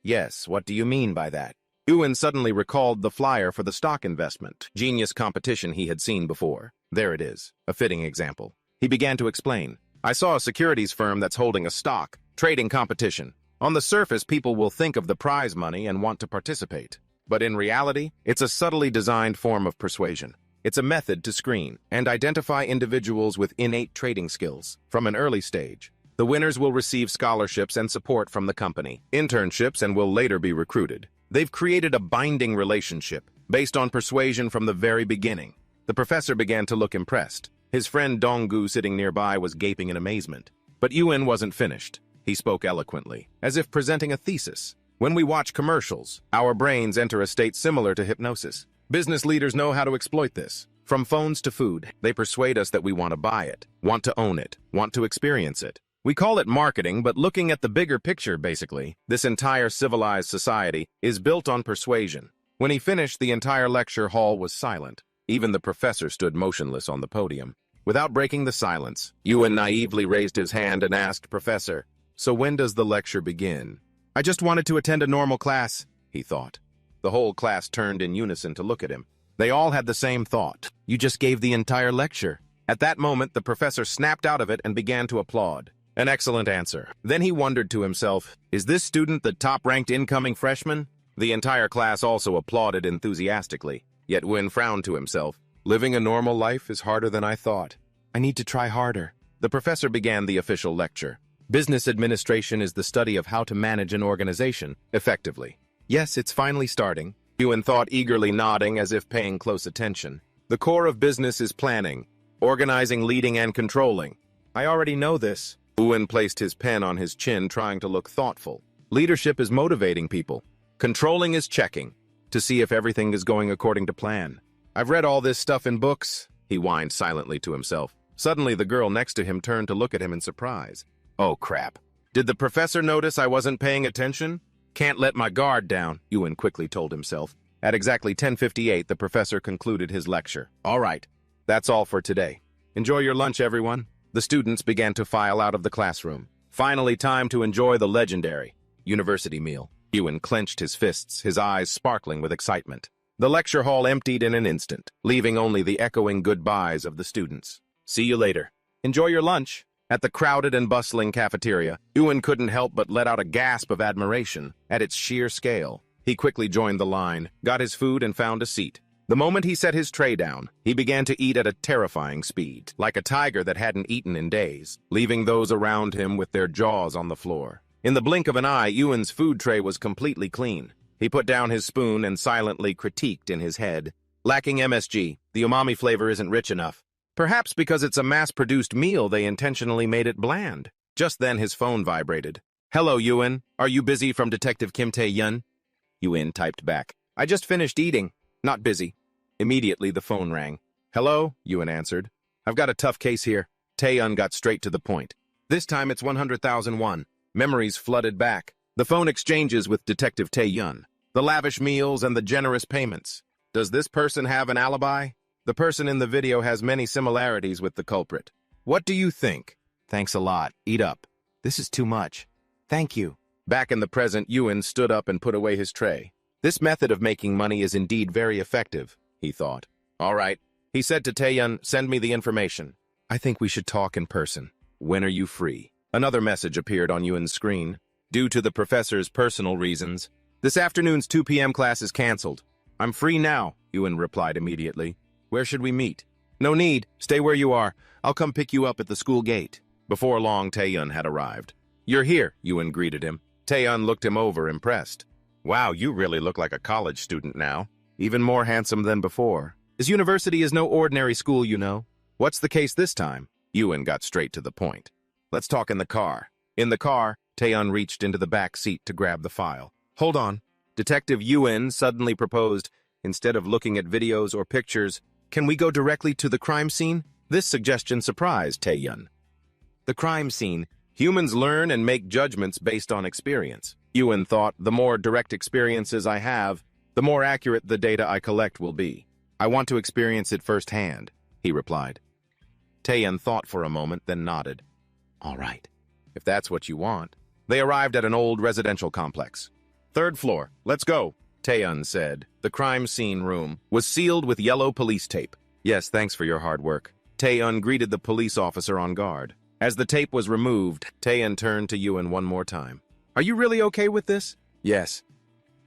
Yes, what do you mean by that? Yuan suddenly recalled the flyer for the stock investment, genius competition he had seen before. There it is, a fitting example. He began to explain. I saw a securities firm that's holding a stock trading competition. On the surface, people will think of the prize money and want to participate. But in reality, it's a subtly designed form of persuasion. It's a method to screen and identify individuals with innate trading skills from an early stage. The winners will receive scholarships and support from the company, internships, and will later be recruited. They've created a binding relationship based on persuasion from the very beginning. The professor began to look impressed. His friend Donggu sitting nearby was gaping in amazement. But Yuan wasn't finished. He spoke eloquently, as if presenting a thesis. When we watch commercials, our brains enter a state similar to hypnosis. Business leaders know how to exploit this. From phones to food, they persuade us that we want to buy it, want to own it, want to experience it. We call it marketing, but looking at the bigger picture, basically, this entire civilized society is built on persuasion. When he finished, the entire lecture hall was silent. Even the professor stood motionless on the podium. Without breaking the silence, Yuan naively raised his hand and asked, Professor, so when does the lecture begin? I just wanted to attend a normal class, he thought. The whole class turned in unison to look at him. They all had the same thought. You just gave the entire lecture. At that moment, the professor snapped out of it and began to applaud. An excellent answer. Then he wondered to himself, is this student the top-ranked incoming freshman? The entire class also applauded enthusiastically. Yet Yuan frowned to himself. Living a normal life is harder than I thought. I need to try harder. The professor began the official lecture. Business administration is the study of how to manage an organization effectively. Yes, it's finally starting. Yuan thought, eagerly nodding as if paying close attention. The core of business is planning, organizing, leading, and controlling. I already know this. Yuan placed his pen on his chin, trying to look thoughtful. Leadership is motivating people. Controlling is checking. to see if everything is going according to plan. I've read all this stuff in books, he whined silently to himself. Suddenly, the girl next to him turned to look at him in surprise. Oh, crap. Did the professor notice I wasn't paying attention? Can't let my guard down, Ewan quickly told himself. At exactly 10:58, the professor concluded his lecture. All right, that's all for today. Enjoy your lunch, everyone. The students began to file out of the classroom. Finally, time to enjoy the legendary university meal. Ewan clenched his fists, his eyes sparkling with excitement. The lecture hall emptied in an instant, leaving only the echoing goodbyes of the students. See you later. Enjoy your lunch. At the crowded and bustling cafeteria, Ewan couldn't help but let out a gasp of admiration at its sheer scale. He quickly joined the line, got his food, and found a seat. The moment he set his tray down, he began to eat at a terrifying speed, like a tiger that hadn't eaten in days, leaving those around him with their jaws on the floor. In the blink of an eye, Ewan's food tray was completely clean. He put down his spoon and silently critiqued in his head. Lacking MSG, the umami flavor isn't rich enough. Perhaps because it's a mass-produced meal, they intentionally made it bland. Just then, his phone vibrated. Hello, Ewan. Are you busy from Detective Kim Tae-yun? Ewan typed back. I just finished eating. Not busy. Immediately, the phone rang. Hello, Ewan answered. I've got a tough case here. Tae-yun got straight to the point. This time, it's 100,000 won. Memories flooded back. The phone exchanges with Detective Tae-yun. The lavish meals and the generous payments. Does this person have an alibi? The person in the video has many similarities with the culprit. What do you think? Thanks a lot. Eat up. This is too much. Thank you. Back in the present, Ewan stood up and put away his tray. This method of making money is indeed very effective, he thought. All right. He said to Tae-yun, send me the information. I think we should talk in person. When are you free? Another message appeared on Ewan's screen. Due to the professor's personal reasons, this afternoon's 2 p.m. class is canceled. I'm free now, Ewan replied immediately. Where should we meet? No need. Stay where you are. I'll come pick you up at the school gate. Before long, Tae-yun had arrived. You're here, Ewan greeted him. Tae-yun looked him over, impressed. Wow, you really look like a college student now. Even more handsome than before. This university is no ordinary school, you know. What's the case this time? Ewan got straight to the point. Let's talk in the car. In the car, Tae-yun reached into the back seat to grab the file. Hold on. Detective Ewan suddenly proposed, instead of looking at videos or pictures, can we go directly to the crime scene? This suggestion surprised Tae-yun. The crime scene. Humans learn and make judgments based on experience. Ewan thought, the more direct experiences I have, the more accurate the data I collect will be. I want to experience it firsthand, he replied. Tae-yun thought for a moment, then nodded. All right, if that's what you want. They arrived at an old residential complex. Third floor, let's go, Tae-yun said. The crime scene room was sealed with yellow police tape. Yes, thanks for your hard work. Tae-yun greeted the police officer on guard. As the tape was removed, Tae-yun turned to Ewan one more time. Are you really okay with this? Yes.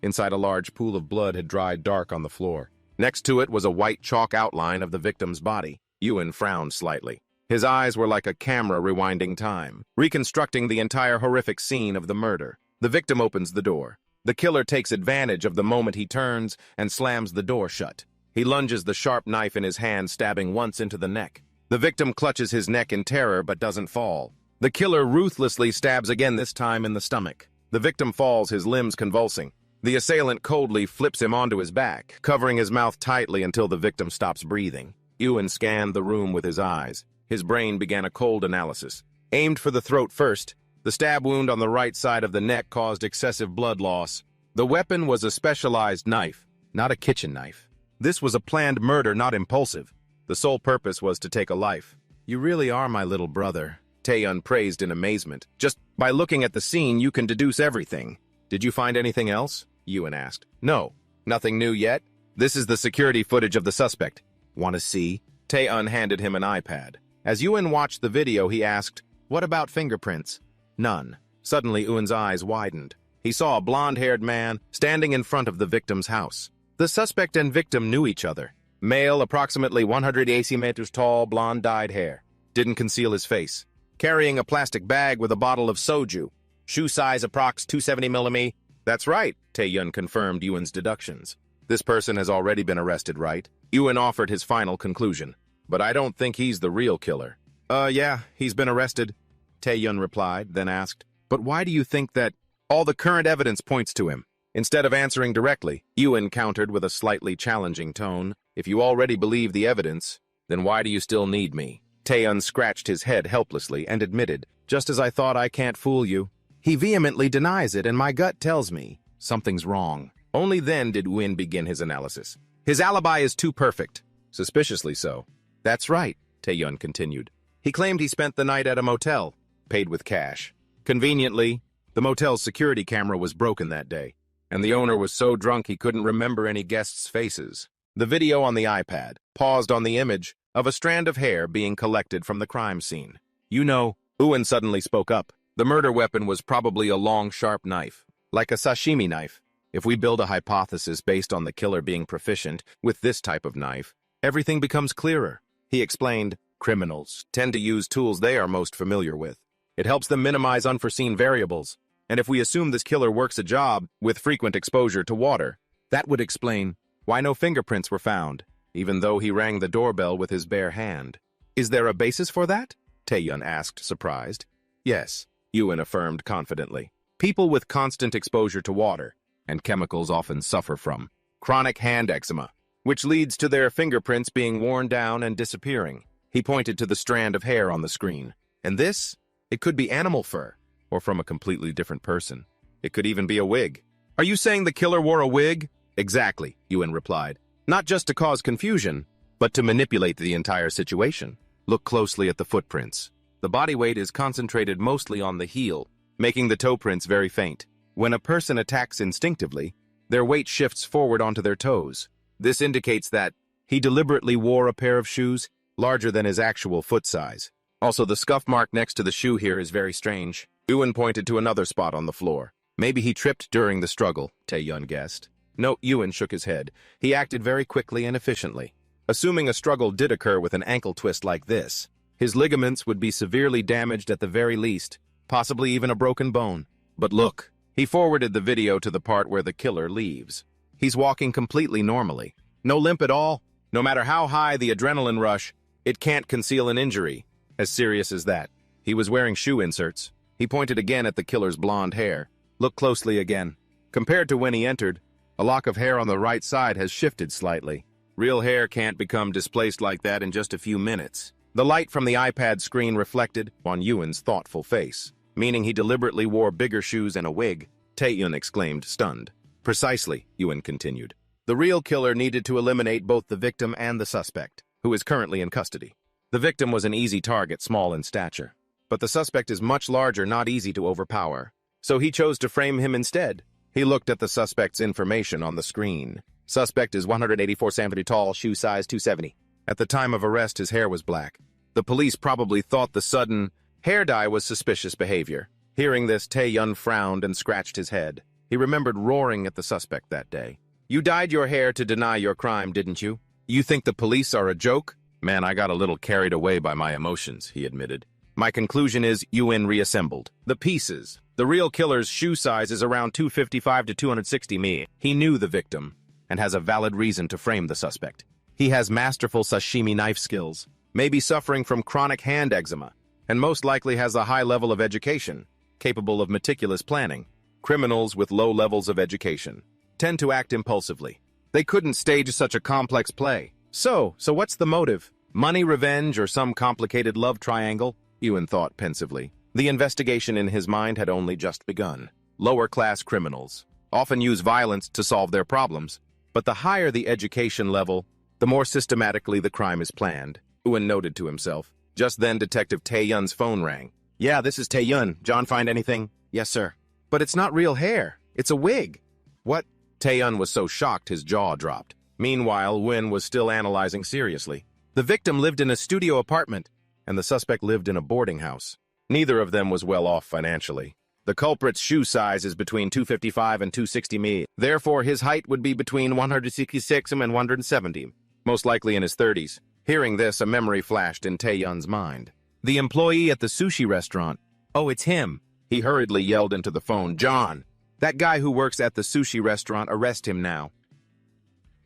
Inside a large pool of blood had dried dark on the floor. Next to it was a white chalk outline of the victim's body. Ewan frowned slightly. His eyes were like a camera rewinding time, reconstructing the entire horrific scene of the murder. The victim opens the door. The killer takes advantage of the moment he turns and slams the door shut. He lunges the sharp knife in his hand, stabbing once into the neck. The victim clutches his neck in terror but doesn't fall. The killer ruthlessly stabs again, this time in the stomach. The victim falls, his limbs convulsing. The assailant coldly flips him onto his back, covering his mouth tightly until the victim stops breathing. Ewan scanned the room with his eyes. His brain began a cold analysis. Aimed for the throat first, the stab wound on the right side of the neck caused excessive blood loss. The weapon was a specialized knife, not a kitchen knife. This was a planned murder, not impulsive. The sole purpose was to take a life. You really are my little brother, Tae-yun praised in amazement. Just by looking at the scene, you can deduce everything. Did you find anything else? Ewan asked. No. Nothing new yet? This is the security footage of the suspect. Want to see? Tae-yun handed him an iPad. As Ewan watched the video, he asked, what about fingerprints? None. Suddenly, Ewan's eyes widened. He saw a blonde-haired man standing in front of the victim's house. The suspect and victim knew each other. Male, approximately 180 centimeters tall, blonde dyed hair. Didn't conceal his face. Carrying a plastic bag with a bottle of soju. Shoe size approx 270mm. That's right, Tae-yun confirmed Ewan's deductions. This person has already been arrested, right? Ewan offered his final conclusion. But I don't think he's the real killer. Yeah, he's been arrested, Tae-yun replied, then asked, but why do you think that all the current evidence points to him? Instead of answering directly, Ewan countered with a slightly challenging tone. If you already believe the evidence, then why do you still need me? Taeyun scratched his head helplessly and admitted, just as I thought, I can't fool you. He vehemently denies it, and my gut tells me something's wrong. Only then did Win begin his analysis. His alibi is too perfect. Suspiciously so. That's right, Taeyun continued. He claimed he spent the night at a motel, paid with cash. Conveniently, the motel's security camera was broken that day, and the owner was so drunk he couldn't remember any guests' faces. The video on the iPad paused on the image of a strand of hair being collected from the crime scene. You know, Ewan suddenly spoke up. The murder weapon was probably a long, sharp knife, like a sashimi knife. If we build a hypothesis based on the killer being proficient with this type of knife, everything becomes clearer. He explained, criminals tend to use tools they are most familiar with. It helps them minimize unforeseen variables. And if we assume this killer works a job with frequent exposure to water, that would explain why no fingerprints were found, even though he rang the doorbell with his bare hand. Is there a basis for that? Taeyun asked, surprised. Yes, Ewan affirmed confidently. People with constant exposure to water and chemicals often suffer from chronic hand eczema, which leads to their fingerprints being worn down and disappearing. He pointed to the strand of hair on the screen. And this? It could be animal fur, or from a completely different person. It could even be a wig. Are you saying the killer wore a wig? Exactly, Ewan replied. Not just to cause confusion, but to manipulate the entire situation. Look closely at the footprints. The body weight is concentrated mostly on the heel, making the toe prints very faint. When a person attacks instinctively, their weight shifts forward onto their toes. This indicates that he deliberately wore a pair of shoes larger than his actual foot size. Also, the scuff mark next to the shoe here is very strange. Ewan pointed to another spot on the floor. Maybe he tripped during the struggle, Taeyun guessed. No, Ewan shook his head. He acted very quickly and efficiently. Assuming a struggle did occur with an ankle twist like this, his ligaments would be severely damaged at the very least, possibly even a broken bone. But look, he forwarded the video to the part where the killer leaves. He's walking completely normally. No limp at all. No matter how high the adrenaline rush, it can't conceal an injury. As serious as that. He was wearing shoe inserts. He pointed again at the killer's blonde hair. Look closely again. Compared to when he entered, a lock of hair on the right side has shifted slightly. Real hair can't become displaced like that in just a few minutes. The light from the iPad screen reflected on Ewan's thoughtful face, meaning he deliberately wore bigger shoes and a wig. Taeyun exclaimed, stunned. Precisely, Ewan continued. The real killer needed to eliminate both the victim and the suspect, who is currently in custody. The victim was an easy target, small in stature. But the suspect is much larger, not easy to overpower. So he chose to frame him instead. He looked at the suspect's information on the screen. Suspect is 184 cm tall, shoe size 270. At the time of arrest, his hair was black. The police probably thought the sudden hair dye was suspicious behavior. Hearing this, Taeyun frowned and scratched his head. He remembered roaring at the suspect that day. You dyed your hair to deny your crime, didn't you? You think the police are a joke? Man, I got a little carried away by my emotions, he admitted. My conclusion is Ewan reassembled. The pieces. The real killer's shoe size is around 255 to 260 mm. He knew the victim and has a valid reason to frame the suspect. He has masterful sashimi knife skills, may be suffering from chronic hand eczema, and most likely has a high level of education, capable of meticulous planning. Criminals with low levels of education tend to act impulsively. They couldn't stage such a complex play. So what's the motive? Money, revenge, or some complicated love triangle? Ewan thought pensively. The investigation in his mind had only just begun. Lower-class criminals often use violence to solve their problems, but the higher the education level, the more systematically the crime is planned. Ewan noted to himself. Just then, Detective Taeyun's phone rang. Yeah, this is Taeyun. John, find anything? Yes, sir. But it's not real hair. It's a wig. What? Taeyun was so shocked his jaw dropped. Meanwhile, Win was still analyzing seriously. The victim lived in a studio apartment, and the suspect lived in a boarding house. Neither of them was well off financially. The culprit's shoe size is between 255 and 260 mm. Therefore, his height would be between 166 and 170, most likely in his 30s. Hearing this, a memory flashed in Taeyun's mind. The employee at the sushi restaurant. Oh, it's him. He hurriedly yelled into the phone, John, that guy who works at the sushi restaurant, arrest him now.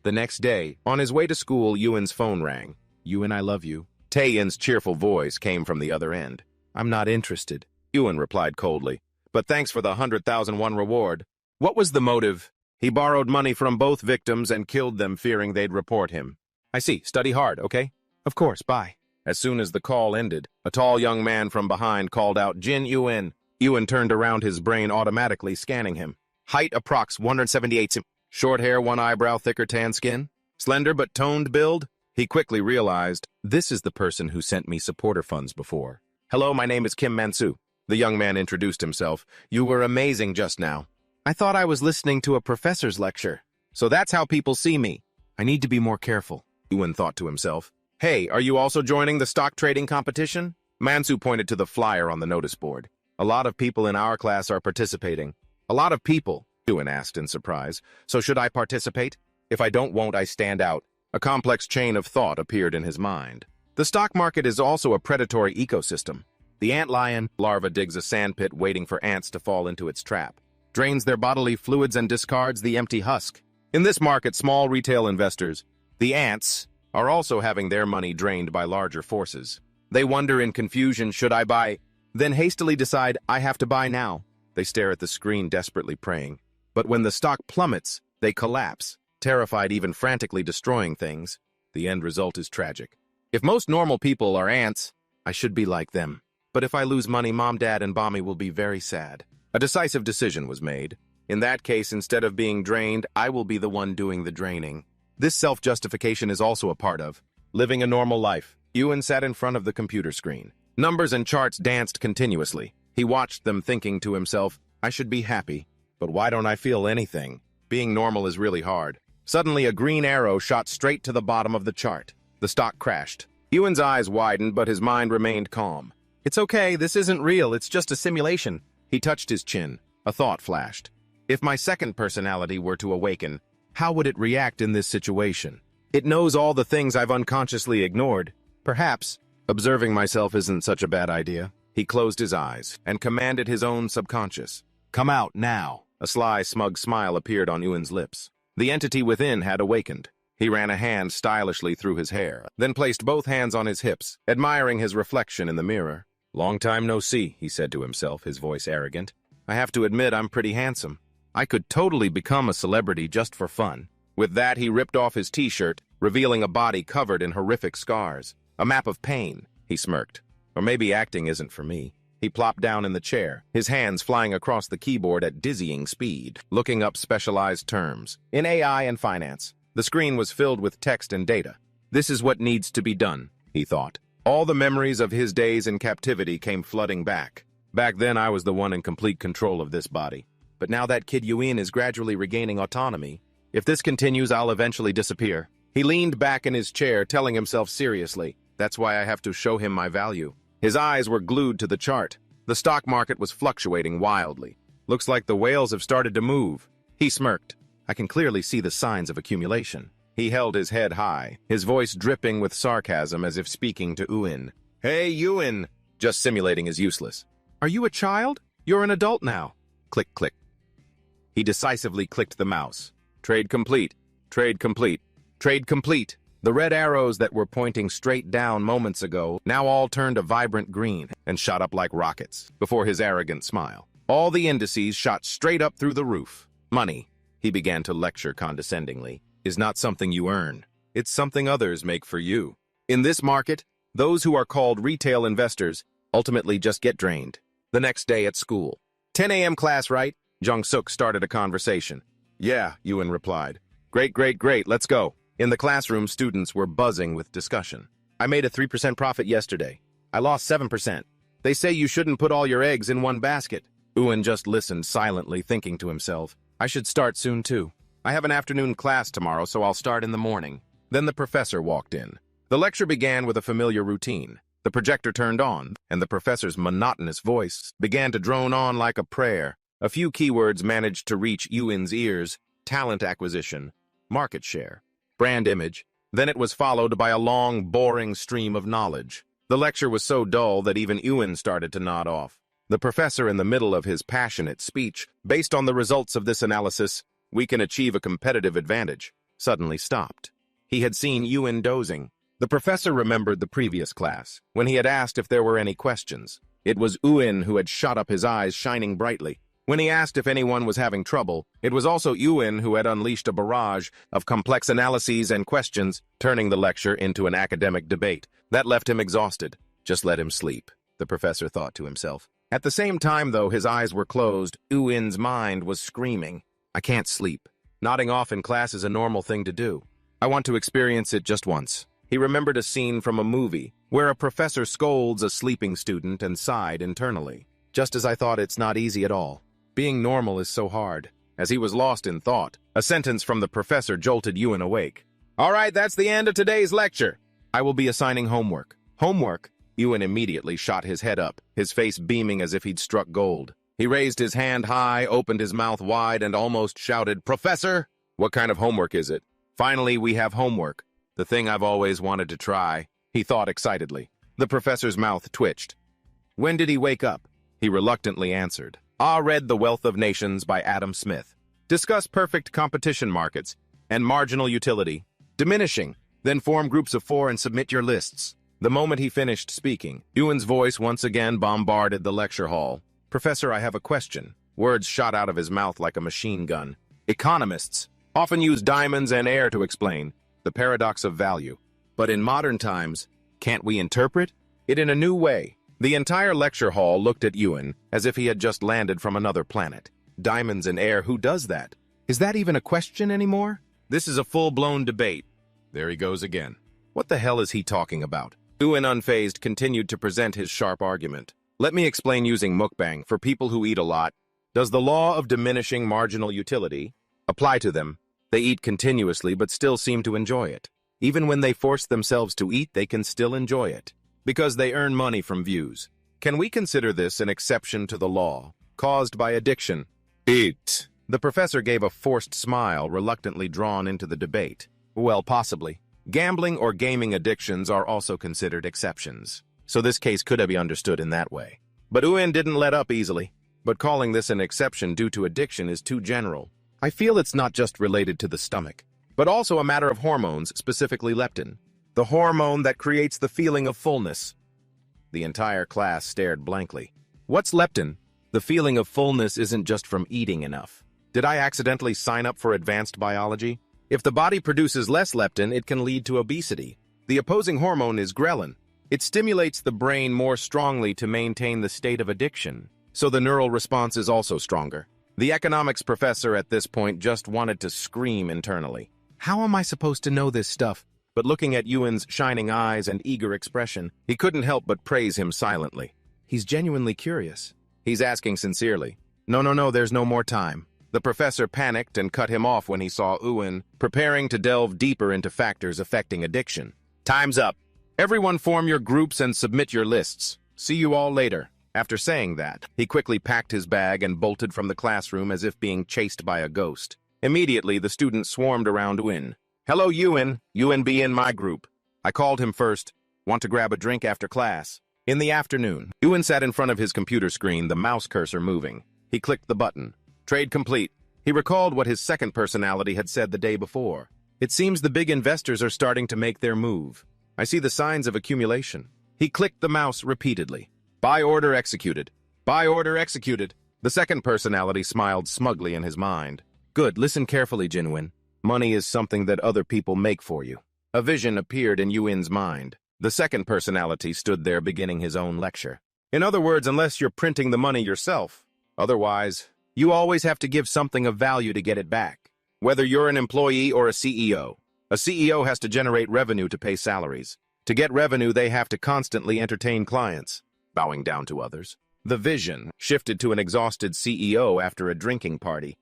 The next day, on his way to school, Ewan's phone rang. Ewan, I love you. Taeyun's cheerful voice came from the other end. I'm not interested, Ewan replied coldly. But thanks for the 100,001 reward. What was the motive? He borrowed money from both victims and killed them, fearing they'd report him. I see. Study hard, okay? Of course, bye. As soon as the call ended, a tall young man from behind called out, Jin Yuen. Yuen turned around, his brain automatically scanning him. Height approx 178 cm. Short hair, one eyebrow, thicker tan skin. Slender but toned build. He quickly realized, this is the person who sent me supporter funds before. Hello, my name is Kim Mansu. The young man introduced himself. You were amazing just now. I thought I was listening to a professor's lecture. So that's how people see me. I need to be more careful, Yuen thought to himself. Hey, are you also joining the stock trading competition? Mansu pointed to the flyer on the notice board. A lot of people in our class are participating. A lot of people, Yuen asked in surprise. So should I participate? If I don't, won't I stand out? A complex chain of thought appeared in his mind. The stock market is also a predatory ecosystem. The antlion larva digs a sandpit waiting for ants to fall into its trap, drains their bodily fluids and discards the empty husk. In this market, small retail investors, the ants, are also having their money drained by larger forces. They wonder in confusion, should I buy? Then hastily decide, I have to buy now. They stare at the screen desperately praying. But when the stock plummets, they collapse, terrified, even frantically destroying things. The end result is tragic. If most normal people are ants, I should be like them. But if I lose money, Mom, Dad, and Mommy will be very sad. A decisive decision was made. In that case, instead of being drained, I will be the one doing the draining. This self-justification is also a part of living a normal life. Yuen sat in front of the computer screen. Numbers and charts danced continuously. He watched them, thinking to himself, I should be happy, but why don't I feel anything? Being normal is really hard. Suddenly, a green arrow shot straight to the bottom of the chart. The stock crashed. Yuen's eyes widened, but his mind remained calm. It's okay, this isn't real, it's just a simulation. He touched his chin. A thought flashed. If my second personality were to awaken, how would it react in this situation? It knows all the things I've unconsciously ignored. Perhaps observing myself isn't such a bad idea. He closed his eyes and commanded his own subconscious. Come out now. A sly, smug smile appeared on Yuen's lips. The entity within had awakened. He ran a hand stylishly through his hair, then placed both hands on his hips, admiring his reflection in the mirror. Long time no see, he said to himself, his voice arrogant. I have to admit I'm pretty handsome. I could totally become a celebrity just for fun. With that, he ripped off his t-shirt, revealing a body covered in horrific scars. A map of pain, he smirked. Or maybe acting isn't for me. He plopped down in the chair, his hands flying across the keyboard at dizzying speed, looking up specialized terms. In AI and finance, the screen was filled with text and data. This is what needs to be done, he thought. All the memories of his days in captivity came flooding back. Back then, I was the one in complete control of this body. But now that kid Yuen is gradually regaining autonomy. If this continues, I'll eventually disappear. He leaned back in his chair, telling himself seriously, that's why I have to show him my value. His eyes were glued to the chart. The stock market was fluctuating wildly. Looks like the whales have started to move. He smirked. I can clearly see the signs of accumulation. He held his head high, his voice dripping with sarcasm as if speaking to Yuen. Hey, Yuen! Just simulating is useless. Are you a child? You're an adult now. Click, click. He decisively clicked the mouse. Trade complete. Trade complete. Trade complete. The red arrows that were pointing straight down moments ago now all turned a vibrant green and shot up like rockets before his arrogant smile. All the indices shot straight up through the roof. Money, he began to lecture condescendingly, is not something you earn. It's something others make for you. In this market, those who are called retail investors ultimately just get drained. The next day at school. 10 a.m. class, right? Jung-suk started a conversation. Yeah, Yuen replied. Great, great, great, let's go. In the classroom, students were buzzing with discussion. I made a 3% profit yesterday. I lost 7%. They say you shouldn't put all your eggs in one basket. Yuen just listened silently, thinking to himself, I should start soon too. I have an afternoon class tomorrow, so I'll start in the morning. Then the professor walked in. The lecture began with a familiar routine. The projector turned on, and the professor's monotonous voice began to drone on like a prayer. A few keywords managed to reach Yuen's ears: talent acquisition, market share, brand image. Then it was followed by a long, boring stream of knowledge. The lecture was so dull that even Yuen started to nod off. The professor, in the middle of his passionate speech, based on the results of this analysis, we can achieve a competitive advantage, suddenly stopped. He had seen Yuen dozing. The professor remembered the previous class, when he had asked if there were any questions. It was Yuen who had shot up, his eyes shining brightly. When he asked if anyone was having trouble, it was also Ewan who had unleashed a barrage of complex analyses and questions, turning the lecture into an academic debate. That left him exhausted. Just let him sleep, the professor thought to himself. At the same time, though his eyes were closed, Ewan's mind was screaming, "I can't sleep. Nodding off in class is a normal thing to do. I want to experience it just once." He remembered a scene from a movie where a professor scolds a sleeping student and sighed internally. Just as I thought, it's not easy at all. Being normal is so hard. As he was lost in thought, a sentence from the professor jolted Ewan awake. "All right, that's the end of today's lecture. I will be assigning homework." Homework? Ewan immediately shot his head up, his face beaming as if he'd struck gold. He raised his hand high, opened his mouth wide, and almost shouted, "Professor!" "What kind of homework is it?" "Finally, we have homework. The thing I've always wanted to try," he thought excitedly. The professor's mouth twitched. When did he wake up? He reluctantly answered. Read The Wealth of Nations by Adam Smith. Discuss perfect competition markets and marginal utility. Diminishing. Then form groups of 4 and submit your lists. The moment he finished speaking, Ewan's voice once again bombarded the lecture hall. "Professor, I have a question." Words shot out of his mouth like a machine gun. Economists often use diamonds and air to explain the paradox of value. But in modern times, can't we interpret it in a new way? The entire lecture hall looked at Ewan as if he had just landed from another planet. Diamonds and air, who does that? Is that even a question anymore? This is a full-blown debate. There he goes again. What the hell is he talking about? Ewan, unfazed, continued to present his sharp argument. Let me explain using mukbang for people who eat a lot. Does the law of diminishing marginal utility apply to them? They eat continuously but still seem to enjoy it. Even when they force themselves to eat, they can still enjoy it, because they earn money from views. Can we consider this an exception to the law, caused by addiction? Eat. The professor gave a forced smile, reluctantly drawn into the debate. Well, possibly. Gambling or gaming addictions are also considered exceptions, so this case could be understood in that way. But Ewan didn't let up easily. But calling this an exception due to addiction is too general. I feel it's not just related to the stomach, but also a matter of hormones, specifically leptin, the hormone that creates the feeling of fullness. The entire class stared blankly. What's leptin? The feeling of fullness isn't just from eating enough. Did I accidentally sign up for advanced biology? If the body produces less leptin, it can lead to obesity. The opposing hormone is ghrelin. It stimulates the brain more strongly to maintain the state of addiction, so the neural response is also stronger. The economics professor at this point just wanted to scream internally. How am I supposed to know this stuff? But looking at Ewan's shining eyes and eager expression, he couldn't help but praise him silently. He's genuinely curious. He's asking sincerely. No, there's no more time. The professor panicked and cut him off when he saw Ewan preparing to delve deeper into factors affecting addiction. Time's up. Everyone form your groups and submit your lists. See you all later. After saying that, he quickly packed his bag and bolted from the classroom as if being chased by a ghost. Immediately, the students swarmed around Ewan. Hello, Ewan. Ewan be in my group. I called him first. Want to grab a drink after class? In the afternoon, Ewan sat in front of his computer screen, the mouse cursor moving. He clicked the button. Trade complete. He recalled what his second personality had said the day before. It seems the big investors are starting to make their move. I see the signs of accumulation. He clicked the mouse repeatedly. Buy order executed. Buy order executed. The second personality smiled smugly in his mind. Good, listen carefully, Jinwin. Money is something that other people make for you. A vision appeared in Ewan's mind. The second personality stood there beginning his own lecture. In other words, unless you're printing the money yourself. Otherwise, you always have to give something of value to get it back. Whether you're an employee or a CEO. A CEO has to generate revenue to pay salaries. To get revenue, they have to constantly entertain clients, bowing down to others. The vision shifted to an exhausted CEO after a drinking party.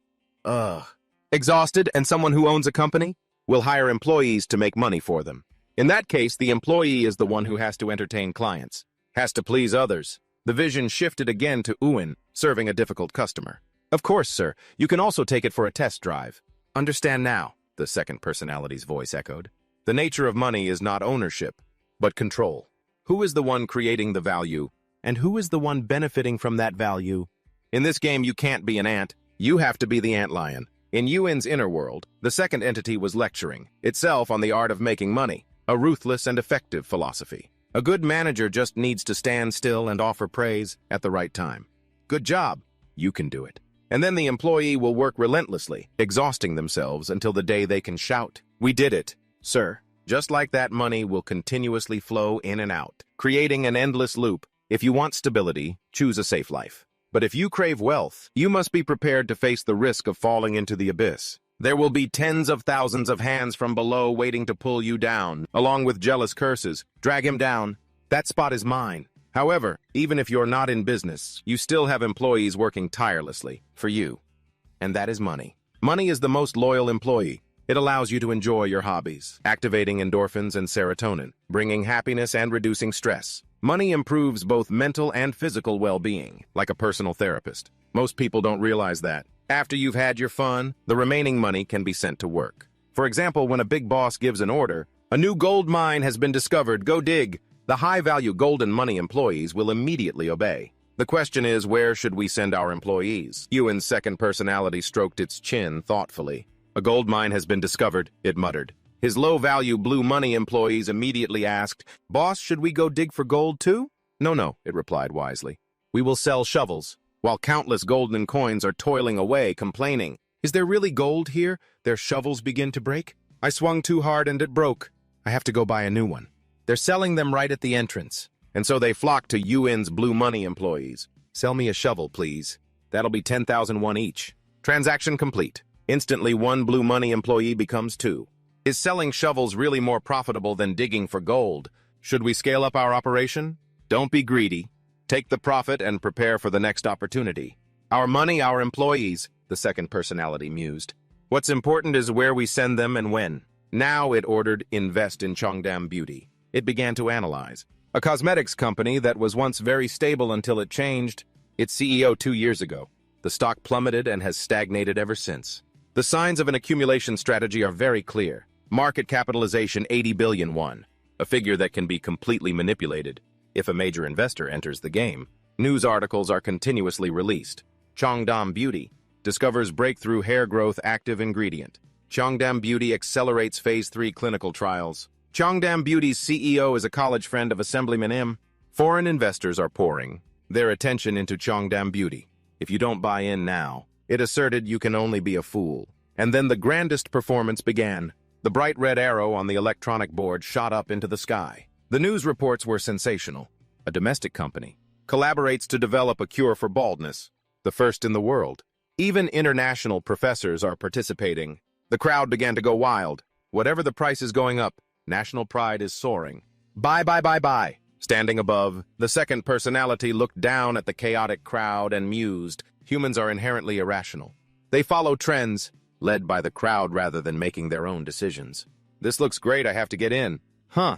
Exhausted and someone who owns a company will hire employees to make money for them. In that case, the employee is the one who has to entertain clients, has to please others. The vision shifted again to Ewan, serving a difficult customer. Of course, sir. You can also take it for a test drive. Understand now, the second personality's voice echoed. The nature of money is not ownership, but control. Who is the one creating the value, and who is the one benefiting from that value? In this game, you can't be an ant. You have to be the antlion. In Ewan's inner world, the second entity was lecturing, itself on the art of making money, a ruthless and effective philosophy. A good manager just needs to stand still and offer praise at the right time. Good job. You can do it. And then the employee will work relentlessly, exhausting themselves until the day they can shout, "We did it, sir." Just like that, money will continuously flow in and out, creating an endless loop. If you want stability, choose a safe life. But if you crave wealth, you must be prepared to face the risk of falling into the abyss. There will be tens of thousands of hands from below waiting to pull you down, along with jealous curses. Drag him down. That spot is mine. However, even if you're not in business, you still have employees working tirelessly for you. And that is money. Money is the most loyal employee. It allows you to enjoy your hobbies, activating endorphins and serotonin, bringing happiness and reducing stress. Money improves both mental and physical well-being, like a personal therapist. Most people don't realize that. After you've had your fun, the remaining money can be sent to work. For example, when a big boss gives an order, "A new gold mine has been discovered, go dig." The high-value golden money employees will immediately obey. The question is, where should we send our employees? Ewan's second personality stroked its chin thoughtfully. "A gold mine has been discovered," it muttered. His low-value blue money employees immediately asked, "Boss, should we go dig for gold too?" No, it replied wisely. "We will sell shovels." While countless golden coins are toiling away, complaining, "Is there really gold here?" Their shovels begin to break. "I swung too hard and it broke. I have to go buy a new one." They're selling them right at the entrance. And so they flock to Yuan's blue money employees. "Sell me a shovel, please. That'll be 10,000 won each." Transaction complete. Instantly, one blue money employee becomes two. Is selling shovels really more profitable than digging for gold? Should we scale up our operation? Don't be greedy. Take the profit and prepare for the next opportunity. Our money, our employees, the second personality mused. What's important is where we send them and when. Now, it ordered, invest in Cheongdam Beauty. It began to analyze. A cosmetics company that was once very stable until it changed its CEO 2 years ago. The stock plummeted and has stagnated ever since. The signs of an accumulation strategy are very clear. Market capitalization 80 billion won, a figure that can be completely manipulated if a major investor enters the game. News articles are continuously released. Cheongdam Beauty discovers breakthrough hair growth active ingredient. Cheongdam Beauty accelerates phase 3 clinical trials. Cheongdam Beauty's CEO is a college friend of Assemblyman M. Foreign investors are pouring their attention into Cheongdam Beauty. If you don't buy in now, it asserted you can only be a fool. And then the grandest performance began. The bright red arrow on the electronic board shot up into the sky. The news reports were sensational. A domestic company collaborates to develop a cure for baldness, the first in the world. Even international professors are participating. The crowd began to go wild. Whatever the price is going up, national pride is soaring. Buy, buy, buy, buy. Standing above, the second personality looked down at the chaotic crowd and mused. Humans are inherently irrational. They follow trends, led by the crowd rather than making their own decisions. This looks great, I have to get in.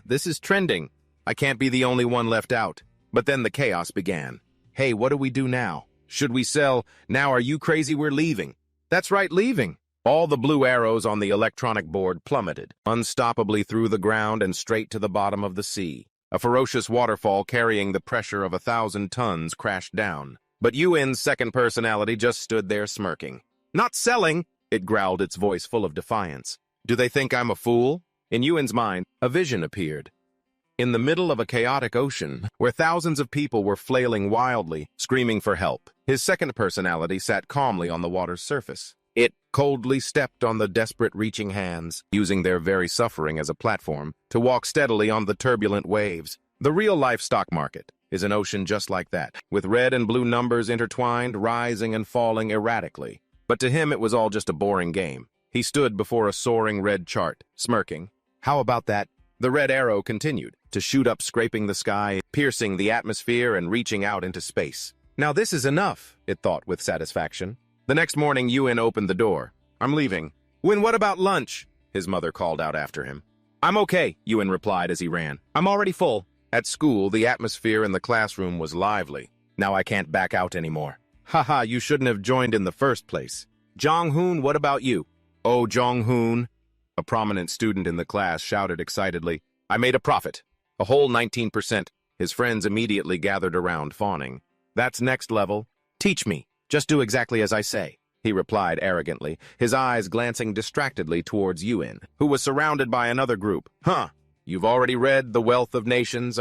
This is trending. I can't be the only one left out. But then the chaos began. Hey, what do we do now? Should we sell? Now are you crazy? We're leaving. That's right, leaving. All the blue arrows on the electronic board plummeted, unstoppably through the ground and straight to the bottom of the sea. A ferocious waterfall carrying the pressure of 1,000 tons crashed down. But Yuan's second personality just stood there smirking. Not selling, it growled, its voice full of defiance. Do they think I'm a fool? In Yuan's mind, a vision appeared. In the middle of a chaotic ocean, where thousands of people were flailing wildly, screaming for help, his second personality sat calmly on the water's surface. It coldly stepped on the desperate reaching hands, using their very suffering as a platform to walk steadily on the turbulent waves. The real-life stock market is an ocean just like that, with red and blue numbers intertwined, rising and falling erratically. But to him it was all just a boring game. He stood before a soaring red chart, smirking. How about that? The red arrow continued to shoot up, scraping the sky, piercing the atmosphere and reaching out into space. Now this is enough, it thought with satisfaction. The next morning, Yuan opened the door. I'm leaving. When, what about lunch? His mother called out after him. I'm okay, Yuan replied as he ran. I'm already full. At school, the atmosphere in the classroom was lively. Now I can't back out anymore. Haha, you shouldn't have joined in the first place. Jong-hoon, what about you? Oh, Jong-hoon, a prominent student in the class shouted excitedly. I made a profit. A whole 19%. His friends immediately gathered around, fawning. That's next level. Teach me. Just do exactly as I say, he replied arrogantly, his eyes glancing distractedly towards Yuan, who was surrounded by another group. You've already read The Wealth of Nations,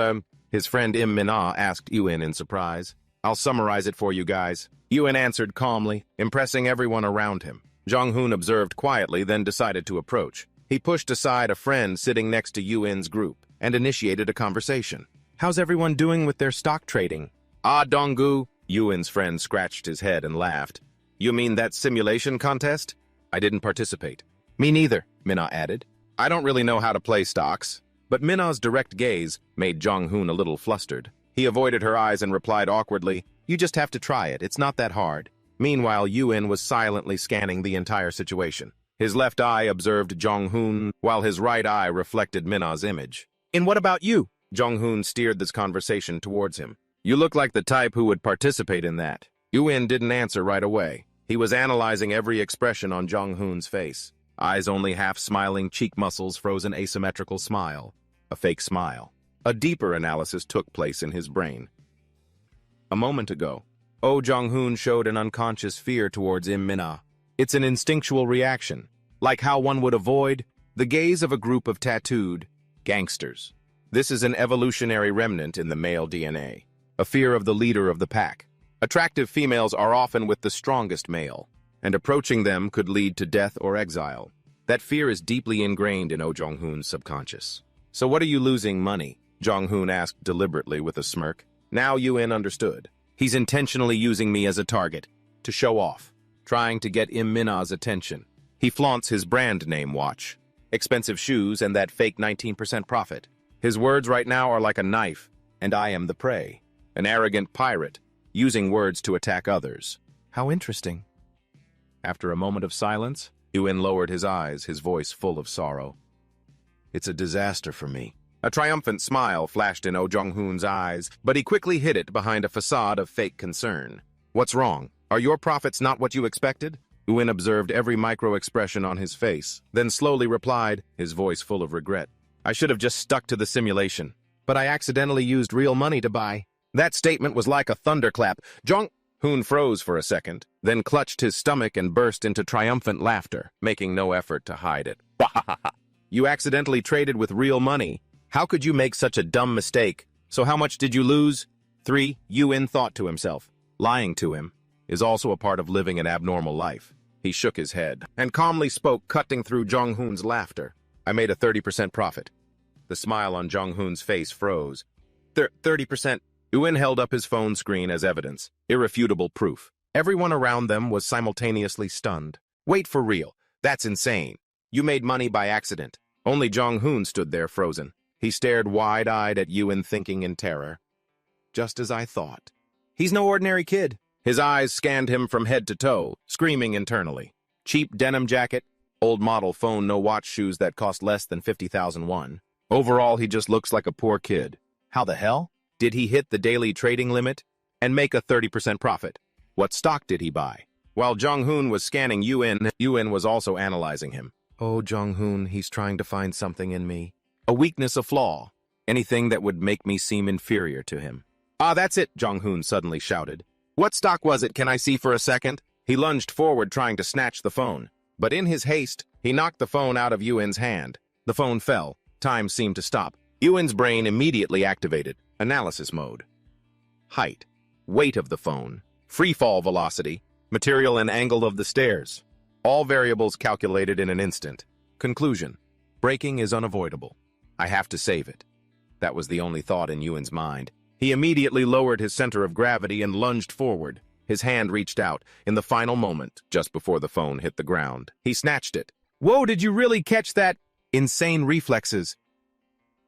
His friend Im Mina asked Yuan in surprise. I'll summarize it for you guys. Yuen answered calmly, impressing everyone around him. Jong-hoon observed quietly, then decided to approach. He pushed aside a friend sitting next to Yuen's group and initiated a conversation. How's everyone doing with their stock trading? Ah, Donggu. Yuen's friend scratched his head and laughed. You mean that simulation contest? I didn't participate. Me neither, Minna added. I don't really know how to play stocks. But Minna's direct gaze made Jong-hoon a little flustered. He avoided her eyes and replied awkwardly, You just have to try it, it's not that hard. Meanwhile, Yuen was silently scanning the entire situation. His left eye observed Jong-hoon, while his right eye reflected Minna's image. And what about you? Jong-hoon steered this conversation towards him. You look like the type who would participate in that. Yuen didn't answer right away. He was analyzing every expression on Jong-hoon's face. Eyes only half-smiling, cheek muscles frozen asymmetrical smile. A fake smile. A deeper analysis took place in his brain. A moment ago, Oh Jong-hoon showed an unconscious fear towards Minna. It's an instinctual reaction, like how one would avoid the gaze of a group of tattooed gangsters. This is an evolutionary remnant in the male DNA, a fear of the leader of the pack. Attractive females are often with the strongest male, and approaching them could lead to death or exile. That fear is deeply ingrained in Oh Jong-hoon's subconscious. So what are you losing money? Jong-hoon asked deliberately with a smirk. Now Yuen understood. He's intentionally using me as a target, to show off, trying to get Minna's attention. He flaunts his brand name watch, expensive shoes, and that fake 19% profit. His words right now are like a knife, and I am the prey. An arrogant pirate, using words to attack others. How interesting. After a moment of silence, Yuen lowered his eyes, his voice full of sorrow. It's a disaster for me. A triumphant smile flashed in Oh Jong-hoon's eyes, but he quickly hid it behind a facade of fake concern. What's wrong? Are your profits not what you expected? Yuen observed every micro-expression on his face, then slowly replied, his voice full of regret. I should have just stuck to the simulation, but I accidentally used real money to buy. That statement was like a thunderclap. Jong-hoon froze for a second, then clutched his stomach and burst into triumphant laughter, making no effort to hide it. You accidentally traded with real money. How could you make such a dumb mistake? So how much did you lose? 3. Yuen thought to himself. Lying to him is also a part of living an abnormal life. He shook his head and calmly spoke, cutting through Jong-hoon's laughter. I made a 30% profit. The smile on Jong-hoon's face froze. 30%. Yuen held up his phone screen as evidence, irrefutable proof. Everyone around them was simultaneously stunned. Wait, for real? That's insane. You made money by accident. Only Jong-hoon stood there frozen. He stared wide-eyed at Yuen, thinking in terror. Just as I thought. He's no ordinary kid. His eyes scanned him from head to toe, screaming internally. Cheap denim jacket, old model phone, no watch, shoes that cost less than 50,000 won. Overall, he just looks like a poor kid. How the hell? Did he hit the daily trading limit and make a 30% profit? What stock did he buy? While Jong-hoon was scanning Yuen was also analyzing him. Oh, Jong-hoon, he's trying to find something in me. A weakness, a flaw. Anything that would make me seem inferior to him. Ah, that's it, Jong-hoon suddenly shouted. What stock was it? Can I see for a second? He lunged forward, trying to snatch the phone. But in his haste, he knocked the phone out of Yuen's hand. The phone fell. Time seemed to stop. Yuen's brain immediately activated. Analysis mode. Height. Weight of the phone. Free fall velocity. Material and angle of the stairs. All variables calculated in an instant. Conclusion. Breaking is unavoidable. I have to save it. That was the only thought in Yuen's mind. He immediately lowered his center of gravity and lunged forward. His hand reached out in the final moment, just before the phone hit the ground. He snatched it. Whoa, did you really catch that? Insane reflexes.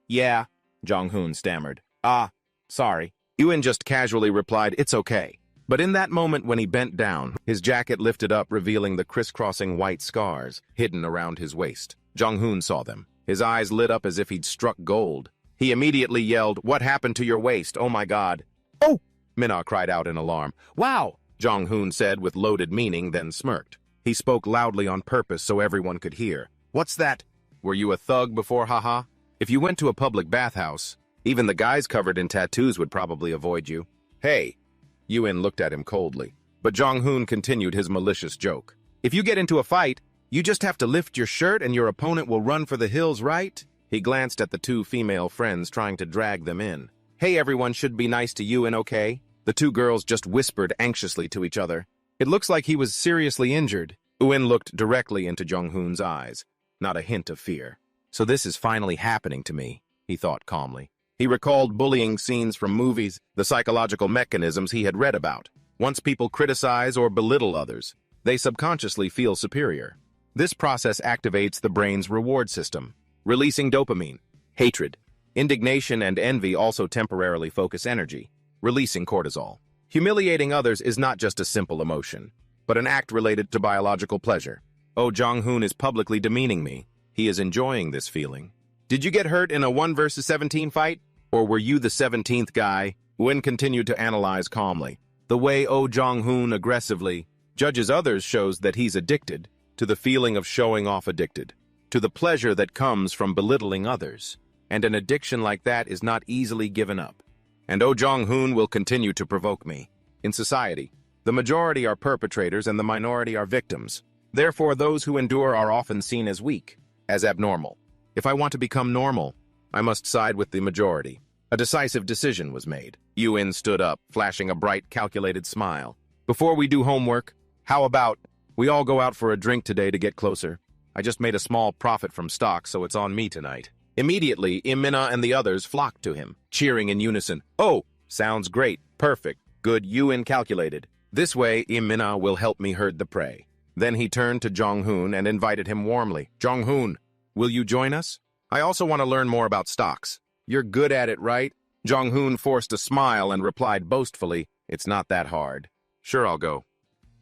Yeah, Jong-hoon stammered. Ah, sorry. Yuen just casually replied, it's okay. But in that moment when he bent down, his jacket lifted up, revealing the crisscrossing white scars hidden around his waist. Jong-hoon saw them. His eyes lit up as if he'd struck gold. He immediately yelled, what happened to your waist? Oh my God. Oh! Minna cried out in alarm. Wow! Jong-hoon said with loaded meaning, then smirked. He spoke loudly on purpose so everyone could hear. What's that? Were you a thug before, haha? If you went to a public bathhouse, even the guys covered in tattoos would probably avoid you. Hey! Yuen looked at him coldly. But Jong-hoon continued his malicious joke. If you get into a fight, you just have to lift your shirt and your opponent will run for the hills, right? He glanced at the two female friends trying to drag them in. Hey, everyone should be nice to Yuen, okay? The two girls just whispered anxiously to each other. It looks like he was seriously injured. Uin looked directly into Jong-hoon's eyes, not a hint of fear. So this is finally happening to me, he thought calmly. He recalled bullying scenes from movies, the psychological mechanisms he had read about. Once people criticize or belittle others, they subconsciously feel superior. This process activates the brain's reward system, releasing dopamine. Hatred, indignation, and envy also temporarily focus energy, releasing cortisol. Humiliating others is not just a simple emotion, but an act related to biological pleasure. Oh, Jong-hoon is publicly demeaning me. He is enjoying this feeling. Did you get hurt in a 1 versus 17 fight? Or were you the 17th guy? Uin continued to analyze calmly. The way Oh Jong-hoon aggressively judges others shows that he's addicted to the feeling of showing off, addicted to the pleasure that comes from belittling others. And an addiction like that is not easily given up. And Oh Jong-hoon will continue to provoke me. In society, the majority are perpetrators and the minority are victims. Therefore, those who endure are often seen as weak, as abnormal. If I want to become normal, I must side with the majority. A decisive decision was made. Uin stood up, flashing a bright, calculated smile. Before we do homework, how about we all go out for a drink today to get closer? I just made a small profit from stock, so it's on me tonight. Immediately, Imina and the others flocked to him, cheering in unison. Oh, sounds great, perfect, good, Uin calculated. This way, Imina will help me herd the prey. Then he turned to Jong-hoon and invited him warmly. Jong-hoon, will you join us? I also want to learn more about stocks. You're good at it, right? Jong-hoon forced a smile and replied boastfully, it's not that hard. Sure, I'll go.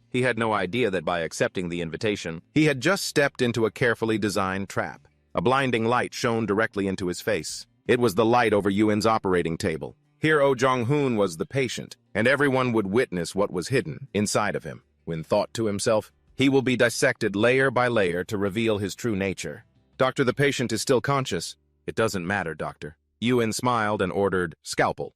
He had no idea that by accepting the invitation, he had just stepped into a carefully designed trap. A blinding light shone directly into his face. It was the light over Uin's operating table. Here Oh Jong-hoon was the patient, and everyone would witness what was hidden inside of him. When thought to himself, he will be dissected layer by layer to reveal his true nature. Doctor, the patient is still conscious. It doesn't matter, doctor. Uin smiled and ordered scalpel.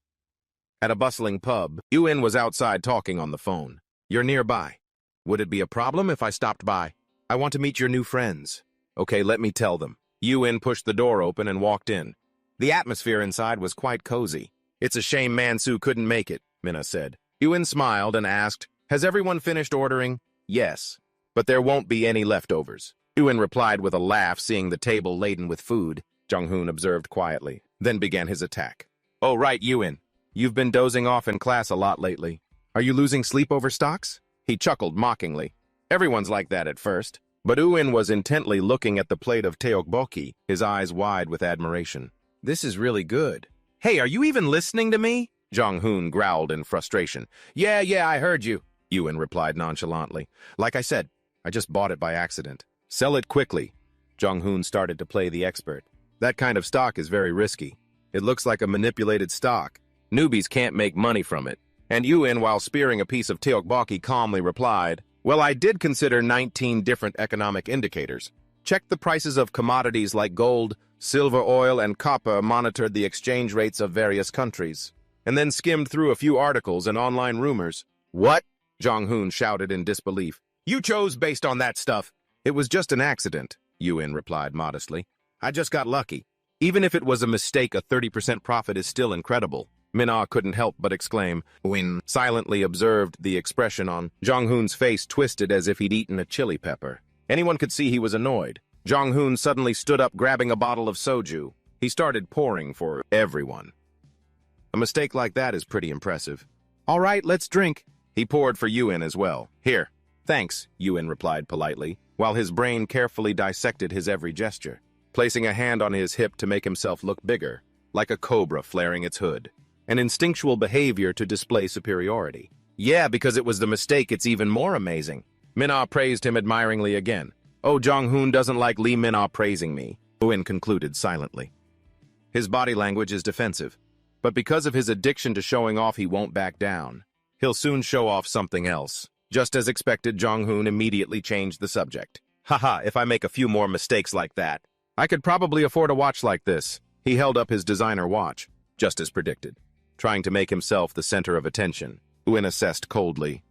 At a bustling pub, Uin was outside talking on the phone. You're nearby. Would it be a problem if I stopped by? I want to meet your new friends. Okay, let me tell them. Uin pushed the door open and walked in. The atmosphere inside was quite cozy. It's a shame Mansu couldn't make it, Minna said. Uin smiled and asked, has everyone finished ordering? Yes, but there won't be any leftovers. Uin replied with a laugh, seeing the table laden with food. Jong-hoon observed quietly, then began his attack. Oh, right, Uin. You've been dozing off in class a lot lately. Are you losing sleep over stocks? He chuckled mockingly. Everyone's like that at first. But Uin was intently looking at the plate of tteokbokki, his eyes wide with admiration. This is really good. Hey, are you even listening to me? Jong-hoon growled in frustration. Yeah, I heard you, Uin replied nonchalantly. Like I said, I just bought it by accident. Sell it quickly. Jong-hoon started to play the expert. That kind of stock is very risky. It looks like a manipulated stock. Newbies can't make money from it. And Uin, while spearing a piece of tteokbokki, calmly replied, well, I did consider 19 different economic indicators. Checked the prices of commodities like gold, silver, oil, and copper, monitored the exchange rates of various countries, and then skimmed through a few articles and online rumors. What? Jong-hoon shouted in disbelief. You chose based on that stuff. It was just an accident, Uin replied modestly. I just got lucky. Even if it was a mistake, a 30% profit is still incredible. Minna couldn't help but exclaim. Uin silently observed the expression on Jong-hoon's face twisted as if he'd eaten a chili pepper. Anyone could see he was annoyed. Jong-hoon suddenly stood up, grabbing a bottle of soju. He started pouring for everyone. A mistake like that is pretty impressive. All right, let's drink. He poured for Uin as well. Here. Thanks, Uin replied politely, while his brain carefully dissected his every gesture, placing a hand on his hip to make himself look bigger, like a cobra flaring its hood. An instinctual behavior to display superiority. Yeah, because it was the mistake, it's even more amazing. Minna praised him admiringly again. Oh, Jong-hoon doesn't like Lee Minna praising me, Uin concluded silently. His body language is defensive, but because of his addiction to showing off, he won't back down. He'll soon show off something else. Just as expected, Jong-hoon immediately changed the subject. Haha, if I make a few more mistakes like that, I could probably afford a watch like this. He held up his designer watch, just as predicted. Trying to make himself the center of attention, Uin assessed coldly.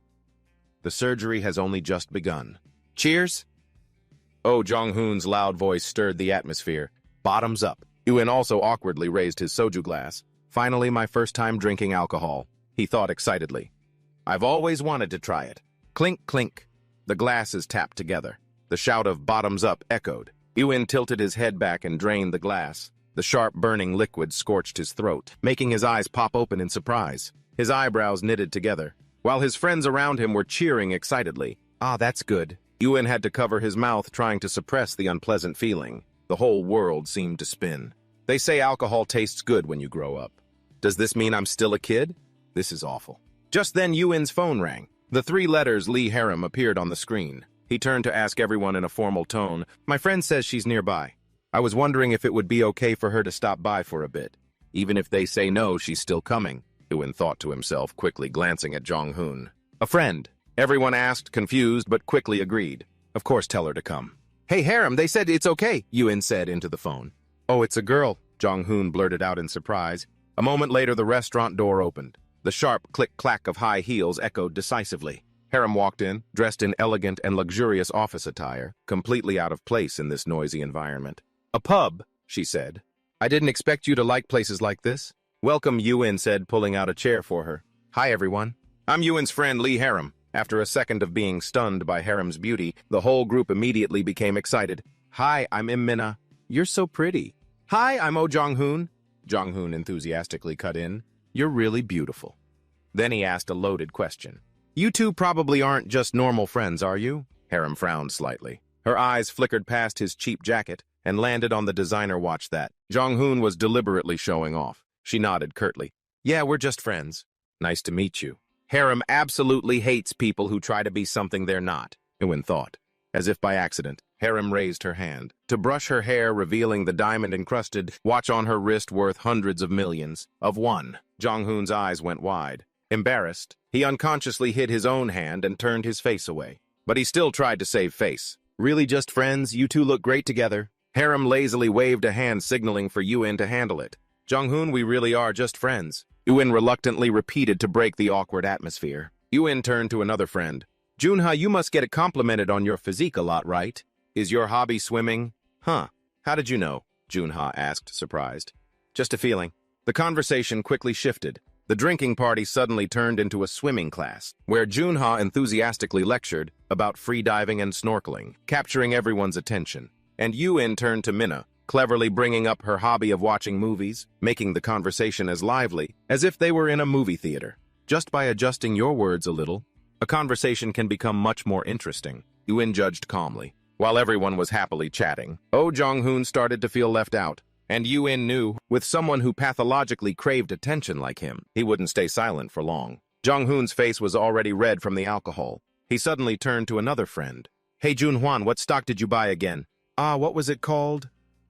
The surgery has only just begun. Cheers? Oh, Jong-hoon's loud voice stirred the atmosphere. Bottoms up. Uin also awkwardly raised his soju glass. Finally, my first time drinking alcohol. he thought excitedly. I've always wanted to try it. Clink, clink. The glasses tapped together. The shout of bottoms up echoed. Yuen tilted his head back and drained the glass. The sharp, burning liquid scorched his throat, making his eyes pop open in surprise. His eyebrows knitted together, while his friends around him were cheering excitedly. Ah, that's good. Yuen had to cover his mouth, trying to suppress the unpleasant feeling. The whole world seemed to spin. They say alcohol tastes good when you grow up. Does this mean I'm still a kid? This is awful. Just then, Yuen's phone rang. The 3 letters Lee Harem appeared on the screen. He turned to ask everyone in a formal tone, "My friend says she's nearby. I was wondering if it would be okay for her to stop by for a bit. Even if they say no, she's still coming," Yuen thought to himself, quickly glancing at Jong-hoon. "A friend?" Everyone asked, confused, but quickly agreed. Of course, tell her to come. "Hey, Harem, they said it's okay," Yuen said into the phone. "Oh, it's a girl," Jong-hoon blurted out in surprise. A moment later, the restaurant door opened. The sharp click-clack of high heels echoed decisively. Harem walked in, dressed in elegant and luxurious office attire, completely out of place in this noisy environment. "A pub," she said. "I didn't expect you to like places like this." "Welcome," Yuen said, pulling out a chair for her. "Hi, everyone. I'm Yuen's friend, Lee Harem." After a second of being stunned by Harem's beauty, the whole group immediately became excited. "Hi, I'm Minna. You're so pretty." "Hi, I'm Oh Jong-hoon." Jong-hoon enthusiastically cut in. "You're really beautiful." Then he asked a loaded question. "You two probably aren't just normal friends, are you?" Harem frowned slightly. Her eyes flickered past his cheap jacket and landed on the designer watch that Jong-hoon was deliberately showing off. She nodded curtly. "Yeah, we're just friends." "Nice to meet you." Harem absolutely hates people who try to be something they're not, Yuen thought. As if by accident, Harem raised her hand to brush her hair, revealing the diamond-encrusted watch on her wrist worth hundreds of millions of won. Jong-hoon's eyes went wide. Embarrassed, he unconsciously hid his own hand and turned his face away. But he still tried to save face. "Really just friends? You two look great together." Harem lazily waved a hand, signaling for Yuen to handle it. "Jong-hoon, we really are just friends," Yuen reluctantly repeated to break the awkward atmosphere. Yuen turned to another friend. "Junha, you must get complimented on your physique a lot, right? Is your hobby swimming?" "Huh. How did you know?" Junha asked, surprised. "Just a feeling." The conversation quickly shifted. The drinking party suddenly turned into a swimming class, where Junha enthusiastically lectured about free diving and snorkeling, capturing everyone's attention. And Yuen turned to Minna, cleverly bringing up her hobby of watching movies, making the conversation as lively as if they were in a movie theater. Just by adjusting your words a little, a conversation can become much more interesting, Yuen judged calmly. While everyone was happily chatting, Oh Jong-hoon started to feel left out. And Yuen knew, with someone who pathologically craved attention like him, he wouldn't stay silent for long. Jong-hoon's face was already red from the alcohol. He suddenly turned to another friend. "Hey Junhwan, what stock did you buy again?" "Ah, what was it called?"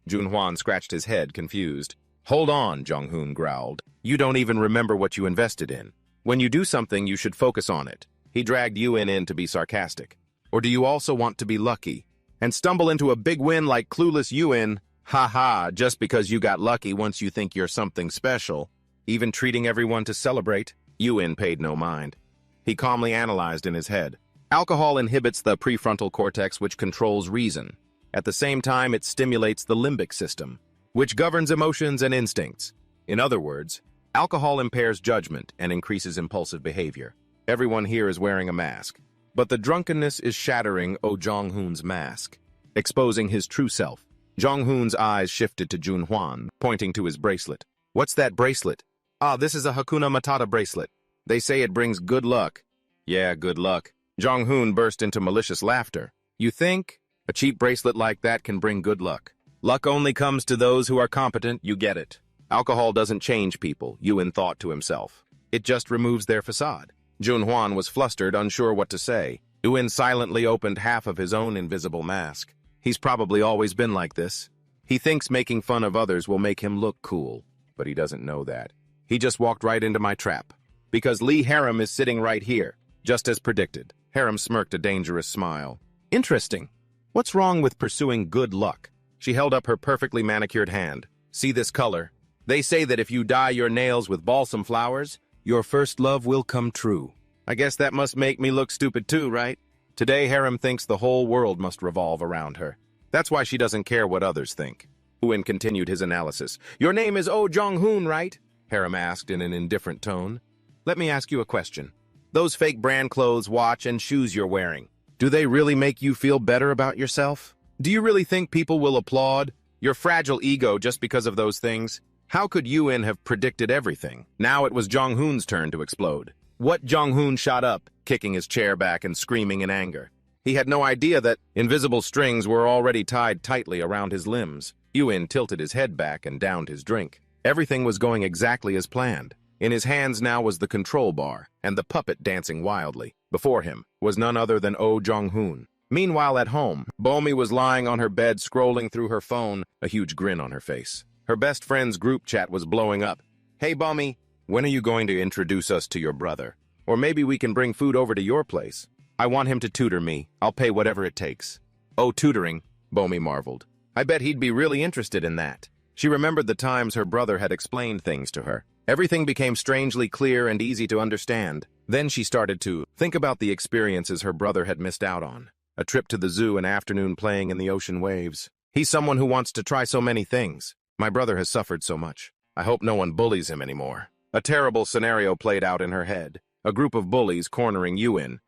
Junhwan scratched his head, confused. "Hold on," Jong-hoon growled. "You don't even remember what you invested in. When you do something, you should focus on it." He dragged Yuen in to be sarcastic. "Or do you also want to be lucky and stumble into a big win like clueless Yuen? Ha ha, just because you got lucky once you think you're something special, even treating everyone to celebrate." Yuen paid no mind. He calmly analyzed in his head. Alcohol inhibits the prefrontal cortex, which controls reason. At the same time, it stimulates the limbic system, which governs emotions and instincts. In other words, alcohol impairs judgment and increases impulsive behavior. Everyone here is wearing a mask, but the drunkenness is shattering Oh Jong-hoon's mask, exposing his true self. Jong-hoon's eyes shifted to Junhwan, pointing to his bracelet. "What's that bracelet?" "Ah, this is a Hakuna Matata bracelet. They say it brings good luck." "Yeah, good luck." Jong-hoon burst into malicious laughter. "You think? A cheap bracelet like that can bring good luck. Luck only comes to those who are competent, you get it." Alcohol doesn't change people, Yuen thought to himself. It just removes their facade. Junhwan was flustered, unsure what to say. Yuen silently opened half of his own invisible mask. He's probably always been like this. He thinks making fun of others will make him look cool, but he doesn't know that. He just walked right into my trap. Because Lee Harem is sitting right here, just as predicted. Harem smirked a dangerous smile. "Interesting. What's wrong with pursuing good luck?" She held up her perfectly manicured hand. "See this color? They say that if you dye your nails with balsam flowers, your first love will come true. I guess that must make me look stupid too, right? Today, Harem thinks the whole world must revolve around her. That's why she doesn't care what others think." Yuen continued his analysis. "Your name is Oh Jong-hoon, right?" Harem asked in an indifferent tone. Let me ask you a question. Those fake brand clothes, watch, and shoes you're wearing, do they really make you feel better about yourself? Do you really think people will applaud your fragile ego just because of those things? How could Yuen have predicted everything? Now it was Jong-hoon's turn to explode. What? Jong-hoon shot up, kicking his chair back and screaming in anger. He had no idea that invisible strings were already tied tightly around his limbs. Yuen tilted his head back and downed his drink. Everything was going exactly as planned. In his hands now was the control bar, and the puppet dancing wildly. Before him was none other than Oh Jong-hoon. Meanwhile at home, Bomi was lying on her bed scrolling through her phone, a huge grin on her face. Her best friend's group chat was blowing up. Hey Bomi, when are you going to introduce us to your brother? Or maybe we can bring food over to your place. I want him to tutor me. I'll pay whatever it takes. Oh, tutoring, Bomi marveled. I bet he'd be really interested in that. She remembered the times her brother had explained things to her. Everything became strangely clear and easy to understand. Then she started to think about the experiences her brother had missed out on. A trip to the zoo, an afternoon playing in the ocean waves. He's someone who wants to try so many things. My brother has suffered so much. I hope no one bullies him anymore. A terrible scenario played out in her head. A group of bullies cornering Yuen.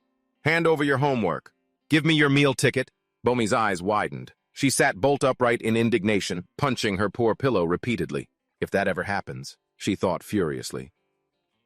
Hand over your homework. Give me your meal ticket. Bomi's eyes widened. She sat bolt upright in indignation, punching her poor pillow repeatedly. If that ever happens, she thought furiously.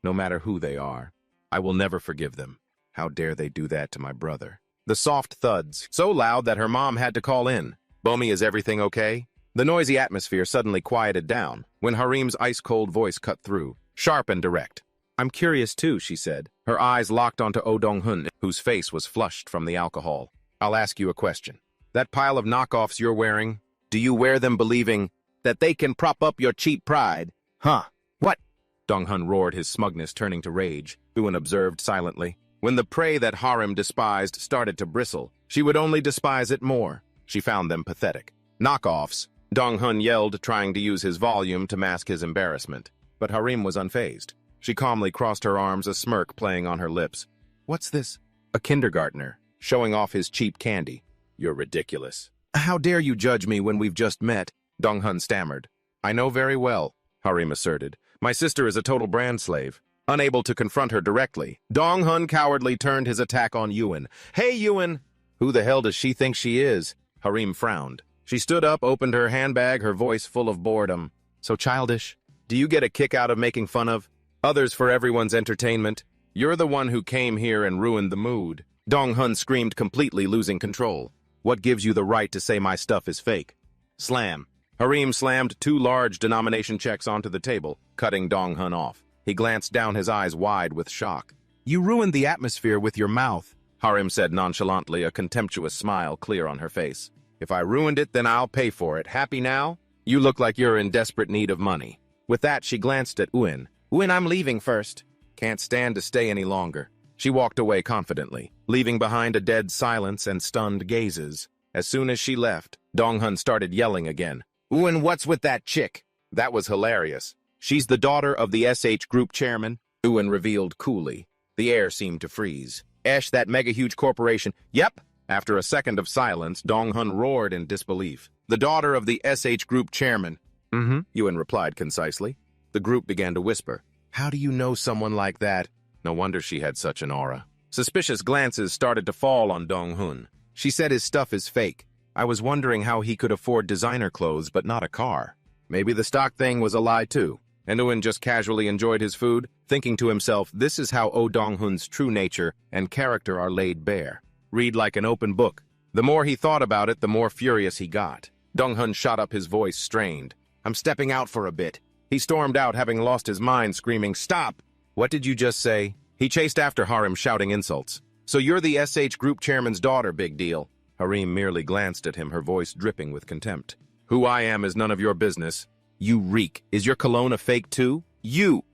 No matter who they are, I will never forgive them. How dare they do that to my brother? The soft thuds, so loud that her mom had to call in. Bomi, is everything okay? The noisy atmosphere suddenly quieted down when Harim's ice-cold voice cut through, sharp and direct. I'm curious too, she said, her eyes locked onto Oh Dong-hun, whose face was flushed from the alcohol. I'll ask you a question. That pile of knockoffs you're wearing, do you wear them believing that they can prop up your cheap pride? Huh? What? Dong-hun roared, his smugness turning to rage. Yuen observed silently. When the prey that Harim despised started to bristle, she would only despise it more. She found them pathetic. Knockoffs, Dong-hun yelled, trying to use his volume to mask his embarrassment. But Harim was unfazed. She calmly crossed her arms, a smirk playing on her lips. What's this? A kindergartner, showing off his cheap candy. You're ridiculous. How dare you judge me when we've just met? Dong-hun stammered. I know very well, Harim asserted. My sister is a total brand slave. Unable to confront her directly, Dong-hun cowardly turned his attack on Yuen. Hey, Yuen! Who the hell does she think she is? Harim frowned. She stood up, opened her handbag, her voice full of boredom. So childish. Do you get a kick out of making fun of others for everyone's entertainment? You're the one who came here and ruined the mood. Dong-hun screamed, completely losing control. What gives you the right to say my stuff is fake? Slam. Harim slammed 2 large denomination checks onto the table, cutting Dong-hun off. He glanced down, his eyes wide with shock. You ruined the atmosphere with your mouth, Harim said nonchalantly, a contemptuous smile clear on her face. If I ruined it, then I'll pay for it. Happy now? You look like you're in desperate need of money. With that, she glanced at Yuen. Yuen, I'm leaving first. Can't stand to stay any longer. She walked away confidently, leaving behind a dead silence and stunned gazes. As soon as she left, Dong-hun started yelling again. Yuen, what's with that chick? That was hilarious. She's the daughter of the SH group chairman, Yuen revealed coolly. The air seemed to freeze. That mega-huge corporation. Yep. After a second of silence, Dong-hun roared in disbelief. The daughter of the SH group chairman. Yuen replied concisely. The group began to whisper. How do you know someone like that? No wonder she had such an aura. Suspicious glances started to fall on Dong-hun. She said his stuff is fake. I was wondering how he could afford designer clothes but not a car. Maybe the stock thing was a lie too. And Yuen just casually enjoyed his food, thinking to himself, this is how Oh Dong-hun's true nature and character are laid bare. Read like an open book. The more he thought about it, the more furious he got. Dong-hun shot up, his voice strained. I'm stepping out for a bit. He stormed out, having lost his mind, screaming, Stop! What did you just say? He chased after Harim, shouting insults. So you're the SH group chairman's daughter, big deal. Harim merely glanced at him, her voice dripping with contempt. Who I am is none of your business. You reek. Is your cologne a fake too? You!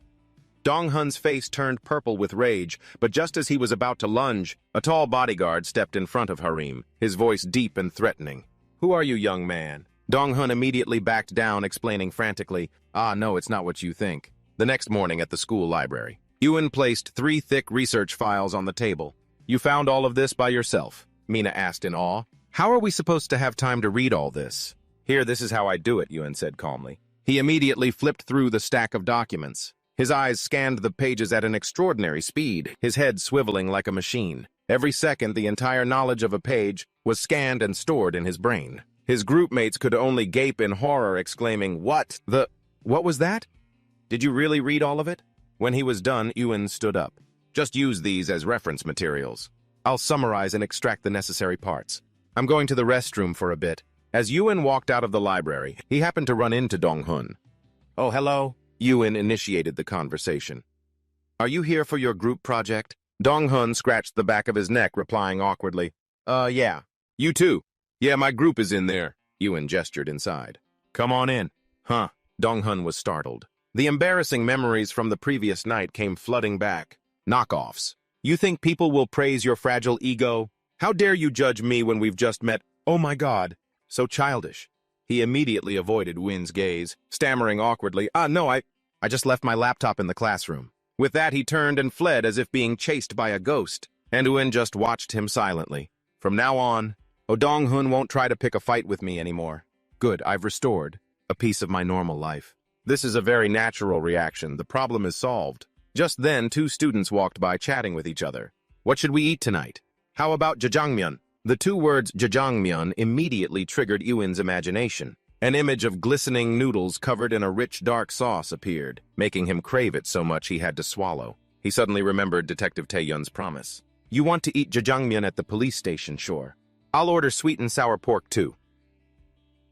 Dong-hun's face turned purple with rage, but just as he was about to lunge, a tall bodyguard stepped in front of Harim, his voice deep and threatening. Who are you, young man? Dong-hun immediately backed down, explaining frantically, no, it's not what you think. The next morning at the school library, Yuen placed 3 thick research files on the table. You found all of this by yourself? Mina asked in awe. How are we supposed to have time to read all this? Here, this is how I do it, Yuen said calmly. He immediately flipped through the stack of documents. His eyes scanned the pages at an extraordinary speed, his head swiveling like a machine. Every second, the entire knowledge of a page was scanned and stored in his brain. His groupmates could only gape in horror, exclaiming, What was that? Did you really read all of it? When he was done, Ewan stood up. Just use these as reference materials. I'll summarize and extract the necessary parts. I'm going to the restroom for a bit. As Ewan walked out of the library, he happened to run into Dong-hun. Oh, hello. Ewan initiated the conversation. Are you here for your group project? Dong-hun scratched the back of his neck, replying awkwardly. Yeah. You too. Yeah, my group is in there. Ewan gestured inside. Come on in. Huh. Dong-hun was startled. The embarrassing memories from the previous night came flooding back. Knockoffs. You think people will praise your fragile ego? How dare you judge me when we've just met? Oh my God. So childish. He immediately avoided Win's gaze, stammering awkwardly, no, I just left my laptop in the classroom. With that, he turned and fled as if being chased by a ghost, and Win just watched him silently. From now on, Dong-hun won't try to pick a fight with me anymore. Good, I've restored a piece of my normal life. This is a very natural reaction. The problem is solved. Just then, two students walked by chatting with each other. What should we eat tonight? How about jjajangmyeon? The two words jjajangmyeon immediately triggered Ewan's imagination. An image of glistening noodles covered in a rich, dark sauce appeared, making him crave it so much he had to swallow. He suddenly remembered Detective Tae-yun's promise. You want to eat jjajangmyeon at the police station, sure. I'll order sweet and sour pork, too.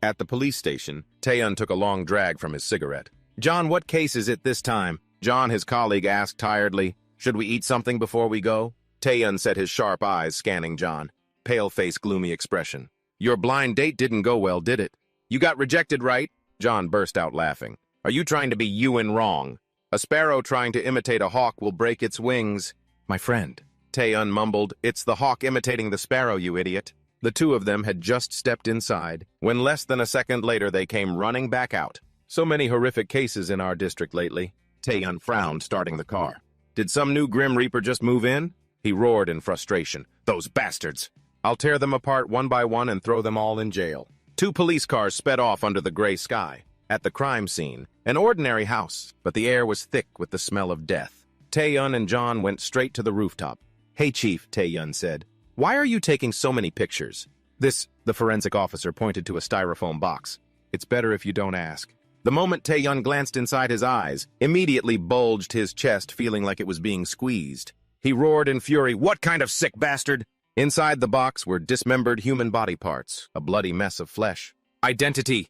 At the police station, Tae-yun took a long drag from his cigarette. John, what case is it this time? John, his colleague, asked tiredly. Should we eat something before we go? Tae-yun set his sharp eyes, scanning John. Pale face, gloomy expression. Your blind date didn't go well, did it? You got rejected, right? John burst out laughing. Are you trying to be Ewan wrong? A sparrow trying to imitate a hawk will break its wings. My friend. Tae-yun mumbled, It's the hawk imitating the sparrow, you idiot. The two of them had just stepped inside, when less than a second later they came running back out. So many horrific cases in our district lately. Tae-yun frowned, starting the car. Did some new Grim Reaper just move in? He roared in frustration. Those bastards! I'll tear them apart one by one and throw them all in jail. Two police cars sped off under the gray sky. At the crime scene, an ordinary house, but the air was thick with the smell of death. Tae-yun and John went straight to the rooftop. Hey, Chief, Tae-yun said. Why are you taking so many pictures? The forensic officer pointed to a styrofoam box. It's better if you don't ask. The moment Tae-yun glanced inside his eyes, immediately bulged his chest, feeling like it was being squeezed. He roared in fury, What kind of sick bastard? Inside the box were dismembered human body parts, a bloody mess of flesh. Identity!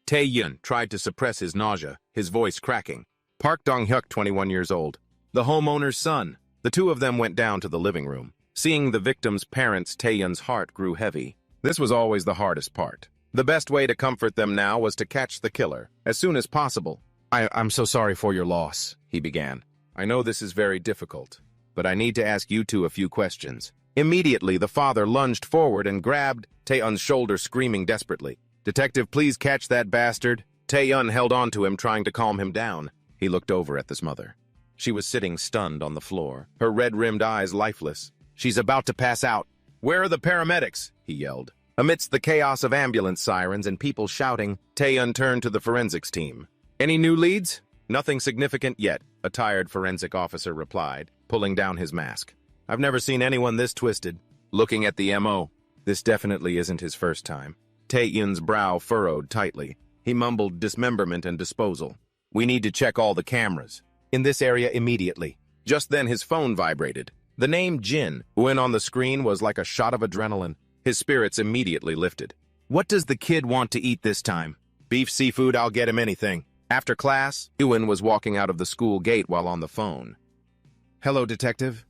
Tae-yun tried to suppress his nausea, his voice cracking. Park Dong-hyuk, 21 years old. The homeowner's son. The two of them went down to the living room. Seeing the victim's parents, Tae-yun's heart grew heavy. This was always the hardest part. The best way to comfort them now was to catch the killer, as soon as possible. I'm so sorry for your loss, he began. I know this is very difficult, but I need to ask you two a few questions. Immediately, the father lunged forward and grabbed Tae-yun's shoulder, screaming desperately. Detective, please catch that bastard. Tae-yun held on to him, trying to calm him down. He looked over at his mother. She was sitting stunned on the floor, her red-rimmed eyes lifeless. She's about to pass out. Where are the paramedics? He yelled. Amidst the chaos of ambulance sirens and people shouting, Tae-yun turned to the forensics team. Any new leads? Nothing significant yet, a tired forensic officer replied, pulling down his mask. I've never seen anyone this twisted. Looking at the M.O. This definitely isn't his first time. Tae-yun's brow furrowed tightly. He mumbled dismemberment and disposal. We need to check all the cameras. In this area immediately. Just then his phone vibrated. The name Jin, when on the screen, was like a shot of adrenaline. His spirits immediately lifted. What does the kid want to eat this time? Beef, seafood, I'll get him anything. After class, Ewan was walking out of the school gate while on the phone. Hello, detective?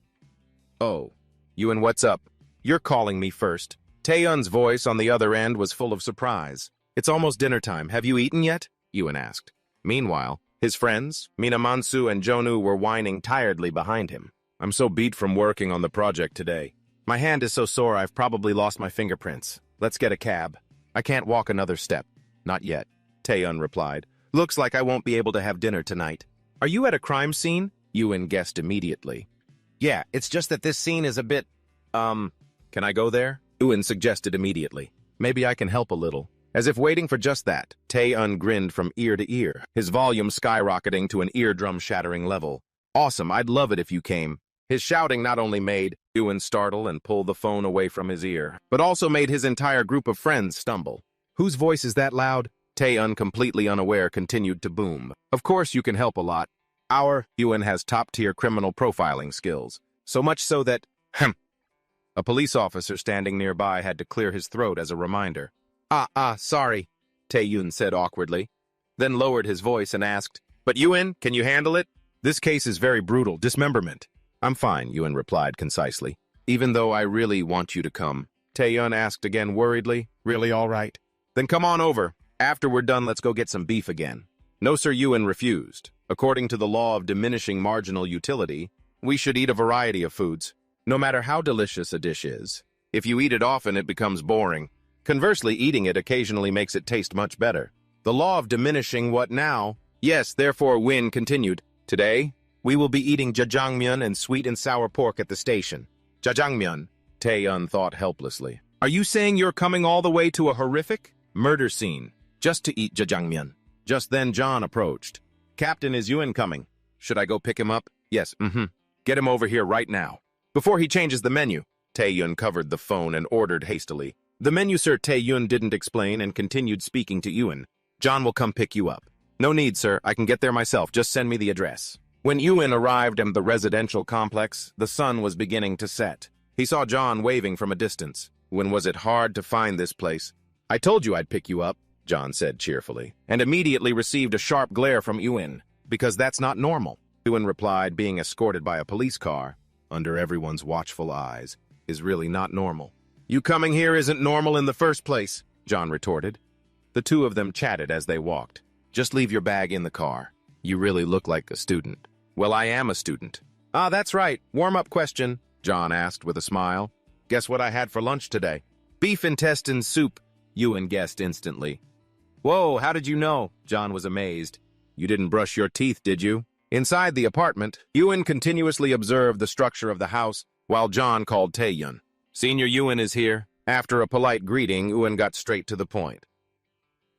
Oh, Ewan, what's up? You're calling me first. Tae-yun's voice on the other end was full of surprise. It's almost dinner time. Have you eaten yet? Ewan asked. Meanwhile, his friends, Mina Mansu and Jonu, were whining tiredly behind him. I'm so beat from working on the project today. My hand is so sore I've probably lost my fingerprints. Let's get a cab. I can't walk another step. Not yet, Tae-yun replied. Looks like I won't be able to have dinner tonight. Are you at a crime scene? Ewan guessed immediately. Yeah, it's just that this scene is a bit, Can I go there? Ewan suggested immediately. Maybe I can help a little. As if waiting for just that, Tae-eun grinned from ear to ear, his volume skyrocketing to an eardrum-shattering level. Awesome, I'd love it if you came. His shouting not only made Ewan startle and pull the phone away from his ear, but also made his entire group of friends stumble. Whose voice is that loud? Tae-eun, completely unaware, continued to boom. Of course you can help a lot. Our Ewan has top-tier criminal profiling skills. So much so that, a police officer standing nearby had to clear his throat as a reminder. Sorry, Tae-eun said awkwardly, then lowered his voice and asked, But Ewan, can you handle it? This case is very brutal, dismemberment. I'm fine, Ewan replied concisely. Even though I really want you to come, Tae-eun asked again worriedly. Really all right? Then come on over. After we're done, let's go get some beef again. No, Sir, Ewan refused. According to the law of diminishing marginal utility, we should eat a variety of foods, no matter how delicious a dish is. If you eat it often, it becomes boring. Conversely, eating it occasionally makes it taste much better. The law of diminishing what now? Yes, therefore Win continued. Today, we will be eating jjajangmyeon and sweet and sour pork at the station. Jjajangmyeon, Tae-eun thought helplessly. Are you saying you're coming all the way to a horrific murder scene just to eat jjajangmyeon? Just then John approached. Captain, is Ewan coming? Should I go pick him up? Yes, Get him over here right now. Before he changes the menu, Tae-eun covered the phone and ordered hastily. The menu, sir. Tae-eun didn't explain and continued speaking to Ewan. John will come pick you up. No need, sir. I can get there myself. Just send me the address. When Ewan arrived at the residential complex, the sun was beginning to set. He saw John waving from a distance. When was it hard to find this place? I told you I'd pick you up, John said cheerfully, and immediately received a sharp glare from Ewan. Because that's not normal, Ewan replied, being escorted by a police car, under everyone's watchful eyes, is really not normal. You coming here isn't normal in the first place, John retorted. The two of them chatted as they walked. Just leave your bag in the car. You really look like a student. Well, I am a student. Ah, that's right. Warm-up question, John asked with a smile. Guess what I had for lunch today? Beef intestine soup, Ewan guessed instantly. Whoa, how did you know? John was amazed. You didn't brush your teeth, did you? Inside the apartment, Ewan continuously observed the structure of the house while John called Tae-eun. Senior Ewan is here. After a polite greeting, Ewan got straight to the point.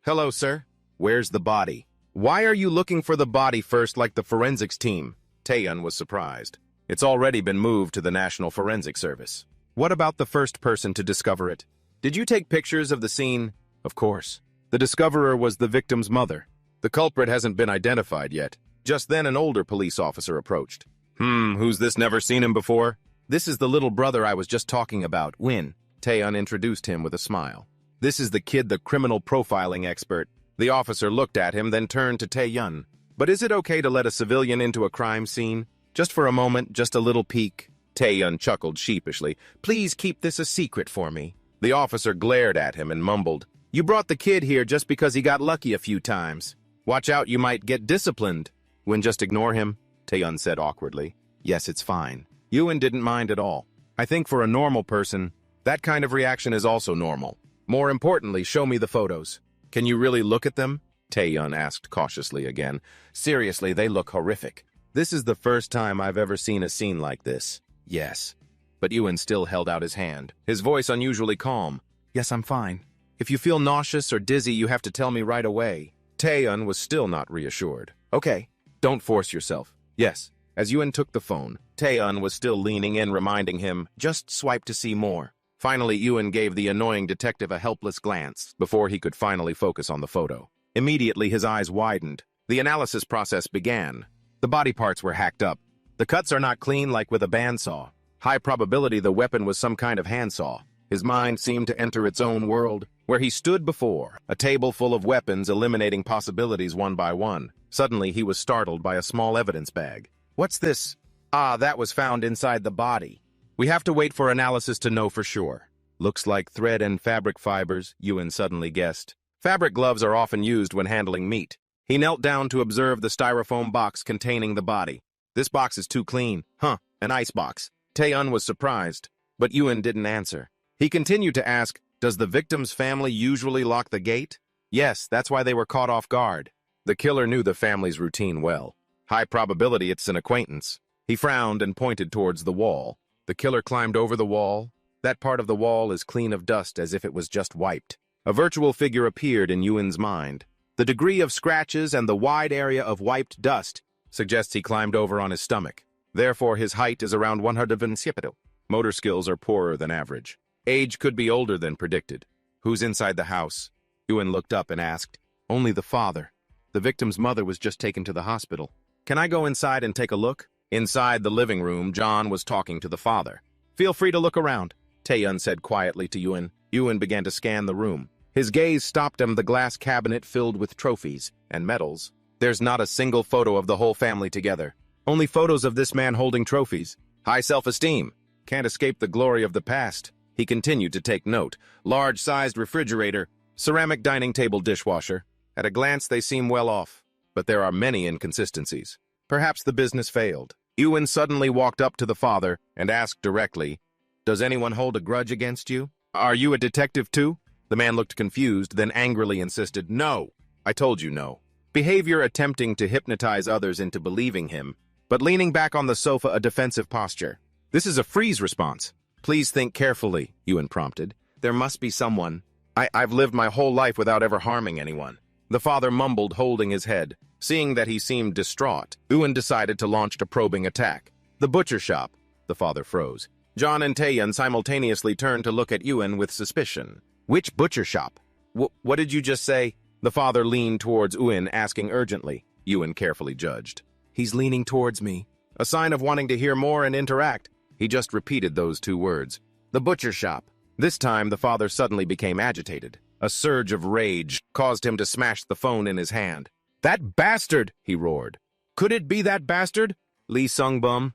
Hello, sir. Where's the body? Why are you looking for the body first like the forensics team? Tae-eun was surprised. It's already been moved to the National Forensic Service. What about the first person to discover it? Did you take pictures of the scene? Of course. The discoverer was the victim's mother. The culprit hasn't been identified yet. Just then an older police officer approached. Who's this? Never seen him before? This is the little brother I was just talking about, Win. Tae-eun introduced him with a smile. This is the kid, the criminal profiling expert. The officer looked at him, then turned to Tae-eun. But is it okay to let a civilian into a crime scene? Just for a moment, just a little peek. Tae-eun chuckled sheepishly. Please keep this a secret for me. The officer glared at him and mumbled. You brought the kid here just because he got lucky a few times. Watch out, you might get disciplined. Win, just ignore him, Tae-eun said awkwardly. Yes, it's fine. Ewan didn't mind at all. I think for a normal person, that kind of reaction is also normal. More importantly, show me the photos. Can you really look at them? Tae-eun asked cautiously again. Seriously, they look horrific. This is the first time I've ever seen a scene like this. Yes. But Ewan still held out his hand, his voice unusually calm. Yes, I'm fine. If you feel nauseous or dizzy, you have to tell me right away. Tae-eun was still not reassured. Okay, don't force yourself. Yes. As Ewan took the phone, Tae-eun was still leaning in, reminding him, just swipe to see more. Finally, Ewan gave the annoying detective a helpless glance before he could finally focus on the photo. Immediately, his eyes widened. The analysis process began. The body parts were hacked up. The cuts are not clean like with a bandsaw. High probability the weapon was some kind of handsaw. His mind seemed to enter its own world, where he stood before a table full of weapons, eliminating possibilities one by one. Suddenly, he was startled by a small evidence bag. What's this? Ah, that was found inside the body. We have to wait for analysis to know for sure. Looks like thread and fabric fibers, Ewan suddenly guessed. Fabric gloves are often used when handling meat. He knelt down to observe the styrofoam box containing the body. This box is too clean. An ice box. Tae-eun was surprised, but Ewan didn't answer. He continued to ask, does the victim's family usually lock the gate? Yes, that's why they were caught off guard. The killer knew the family's routine well. High probability it's an acquaintance. He frowned and pointed towards the wall. The killer climbed over the wall. That part of the wall is clean of dust as if it was just wiped. A virtual figure appeared in Ewan's mind. The degree of scratches and the wide area of wiped dust suggests he climbed over on his stomach. Therefore, his height is around 170. Motor skills are poorer than average. Age could be older than predicted. Who's inside the house? Ewan looked up and asked. Only the father. The victim's mother was just taken to the hospital. Can I go inside and take a look? Inside the living room, John was talking to the father. Feel free to look around, Tae-yun said quietly to Ewan. Ewan began to scan the room. His gaze stopped on the glass cabinet filled with trophies and medals. There's not a single photo of the whole family together. Only photos of this man holding trophies. High self-esteem. Can't escape the glory of the past. He continued to take note. Large-sized refrigerator, ceramic dining table dishwasher. At a glance, they seem well off. But there are many inconsistencies. Perhaps the business failed. Ewan suddenly walked up to the father and asked directly, Does anyone hold a grudge against you? Are you a detective too? The man looked confused, then angrily insisted, No, I told you no. Behavior attempting to hypnotize others into believing him, but leaning back on the sofa, a defensive posture. This is a freeze response. Please think carefully, Ewan prompted. There must be someone. I've lived my whole life without ever harming anyone. The father mumbled, holding his head. Seeing that he seemed distraught, Ewan decided to launch a probing attack. The butcher shop. The father froze. John and Tae-yun simultaneously turned to look at Ewan with suspicion. Which butcher shop? What did you just say? The father leaned towards Ewan, asking urgently. Ewan carefully judged. He's leaning towards me. A sign of wanting to hear more and interact. He just repeated those two words. The butcher shop. This time, the father suddenly became agitated. A surge of rage caused him to smash the phone in his hand. That bastard! He roared. Could it be that bastard? Lee Sung-bum?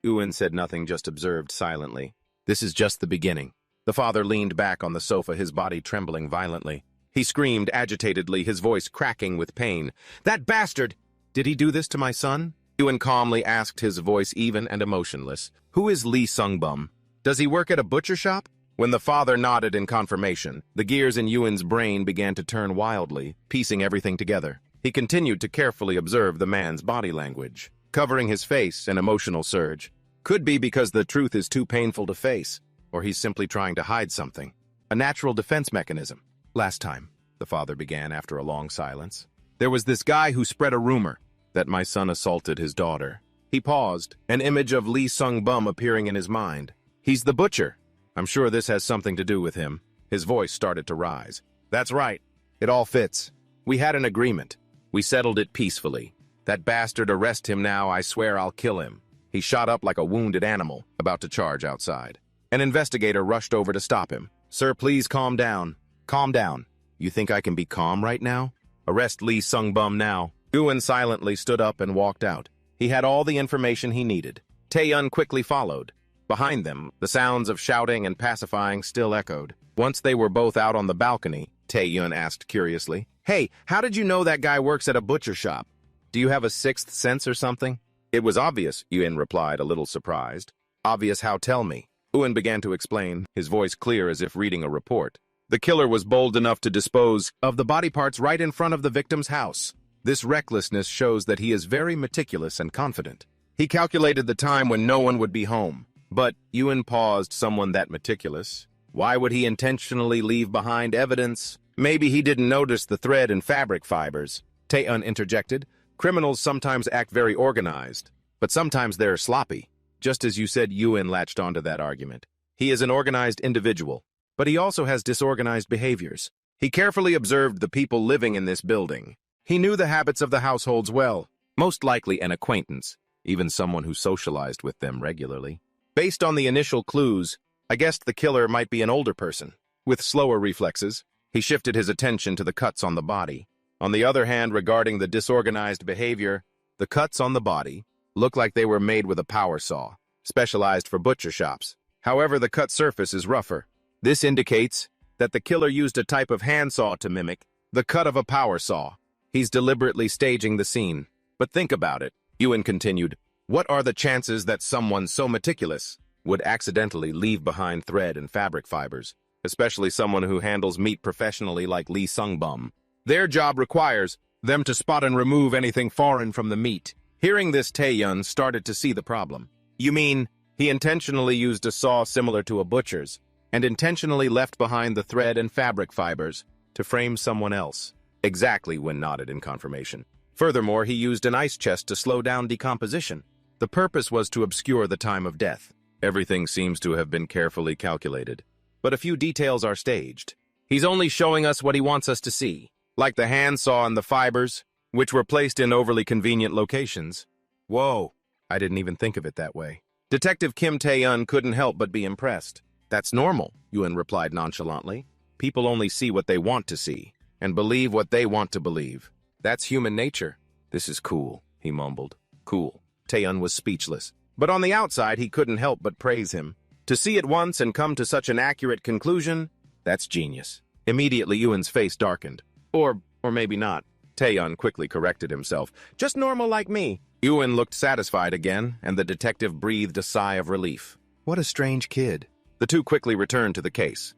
Ewan said nothing, just observed silently. This is just the beginning. The father leaned back on the sofa, his body trembling violently. He screamed agitatedly, his voice cracking with pain. That bastard! Did he do this to my son? Ewan calmly asked, his voice even and emotionless. Who is Lee Sung-bum? Does he work at a butcher shop? When the father nodded in confirmation, the gears in Ewan's brain began to turn wildly, piecing everything together. He continued to carefully observe the man's body language, covering his face an emotional surge. Could be because the truth is too painful to face, or he's simply trying to hide something. A natural defense mechanism. Last time, the father began after a long silence, there was this guy who spread a rumor that my son assaulted his daughter. He paused, an image of Lee Sung-bum appearing in his mind. He's the butcher. I'm sure this has something to do with him. His voice started to rise. That's right. It all fits. We had an agreement. We settled it peacefully. That bastard, arrest him now. I swear I'll kill him. He shot up like a wounded animal, about to charge outside. An investigator rushed over to stop him. Sir, please calm down. Calm down. You think I can be calm right now? Arrest Lee Sung-bum now. Ewan silently stood up and walked out. He had all the information he needed. Tae-yun quickly followed. Behind them, the sounds of shouting and pacifying still echoed. Once they were both out on the balcony, Tae-yun asked curiously, Hey, how did you know that guy works at a butcher shop? Do you have a sixth sense or something? It was obvious, Ewan replied, a little surprised. Obvious how? Tell me. Ewan began to explain, his voice clear as if reading a report. The killer was bold enough to dispose of the body parts right in front of the victim's house. This recklessness shows that he is very meticulous and confident. He calculated the time when no one would be home. But Ewan paused. Someone that meticulous? Why would he intentionally leave behind evidence? Maybe he didn't notice the thread and fabric fibers. Tae-yun interjected. Criminals sometimes act very organized, but sometimes they're sloppy. Just as you said, Ewan latched onto that argument. He is an organized individual, but he also has disorganized behaviors. He carefully observed the people living in this building. He knew the habits of the households well, most likely an acquaintance, even someone who socialized with them regularly. Based on the initial clues, I guessed the killer might be an older person. With slower reflexes, he shifted his attention to the cuts on the body. On the other hand, regarding the disorganized behavior, the cuts on the body look like they were made with a power saw, specialized for butcher shops. However, the cut surface is rougher. This indicates that the killer used a type of handsaw to mimic the cut of a power saw. He's deliberately staging the scene. But think about it, Ewan continued. What are the chances that someone so meticulous would accidentally leave behind thread and fabric fibers, especially someone who handles meat professionally like Lee Sung-bum? Their job requires them to spot and remove anything foreign from the meat. Hearing this, Tae-yun started to see the problem. You mean he intentionally used a saw similar to a butcher's? and intentionally left behind the thread and fabric fibers to frame someone else. Exactly, Wynn nodded in confirmation. Furthermore, he used an ice chest to slow down decomposition. The purpose was to obscure the time of death. Everything seems to have been carefully calculated, but a few details are staged. He's only showing us what he wants us to see, like the handsaw and the fibers, which were placed in overly convenient locations. Whoa, I didn't even think of it that way. Detective Kim Tae-eun couldn't help but be impressed. That's normal, Ewan replied nonchalantly. People only see what they want to see, and believe what they want to believe. That's human nature. This is cool, he mumbled. Cool. Tae-eun was speechless, but on the outside he couldn't help but praise him. To see it once and come to such an accurate conclusion, that's genius. Immediately Ewan's face darkened. Or maybe not. Tae-eun quickly corrected himself. Just normal like me. Ewan looked satisfied again, and the detective breathed a sigh of relief. What a strange kid. The two quickly returned to the case.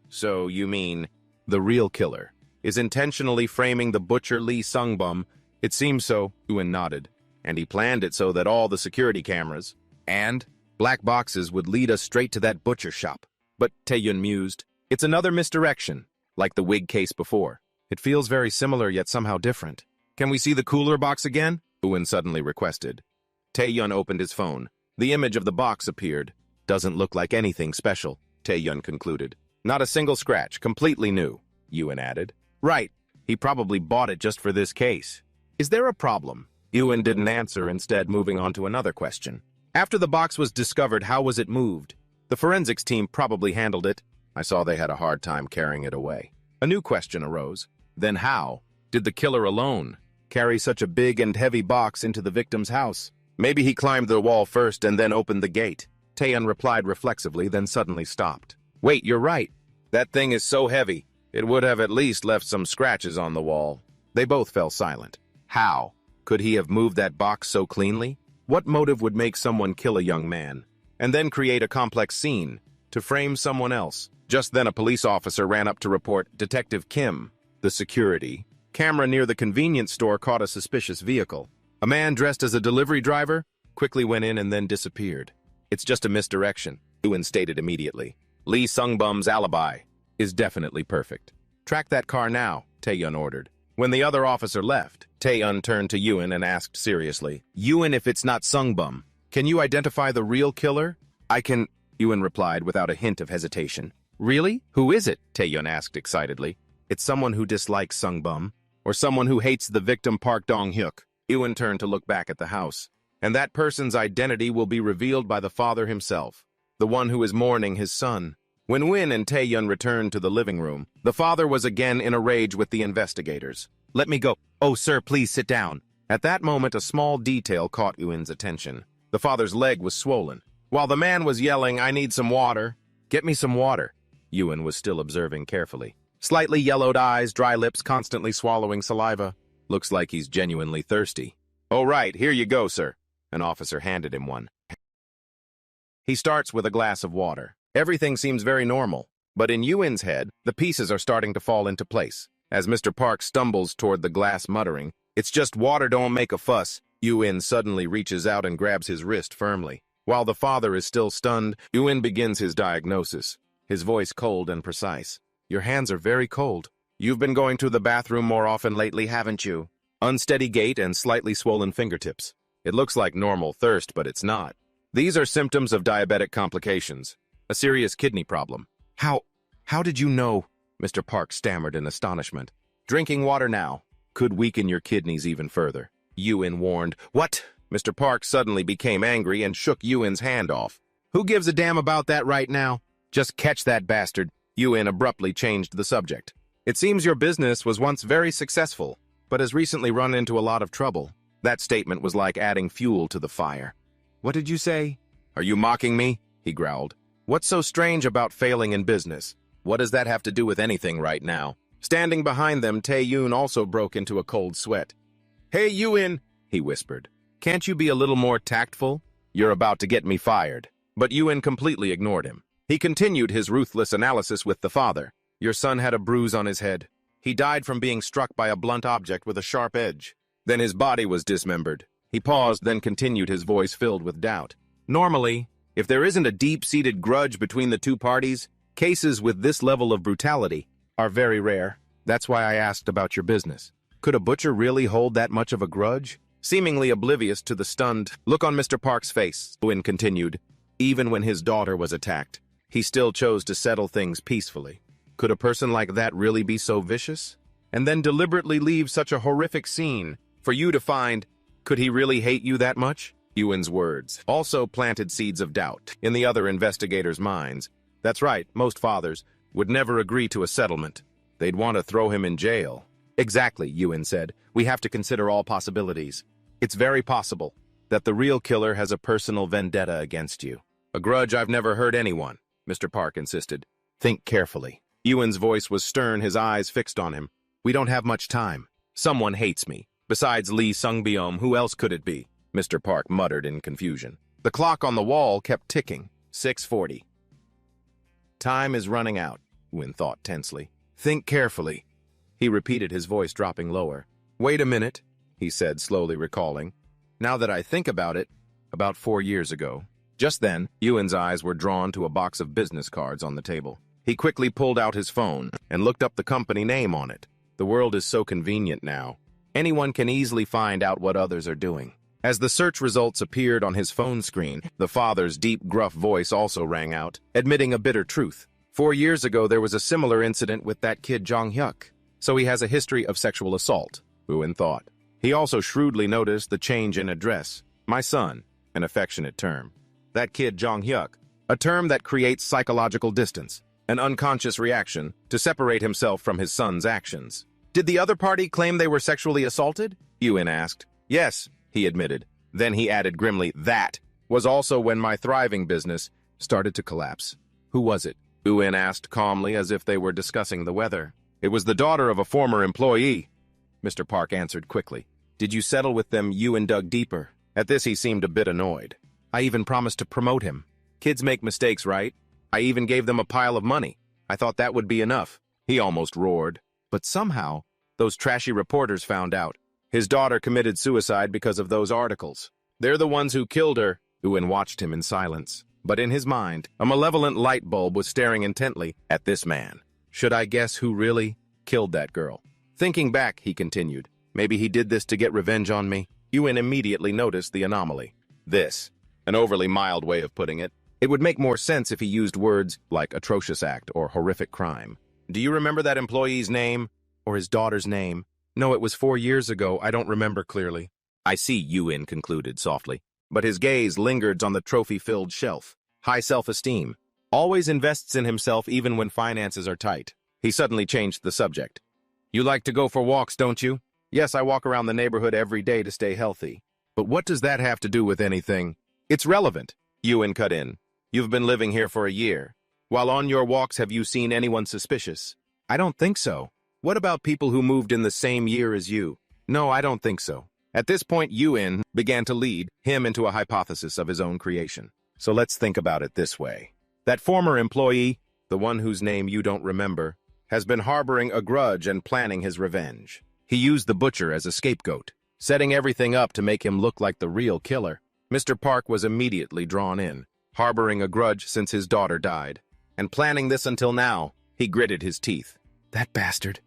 So you mean the real killer is intentionally framing the butcher Lee Sung-bum? It seems so, Ewan nodded. And he planned it so that all the security cameras and black boxes would lead us straight to that butcher shop. But, Tae-eun mused, it's another misdirection, like the wig case before. It feels very similar yet somehow different. Can we see the cooler box again? Ewan suddenly requested. Tae-eun opened his phone. The image of the box appeared. Doesn't look like anything special, Tae-eun concluded. Not a single scratch, completely new, Ewan added. Right, he probably bought it just for this case. Is there a problem? Ewan didn't answer, instead moving on to another question. After the box was discovered, how was it moved? The forensics team probably handled it. I saw they had a hard time carrying it away. A new question arose. Then how did the killer alone carry such a big and heavy box into the victim's house? Maybe he climbed the wall first and then opened the gate. Tae-eun replied reflexively, then suddenly stopped. Wait, you're right. That thing is so heavy, it would have at least left some scratches on the wall. They both fell silent. How could he have moved that box so cleanly? What motive would make someone kill a young man and then create a complex scene to frame someone else? Just then a police officer ran up to report Detective Kim. The security camera near the convenience store caught a suspicious vehicle. A man dressed as a delivery driver quickly went in and then disappeared. It's just a misdirection, Ewan stated immediately. Lee Sung-bum's alibi is definitely perfect. Track that car now, Tae-eun ordered. When the other officer left, Tae-eun turned to Ewan and asked seriously, Ewan, if it's not Sung-bum, can you identify the real killer? I can, Ewan replied without a hint of hesitation. Really? Who is it? Tae-eun asked excitedly. It's someone who dislikes Sung-bum, or someone who hates the victim Park Dong-hyuk. Ewan turned to look back at the house. And that person's identity will be revealed by the father himself, the one who is mourning his son. When Win and Tae-eun returned to the living room, the father was again in a rage with the investigators. Let me go. Oh, sir, please sit down. At that moment, a small detail caught Ewan's attention. The father's leg was swollen. While the man was yelling, I need some water. Get me some water. Ewan was still observing carefully. Slightly yellowed eyes, dry lips, constantly swallowing saliva. Looks like he's genuinely thirsty. Oh, right, here you go, sir. An officer handed him one. He starts with a glass of water. Everything seems very normal, but in Ewan's head, the pieces are starting to fall into place. As Mr. Park stumbles toward the glass muttering, it's just water, don't make a fuss, Ewan suddenly reaches out and grabs his wrist firmly. While the father is still stunned, Ewan begins his diagnosis, his voice cold and precise. Your hands are very cold. You've been going to the bathroom more often lately, haven't you? Unsteady gait and slightly swollen fingertips. It looks like normal thirst, but it's not. These are symptoms of diabetic complications, a serious kidney problem. How did you know? Mr. Park stammered in astonishment. Drinking water now could weaken your kidneys even further. Ewan warned. What? Mr. Park suddenly became angry and shook Ewan's hand off. Who gives a damn about that right now? Just catch that bastard. Ewan abruptly changed the subject. It seems your business was once very successful, but has recently run into a lot of trouble. That statement was like adding fuel to the fire. What did you say? Are you mocking me? He growled. What's so strange about failing in business? What does that have to do with anything right now? Standing behind them, Tae-eun also broke into a cold sweat. Hey, Ewan, he whispered. Can't you be a little more tactful? You're about to get me fired. But Ewan completely ignored him. He continued his ruthless analysis with the father. Your son had a bruise on his head. He died from being struck by a blunt object with a sharp edge. Then his body was dismembered. He paused, then continued, his voice filled with doubt. Normally, if there isn't a deep-seated grudge between the two parties, Cases with this level of brutality are very rare. That's why I asked about your business. Could a butcher really hold that much of a grudge? Seemingly oblivious to the stunned look on Mr. Park's face, Wynn continued. Even when his daughter was attacked, he still chose to settle things peacefully. Could a person like that really be so vicious? And then deliberately leave such a horrific scene for you to find, could he really hate you that much? Ewan's words also planted seeds of doubt in the other investigators' minds. That's right, most fathers would never agree to a settlement. They'd want to throw him in jail. Exactly, Ewan said. We have to consider all possibilities. It's very possible that the real killer has a personal vendetta against you. A grudge I've never heard anyone, Mr. Park insisted. Think carefully. Ewan's voice was stern, his eyes fixed on him. We don't have much time. Someone hates me. Besides Lee Sung-byom, who else could it be? Mr. Park muttered in confusion. The clock on the wall kept ticking. 6:40. Time is running out, Ewan thought tensely. Think carefully. He repeated, his voice dropping lower. Wait a minute, he said, slowly recalling. Now that I think about it, about 4 years ago. Just then, Ewan's eyes were drawn to a box of business cards on the table. He quickly pulled out his phone and looked up the company name on it. The world is so convenient now. Anyone can easily find out what others are doing. As the search results appeared on his phone screen, the father's deep, gruff voice also rang out, admitting a bitter truth. 4 years ago, there was a similar incident with that kid Jong-hyuk. So he has a history of sexual assault, Ewan thought. He also shrewdly noticed the change in address. My son, an affectionate term. That kid Jong-hyuk, a term that creates psychological distance, an unconscious reaction to separate himself from his son's actions. Did the other party claim they were sexually assaulted? Ewan asked. Yes, he admitted. Then he added grimly, that was also when my thriving business started to collapse. Who was it? Ewan asked calmly, as if they were discussing the weather. It was the daughter of a former employee, Mr. Park answered quickly. Did you settle with them? Ewan dug deeper. At this he seemed a bit annoyed. I even promised to promote him. Kids make mistakes, right? I even gave them a pile of money. I thought that would be enough. He almost roared. But somehow, those trashy reporters found out. His daughter committed suicide because of those articles. They're the ones who killed her. Ewan watched him in silence. But in his mind, a malevolent light bulb was staring intently at this man. Should I guess who really killed that girl? Thinking back, he continued, maybe he did this to get revenge on me. Ewan immediately noticed the anomaly. This, an overly mild way of putting it. It would make more sense if he used words like atrocious act or horrific crime. Do you remember that employee's name? Or his daughter's name? No, it was 4 years ago. I don't remember clearly. I see, Ewan concluded softly. But his gaze lingered on the trophy-filled shelf. High self-esteem. Always invests in himself even when finances are tight. He suddenly changed the subject. You like to go for walks, don't you? Yes, I walk around the neighborhood every day to stay healthy. But what does that have to do with anything? It's relevant, Ewan cut in. You've been living here for a year. While on your walks, have you seen anyone suspicious? I don't think so. What about people who moved in the same year as you? No, I don't think so. At this point, Ewan began to lead him into a hypothesis of his own creation. So let's think about it this way. That former employee, the one whose name you don't remember, has been harboring a grudge and planning his revenge. He used the butcher as a scapegoat, setting everything up to make him look like the real killer. Mr. Park was immediately drawn in, harboring a grudge since his daughter died. And planning this until now, he gritted his teeth. That bastard.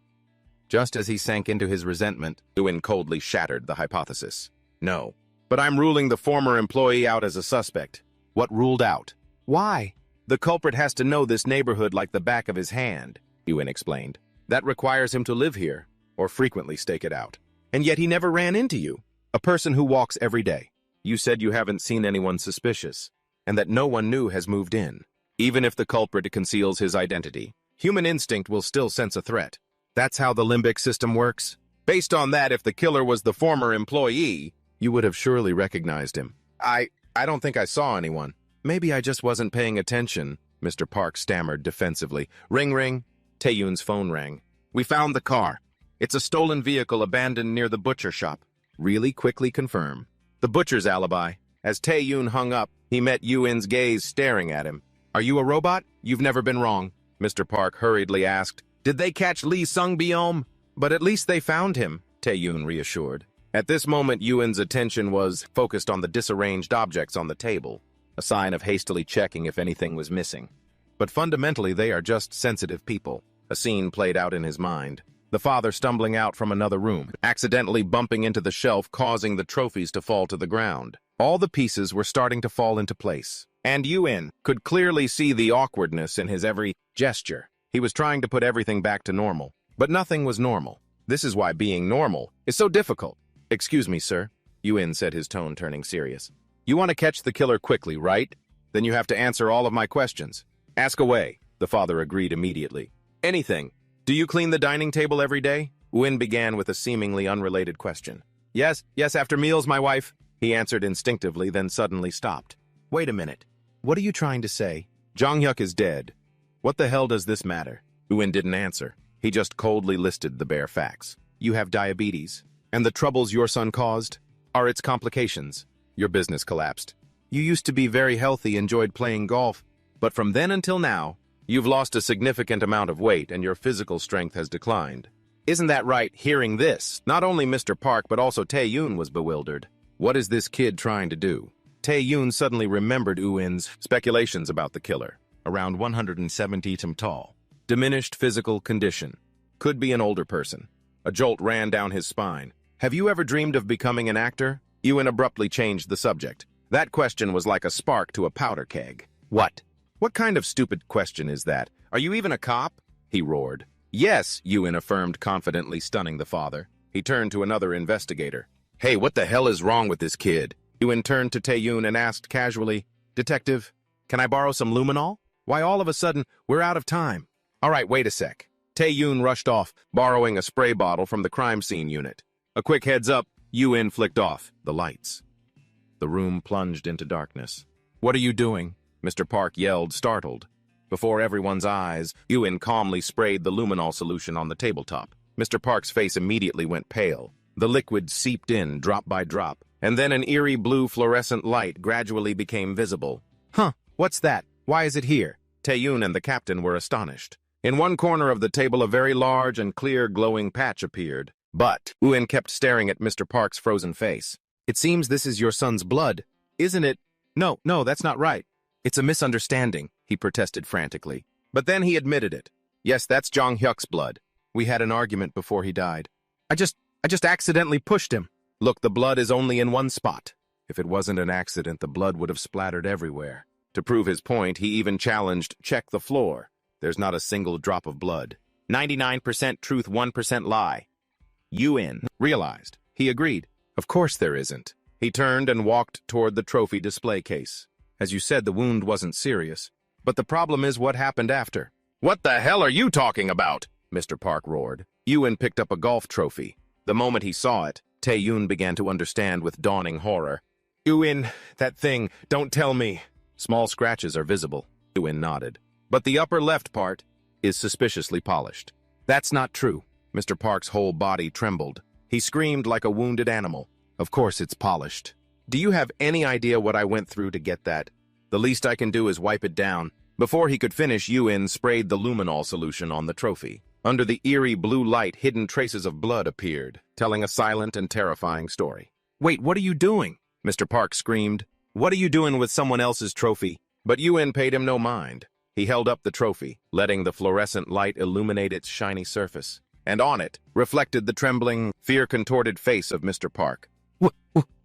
Just as he sank into his resentment, Ewan coldly shattered the hypothesis. No, but I'm ruling the former employee out as a suspect. What ruled out? Why? The culprit has to know this neighborhood like the back of his hand, Ewan explained. That requires him to live here, or frequently stake it out. And yet he never ran into you, a person who walks every day. You said you haven't seen anyone suspicious, and that no one new has moved in. Even if the culprit conceals his identity, human instinct will still sense a threat. That's how the limbic system works. Based on that, if the killer was the former employee, you would have surely recognized him. I don't think I saw anyone. Maybe I just wasn't paying attention, Mr. Park stammered defensively. Ring, ring. Tae-yoon's phone rang. We found the car. It's a stolen vehicle abandoned near the butcher shop. Really quickly confirm. The butcher's alibi. As Tae-yoon hung up, he met Ewan's gaze staring at him. Are you a robot? You've never been wrong, Mr. Park hurriedly asked. Did they catch Lee Sung-byom? But at least they found him, Tae-yoon reassured. At this moment, Ewan's attention was focused on the disarranged objects on the table, a sign of hastily checking if anything was missing. but fundamentally they are just sensitive people. A scene played out in his mind. The father stumbling out from another room, accidentally bumping into the shelf, causing the trophies to fall to the ground. All the pieces were starting to fall into place. And Yuen could clearly see the awkwardness in his every gesture. He was trying to put everything back to normal, but nothing was normal. This is why being normal is so difficult. "Excuse me, sir," Yuen said, his tone turning serious. "You want to catch the killer quickly, right? Then you have to answer all of my questions." "Ask away," the father agreed immediately. "Anything. Do you clean the dining table every day?" Yuen began with a seemingly unrelated question. Yes, after meals, my wife," he answered instinctively, then suddenly stopped. "Wait a minute. What are you trying to say?" "Jong-hyuk is dead. What the hell does this matter?" Yuen didn't answer. He just coldly listed the bare facts. "You have diabetes, and the troubles your son caused are its complications. Your business collapsed. You used to be very healthy, enjoyed playing golf, but from then until now, you've lost a significant amount of weight and your physical strength has declined." "Isn't that right?" Hearing this, not only Mr. Park but also Tae-yoon was bewildered. What is this kid trying to do? Tae-yoon suddenly remembered Yuen's speculations about the killer. Around 170 tall. Diminished physical condition. Could be an older person. A jolt ran down his spine. "Have you ever dreamed of becoming an actor?" Yuen abruptly changed the subject. That question was like a spark to a powder keg. "What? What kind of stupid question is that? Are you even a cop?" he roared. "Yes," Yuen affirmed confidently, stunning the father. He turned to another investigator. "Hey, what the hell is wrong with this kid?" Yuen turned to Tae-yoon and asked casually, "Detective, can I borrow some luminol? Why all of a sudden, we're out of time." "All right, wait a sec." Tae-yoon rushed off, borrowing a spray bottle from the crime scene unit. A quick heads up, Yuen flicked off the lights. The room plunged into darkness. "What are you doing?" Mr. Park yelled, startled. Before everyone's eyes, Yuen calmly sprayed the luminol solution on the tabletop. Mr. Park's face immediately went pale. The liquid seeped in, drop by drop, and then an eerie blue fluorescent light gradually became visible. "Huh, what's that? Why is it here?" Tae-yoon and the captain were astonished. In one corner of the table, a very large and clear glowing patch appeared. But Yuen kept staring at Mr. Park's frozen face. "It seems this is your son's blood, isn't it?" No, that's not right. "It's a misunderstanding," he protested frantically. But then he admitted it. "Yes, that's Jong-hyuk's blood. We had an argument before he died. I just accidentally pushed him. Look, the blood is only in one spot. If it wasn't an accident, the blood would have splattered everywhere." To prove his point, he even challenged, "Check the floor. There's not a single drop of blood. 99% truth, 1% lie." Yuen realized. He agreed. "Of course there isn't." He turned and walked toward the trophy display case. "As you said, the wound wasn't serious. But the problem is what happened after." "What the hell are you talking about?" Mr. Park roared. Yuen picked up a golf trophy. The moment he saw it, Tae-yoon began to understand with dawning horror. "Yuen, that thing, don't tell me." "Small scratches are visible," Yuen nodded. "But the upper left part is suspiciously polished." "That's not true." Mr. Park's whole body trembled. He screamed like a wounded animal. "Of course it's polished. Do you have any idea what I went through to get that? The least I can do is wipe it down." Before he could finish, Yuen sprayed the luminol solution on the trophy. Under the eerie blue light, hidden traces of blood appeared, telling a silent and terrifying story. "Wait, what are you doing?" Mr. Park screamed. "What are you doing with someone else's trophy?" But Yuen paid him no mind. He held up the trophy, letting the fluorescent light illuminate its shiny surface. And on it, reflected the trembling, fear-contorted face of Mr. Park.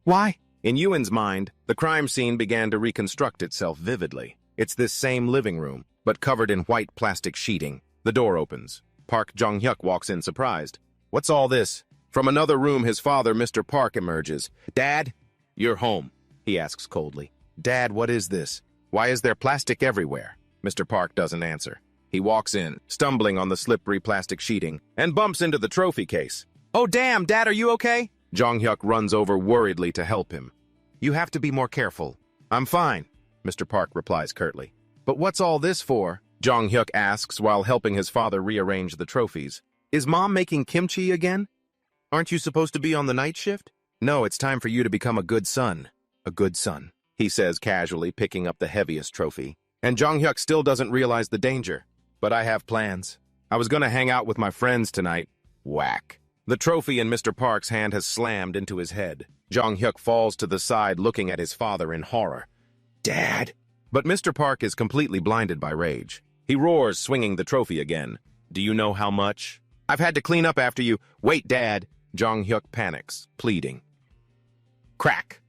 Why? In Yuen's mind, the crime scene began to reconstruct itself vividly. It's this same living room, but covered in white plastic sheeting. The door opens. Park Jong-hyuk walks in surprised. "What's all this?" From another room, his father, Mr. Park, emerges. "Dad, you're home," he asks coldly. "Dad, what is this? Why is there plastic everywhere?" Mr. Park doesn't answer. He walks in, stumbling on the slippery plastic sheeting, and bumps into the trophy case. "Oh damn, Dad, are you okay?" Jong-hyuk runs over worriedly to help him. "You have to be more careful." "I'm fine," Mr. Park replies curtly. "But what's all this for?" Jong-hyuk asks while helping his father rearrange the trophies. "Is Mom making kimchi again? Aren't you supposed to be on the night shift?" "No, it's time for you to become a good son." "A good son," he says casually, picking up the heaviest trophy. And Jong-hyuk still doesn't realize the danger. "But I have plans. I was going to hang out with my friends tonight." Whack. The trophy in Mr. Park's hand has slammed into his head. Jong-hyuk falls to the side, looking at his father in horror. "Dad, But Mr. Park is completely blinded by rage. He roars, swinging the trophy again. Do you know how much? I've had to clean up after you. Wait, Dad. Jong-hyuk panics, pleading. Crack!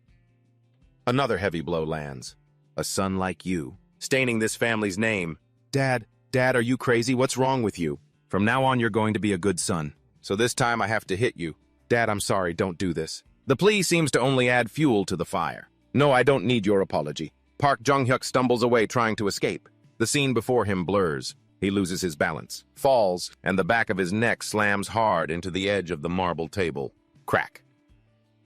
Another heavy blow lands. A son like you, staining this family's name. Dad, are you crazy? What's wrong with you? From now on, you're going to be a good son. So this time I have to hit you. Dad, I'm sorry, don't do this. The plea seems to only add fuel to the fire. No, I don't need your apology. Park Jong-hyuk stumbles away trying to escape. The scene before him blurs. He loses his balance, falls, and the back of his neck slams hard into the edge of the marble table. Crack.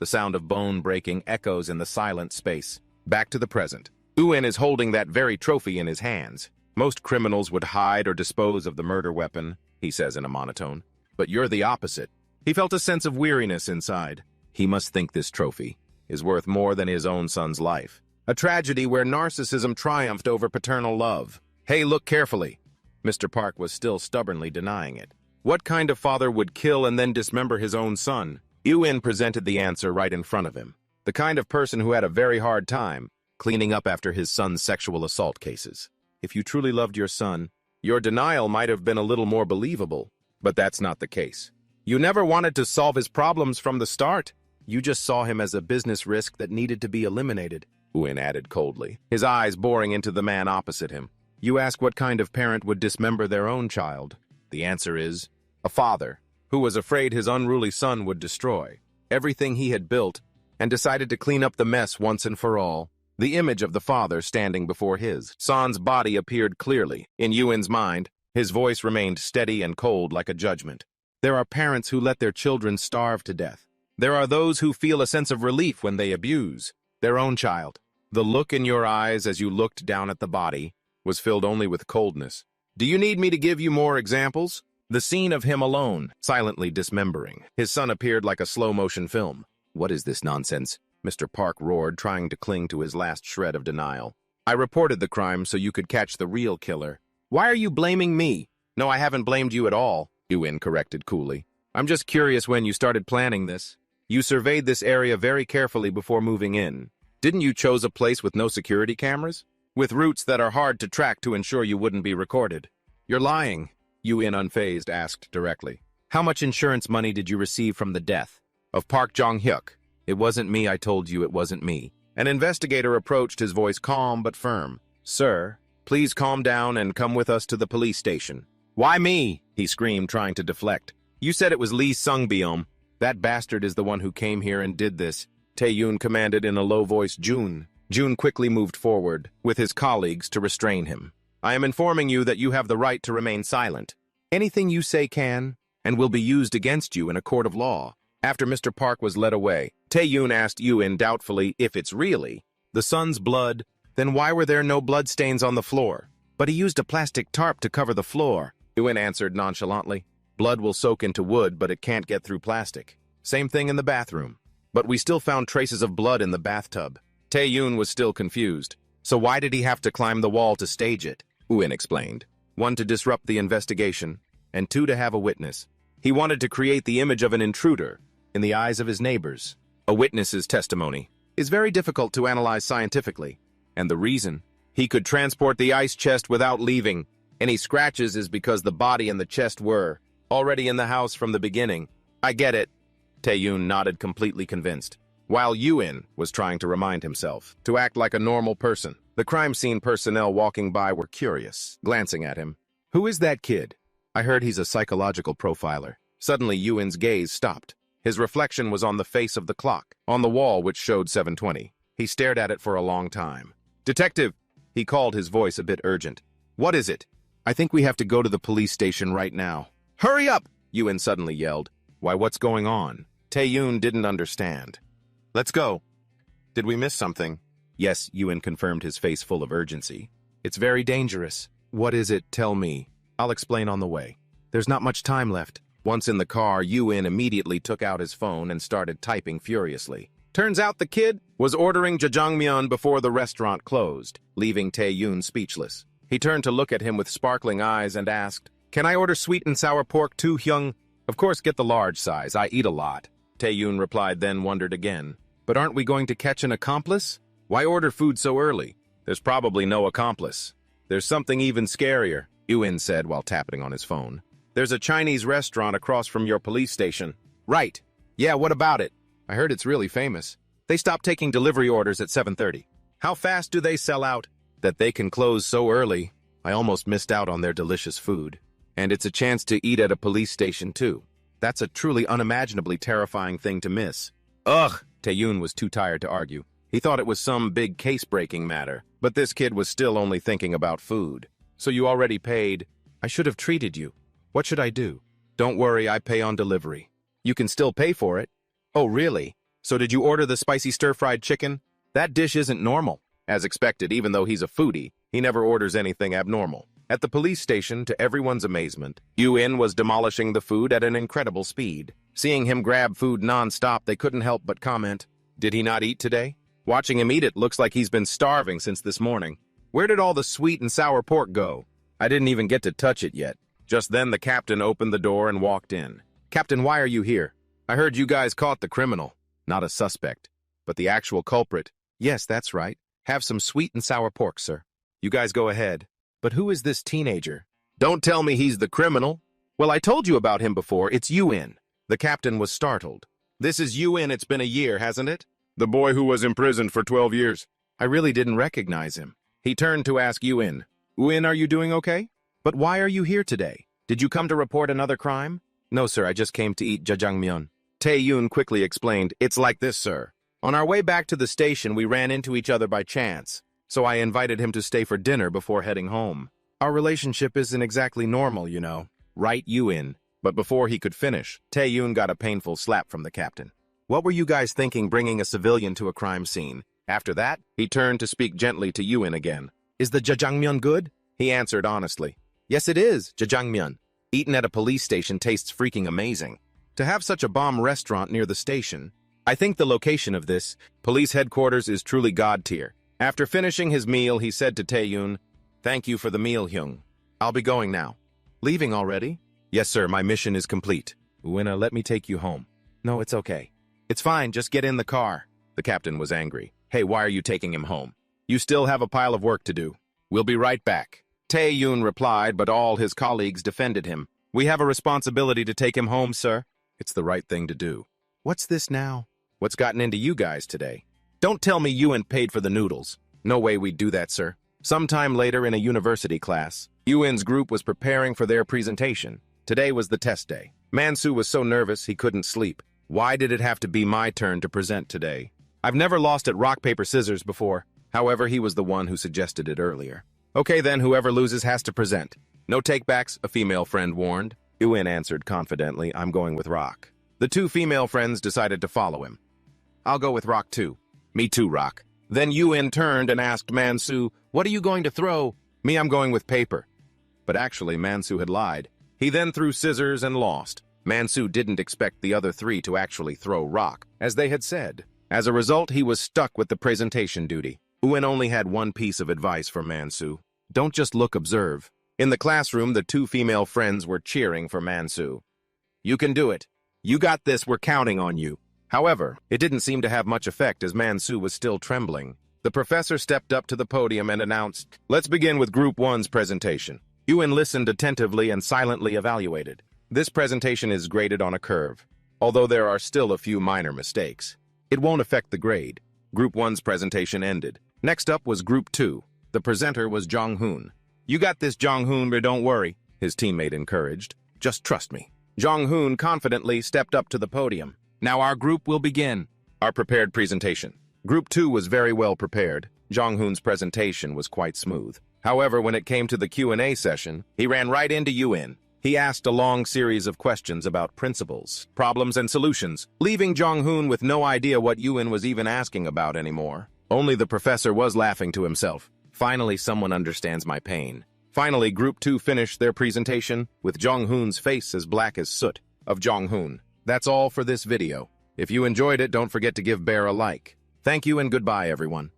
The sound of bone breaking echoes in the silent space. Back to the present. Eun is holding that very trophy in his hands. Most criminals would hide or dispose of the murder weapon, he says in a monotone. But you're the opposite. He felt a sense of weariness inside. He must think this trophy is worth more than his own son's life. A tragedy where narcissism triumphed over paternal love. Hey, look carefully. Mr. Park was still stubbornly denying it. What kind of father would kill and then dismember his own son? Eun presented the answer right in front of him. The kind of person who had a very hard time cleaning up after his son's sexual assault cases. If you truly loved your son, your denial might have been a little more believable, but that's not the case. You never wanted to solve his problems from the start. You just saw him as a business risk that needed to be eliminated, Eun added coldly, his eyes boring into the man opposite him. You ask what kind of parent would dismember their own child. The answer is, a father, who was afraid his unruly son would destroy everything he had built and decided to clean up the mess once and for all. The image of the father standing before his son's body appeared clearly. In Eun's mind, his voice remained steady and cold like a judgment. There are parents who let their children starve to death. There are those who feel a sense of relief when they abuse their own child. The look in your eyes as you looked down at the body was filled only with coldness. Do you need me to give you more examples? The scene of him alone, silently dismembering his son appeared like a slow-motion film. What is this nonsense? Mr. Park roared, trying to cling to his last shred of denial. I reported the crime so you could catch the real killer. Why are you blaming me? No, I haven't blamed you at all, Eun corrected coolly. I'm just curious when you started planning this. You surveyed this area very carefully before moving in. Didn't you choose a place with no security cameras? With routes that are hard to track to ensure you wouldn't be recorded. You're lying, Eun unfazed asked directly. How much insurance money did you receive from the death of Park Jong-hyuk? It wasn't me, I told you it wasn't me. An investigator approached, his voice calm but firm. Sir, please calm down and come with us to the police station. Why me? He screamed, trying to deflect. You said it was Lee Sung-byum. That bastard is the one who came here and did this, Tae-yoon commanded in a low voice. Jun quickly moved forward, with his colleagues, to restrain him. I am informing you that you have the right to remain silent. Anything you say can and will be used against you in a court of law. After Mr. Park was led away, Tae-yoon asked Eun doubtfully if it's really the son's blood, then why were there no bloodstains on the floor? But he used a plastic tarp to cover the floor, Eun answered nonchalantly. Blood will soak into wood, but it can't get through plastic. Same thing in the bathroom. But we still found traces of blood in the bathtub. Tae-yoon was still confused. So why did he have to climb the wall to stage it? Eun explained. 1, to disrupt the investigation, and 2, to have a witness. He wanted to create the image of an intruder in the eyes of his neighbors. A witness's testimony is very difficult to analyze scientifically, and the reason he could transport the ice chest without leaving any scratches is because the body and the chest were already in the house from the beginning. I get it. Tae-yoon nodded, completely convinced, while Eun was trying to remind himself to act like a normal person. The crime scene personnel walking by were curious, glancing at him. Who is that kid? I heard he's a psychological profiler. Suddenly, Eun's gaze stopped. His reflection was on the face of the clock, on the wall which showed 7:20. He stared at it for a long time. Detective, he called, his voice a bit urgent. What is it? I think we have to go to the police station right now. Hurry up! Eun suddenly yelled. Why, what's going on? Tae-yoon didn't understand. Let's go. Did we miss something? Yes, Eun confirmed, his face full of urgency. It's very dangerous. What is it? Tell me. I'll explain on the way. There's not much time left. Once in the car, Eun immediately took out his phone and started typing furiously. Turns out the kid was ordering jjajangmyeon before the restaurant closed, leaving Tae-yoon speechless. He turned to look at him with sparkling eyes and asked, Can I order sweet and sour pork too, Hyung? Of course, get the large size. I eat a lot. Tae-yoon replied, then wondered again. But aren't we going to catch an accomplice? Why order food so early? There's probably no accomplice. There's something even scarier, Yuan said while tapping on his phone. There's a Chinese restaurant across from your police station. Right. Yeah, what about it? I heard it's really famous. They stopped taking delivery orders at 7:30. How fast do they sell out? That they can close so early. I almost missed out on their delicious food. And it's a chance to eat at a police station, too. That's a truly unimaginably terrifying thing to miss. Ugh! Taeyun was too tired to argue. He thought it was some big case-breaking matter, but this kid was still only thinking about food. So you already paid. I should have treated you. What should I do? Don't worry, I pay on delivery. You can still pay for it. Oh, really? So did you order the spicy stir-fried chicken? That dish isn't normal. As expected, even though he's a foodie, he never orders anything abnormal. At the police station, to everyone's amazement, Yuan was demolishing the food at an incredible speed. Seeing him grab food non-stop, they couldn't help but comment, "Did he not eat today? Watching him eat it looks like he's been starving since this morning. Where did all the sweet and sour pork go? I didn't even get to touch it yet." Just then, the captain opened the door and walked in. "Captain, why are you here? I heard you guys caught the criminal. Not a suspect, but the actual culprit." "Yes, that's right. Have some sweet and sour pork, sir." "You guys go ahead. But who is this teenager?" "Don't tell me he's the criminal." "Well, I told you about him before. It's Yuan." The captain was startled. "This is Yuan. It's been a year, hasn't it?" "The boy who was imprisoned for 12 years. I really didn't recognize him." He turned to ask Yuan, "Yuan, are you doing okay? But why are you here today? Did you come to report another crime?" "No, sir. I just came to eat jjajangmyeon." Taeyun quickly explained, "It's like this, sir. On our way back to the station, we ran into each other by chance, so I invited him to stay for dinner before heading home. Our relationship isn't exactly normal, you know. Right, Yuan?" But before he could finish, Taeyun got a painful slap from the captain. "What were you guys thinking bringing a civilian to a crime scene?" After that, he turned to speak gently to Yuan again. "Is the jjajangmyeon good?" He answered honestly. "Yes, it is, jjajangmyeon. Eaten at a police station tastes freaking amazing. To have such a bomb restaurant near the station, I think the location of this police headquarters is truly god tier." After finishing his meal, he said to Taeyun, "Thank you for the meal, Hyung. I'll be going now." "Leaving already?" "Yes, sir, my mission is complete. Uina, let me take you home." "No, it's okay." "It's fine, just get in the car." The captain was angry. "Hey, why are you taking him home? You still have a pile of work to do." "We'll be right back." Taeyun replied, but all his colleagues defended him. "We have a responsibility to take him home, sir." "It's the right thing to do." "What's this now? What's gotten into you guys today?" "Don't tell me Yuan paid for the noodles." "No way we'd do that, sir." Sometime later in a university class, Yuan's group was preparing for their presentation. Today was the test day. Mansu was so nervous he couldn't sleep. Why did it have to be my turn to present today? I've never lost at rock, paper, scissors before. However, he was the one who suggested it earlier. "Okay then, whoever loses has to present." "No takebacks," a female friend warned. Yuan answered confidently, "I'm going with Rock." The two female friends decided to follow him. "I'll go with Rock too." "Me too, Rock." Then Yuan turned and asked Mansu, "What are you going to throw?" "Me, I'm going with paper." But actually, Mansu had lied. He then threw scissors and lost. Mansu didn't expect the other three to actually throw rock, as they had said. As a result, he was stuck with the presentation duty. Yuan only had one piece of advice for Mansu. Don't just look, observe. In the classroom, the two female friends were cheering for Mansu. "You can do it. You got this, we're counting on you." However, it didn't seem to have much effect as Mansu was still trembling. The professor stepped up to the podium and announced, "Let's begin with Group 1's presentation." Yuan listened attentively and silently evaluated. This presentation is graded on a curve, although there are still a few minor mistakes. It won't affect the grade. Group 1's presentation ended. Next up was Group 2. The presenter was Jong-hoon. "You got this, Jong-hoon, but don't worry," his teammate encouraged. "Just trust me." Jong-hoon confidently stepped up to the podium. "Now our group will begin." Our prepared presentation. Group 2 was very well prepared. Jong-hoon's presentation was quite smooth. However, when it came to the Q&A session, he ran right into Yuan. He asked a long series of questions about principles, problems, and solutions, leaving Jong-hoon with no idea what Yuan was even asking about anymore. Only the professor was laughing to himself. Finally, someone understands my pain. Finally, Group 2 finished their presentation, with Jong-hoon's face as black as soot. Of Jong-hoon. That's all for this video. If you enjoyed it, don't forget to give Bear a like. Thank you and goodbye, everyone.